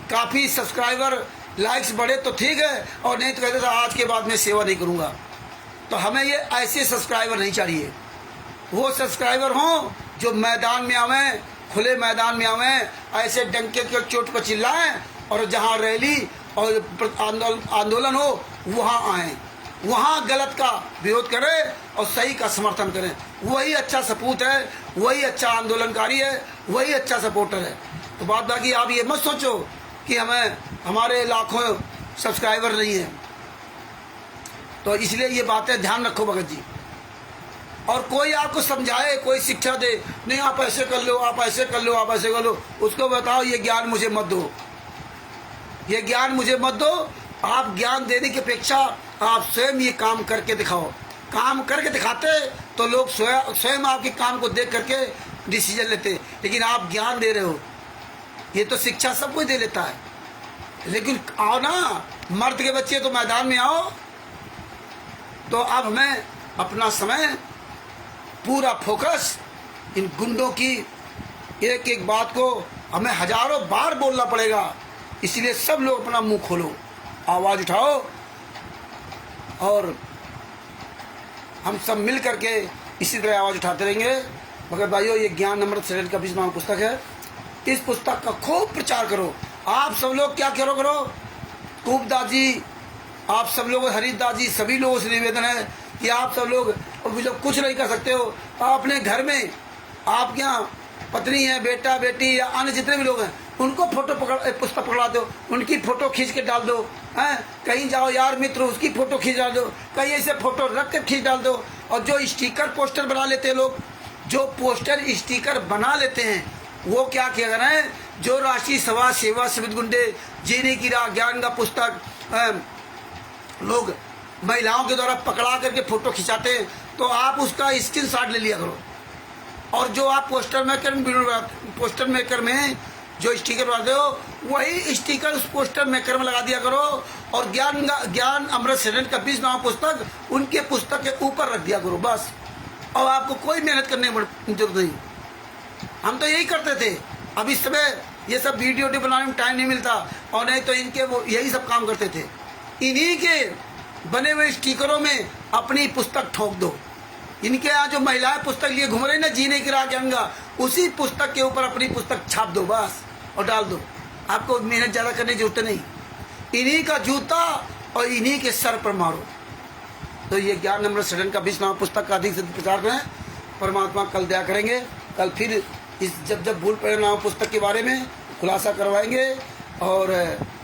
काफ़ी सब्सक्राइबर लाइक्स बढ़े तो ठीक है, और नहीं तो कहते थे आज के बाद मैं सेवा नहीं करूँगा। तो हमें ये ऐसे सब्सक्राइबर नहीं चाहिए। वो सब्सक्राइबर हों जो मैदान में आवें, खुले मैदान में आवें, ऐसे डंके के चोट पर चिल्लाएं, और जहाँ रैली और आंदोलन हो वहाँ आएँ, वहाँ गलत का विरोध करें और सही का समर्थन करें। वही अच्छा सपूत है, वही अच्छा आंदोलनकारी है, वही अच्छा सपोर्टर है। तो बात बाकी आप ये मत सोचो कि हमारे लाखों सब्सक्राइबर नहीं हैं। तो इसलिए ये बातें ध्यान रखो भगत जी। और कोई आपको समझाए, कोई शिक्षा दे, नहीं आप ऐसे कर लो, आप ऐसे कर लो, आप ऐसे कर लो, उसको बताओ ये ज्ञान मुझे मत दो, ये ज्ञान मुझे मत दो। आप ज्ञान देने की अपेक्षा आप स्वयं ये काम करके दिखाओ। काम करके दिखाते तो लोग स्वयं आपके काम को देख करके डिसीजन लेते। लेकिन आप ज्ञान दे रहे हो, ये तो शिक्षा सब कोई दे लेता है, लेकिन आओ ना, मर्द के बच्चे तो मैदान में आओ। तो अब हमें अपना समय पूरा फोकस इन गुंडों की एक एक बात को हमें हजारों बार बोलना पड़ेगा। इसलिए सब लोग अपना मुंह खोलो, आवाज़ उठाओ, और हम सब मिल करके इसी तरह आवाज़ उठाते रहेंगे। मगर भाइयों, ये ज्ञान अमृत शरीर का बीच नाम पुस्तक है, इस पुस्तक का खूब प्रचार करो। आप सब लोग क्या करो, खूबदास जी, आप सब लोग, हरिदास जी, सभी लोगों से निवेदन है कि आप सब लोग जब कुछ नहीं कर सकते हो, आप अपने घर में आपके यहाँ पत्नी है, बेटा बेटी या अन्य जितने भी लोग हैं, उनको फोटो पुस्तक पकड़ा दो, उनकी फोटो खींच के डाल दो। हैं, कहीं जाओ यार मित्र, उसकी फोटो खींच डाल दो, कहीं ऐसे फोटो रख कर खींच डाल दो। और जो स्टिकर पोस्टर बना लेते हैं लोग, जो पोस्टर स्टिकर बना लेते हैं, वो क्या किया कर रहे हैं, जो राष्ट्रीय सभा सेवा समिति गुंडे, जीने की राह, ज्ञान का पुस्तक लोग महिलाओं के द्वारा पकड़ा करके फोटो खिंचाते हैं, तो आप उसका स्क्रीनशॉट ले लिया करो। और जो आप पोस्टर मेकर में जो स्टिकर बनाते हो, वही स्टिकर उस पोस्टर मेकर में लगा दिया करो। और ज्ञान अमृत शरण का 20 नाम पुस्तक उनके पुस्तक के ऊपर रख दिया करो बस। और आपको कोई मेहनत करने की जरूरत नहीं। हम तो यही करते थे। अब इस समय ये सब वीडियो बनाने में टाइम नहीं मिलता, और नहीं तो इनके वो यही सब काम करते थे। इन्हीं के बने हुए स्टिकरों में अपनी पुस्तक ठोक दो। इनके यहाँ जो महिलाएं पुस्तक लिए घूम रही ना, जीने की राह ज्ञान, उसी पुस्तक के ऊपर अपनी पुस्तक छाप दो बस और डाल दो। आपको मेहनत ज़्यादा करने की जरूरत नहीं। इन्हीं का जूता और इन्हीं के सर पर मारो। तो ये ज्ञान अमृत शरण का 20 नाम पुस्तक का अधिक से अधिक प्रचार करें। परमात्मा कल दया करेंगे, कल फिर इस जब भूल पड़े नाम पुस्तक के बारे में खुलासा करवाएंगे। और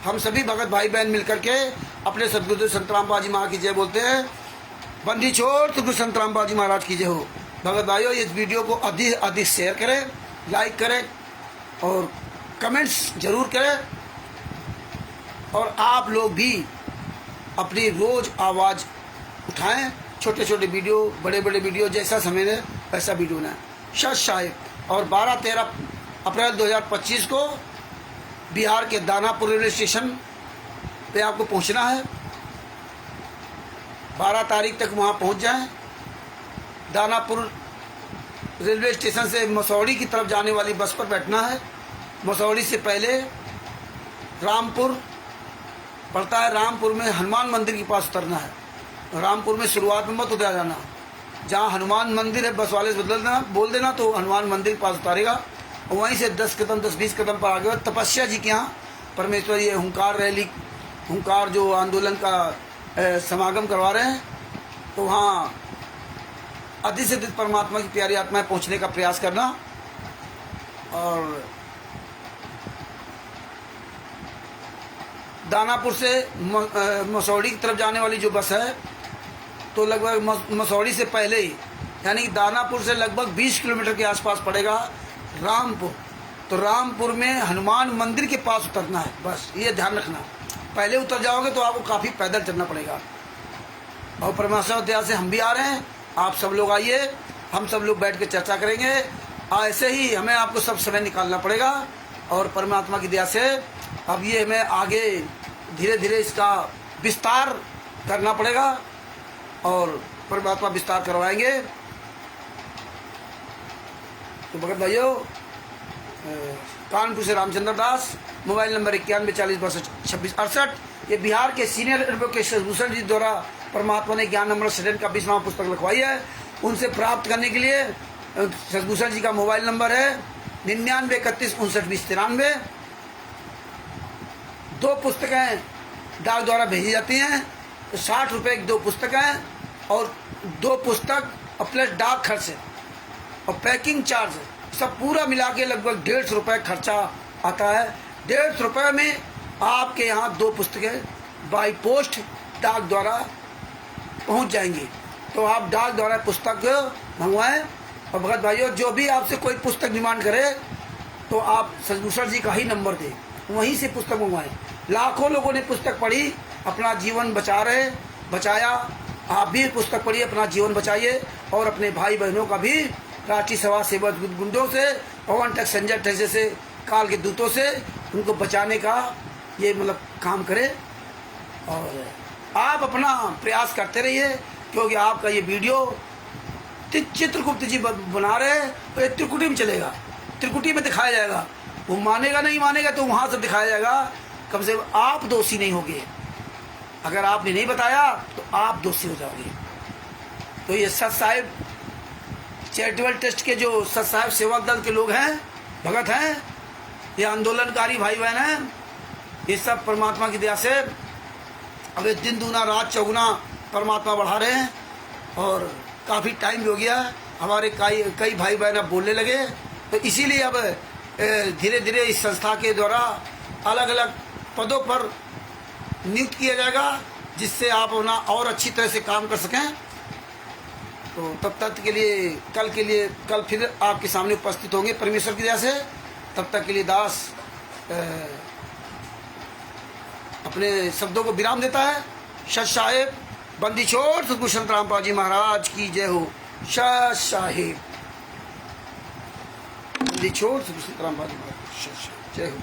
हम सभी भगत भाई बहन मिलकर के अपने सदगुरु संत रामपाल जी महाराज की जय बोलते हैं। बंदी छोड़ सदगुरु संत रामपाल जी महाराज की जय हो। भगत भाइयों, इस वीडियो को अधिक अधिक शेयर करें, लाइक करें और कमेंट्स जरूर करें। और आप लोग भी अपनी रोज़ आवाज़ उठाएं। छोटे छोटे वीडियो, बड़े बड़े वीडियो, जैसा समय है वैसा वीडियो बनाएं। सत साहिब। और 12-13 अप्रैल 2025 को बिहार के दानापुर रेलवे स्टेशन पे आपको पहुंचना है। 12 तारीख तक वहां पहुंच जाएं। दानापुर रेलवे स्टेशन से मसौड़ी की तरफ जाने वाली बस पर बैठना है। मसौड़ी से पहले रामपुर पड़ता है, रामपुर में हनुमान मंदिर के पास उतरना है। रामपुर में शुरुआत में मत उतर जाना, जहाँ हनुमान मंदिर है बस वाले से बोल देना तो हनुमान मंदिर के पास उतारेगा। वहीं से 10-20 कदम पर आगे तपस्या जी के यहाँ परमेश्वर ये हुंकार रैली, हुंकार जो आंदोलन का समागम करवा रहे हैं, तो वहाँ अधिक से अधिक परमात्मा की प्यारी आत्माएं पहुँचने का प्रयास करना। और दानापुर से मसौड़ी की तरफ जाने वाली जो बस है तो लगभग मसौड़ी से पहले ही, यानी कि दानापुर से लगभग 20 किलोमीटर के आसपास पड़ेगा रामपुर। तो रामपुर में हनुमान मंदिर के पास उतरना है, बस ये ध्यान रखना। पहले उतर जाओगे तो आपको काफ़ी पैदल चलना पड़ेगा। और परमात्मा की दया से हम भी आ रहे हैं, आप सब लोग आइए, हम सब लोग बैठ के चर्चा करेंगे। ऐसे ही हमें आपको सब समय निकालना पड़ेगा और परमात्मा की दया से अब ये हमें आगे धीरे धीरे इसका विस्तार करना पड़ेगा और परमात्मा विस्तार करवाएंगे। तो भगत भाइयों, कानपुर से रामचंद्र दास, मोबाइल नंबर 9140622668। ये बिहार के सीनियर एडवोकेट शशिभूषण जी द्वारा परमात्मा ने ज्ञान अमृत सदन का 20वां पुस्तक लिखवाई है। उनसे प्राप्त करने के लिए शशिभूषण जी का मोबाइल नंबर है 9931592093। 2 पुस्तकें डाक द्वारा भेजी जाती हैं, तो 60 रुपये की 2 पुस्तकें और 2 पुस्तक प्लस डाक खर्च और पैकिंग चार्ज सब पूरा मिला के लगभग 150 रुपये खर्चा आता है। 150 रुपये में आपके यहाँ 2 पुस्तकें बाई पोस्ट डाक द्वारा पहुँच जाएंगी। तो आप डाक द्वारा पुस्तक मंगवाएं। और भगत भाइयों, जो भी आपसे कोई पुस्तक डिमांड करे तो आप शशिभूषण जी का ही नंबर दें, वहीं से पुस्तक मंगवाएं। लाखों लोगों ने पुस्तक पढ़ी, अपना जीवन बचाया। आप भी पुस्तक पढ़िए, अपना जीवन बचाइए और अपने भाई बहनों का भी राष्ट्रीय समाज सेवा गुंडों से, पवन टैक्स संजय टैक्स जैसे काल के दूतों से उनको बचाने का ये मतलब काम करें। और आप अपना प्रयास करते रहिए, क्योंकि आपका ये वीडियो चित्रगुप्त जी बना रहे हैं, तो ये त्रिकुटी में चलेगा, त्रिकुटी में दिखाया जाएगा। वो मानेगा नहीं मानेगा तो वहाँ से दिखाया जाएगा। कम से कम आप दोषी नहीं होंगे। अगर आपने नहीं बताया तो आप दोषी हो जाओगे। तो ये सत साहिब चैरिटेबल ट्रस्ट के जो सत साहिब सेवक दल के लोग हैं, भगत हैं, ये आंदोलनकारी भाई बहन हैं, ये सब परमात्मा की दया से अब ये दिन दूना रात चौगुना परमात्मा बढ़ा रहे हैं। और काफ़ी टाइम भी हो गया, हमारे कई भाई बहन अब बोलने लगे। तो इसीलिए अब धीरे धीरे इस संस्था के द्वारा अलग अलग पदों पर नियुक्त किया जाएगा, जिससे आप अपना और अच्छी तरह से काम कर सकें। तो तब तक के लिए कल फिर आपके सामने उपस्थित होंगे परमेश्वर की दया से। तब तक के लिए दास अपने शब्दों को विराम देता है। सत साहिब बंदी छोड़ सतगुरु संत रामपाल जी महाराज की जय हो। सत साहिब बंदी छोड़ सतगुरु संत रामपाल जी महाराज जय हो।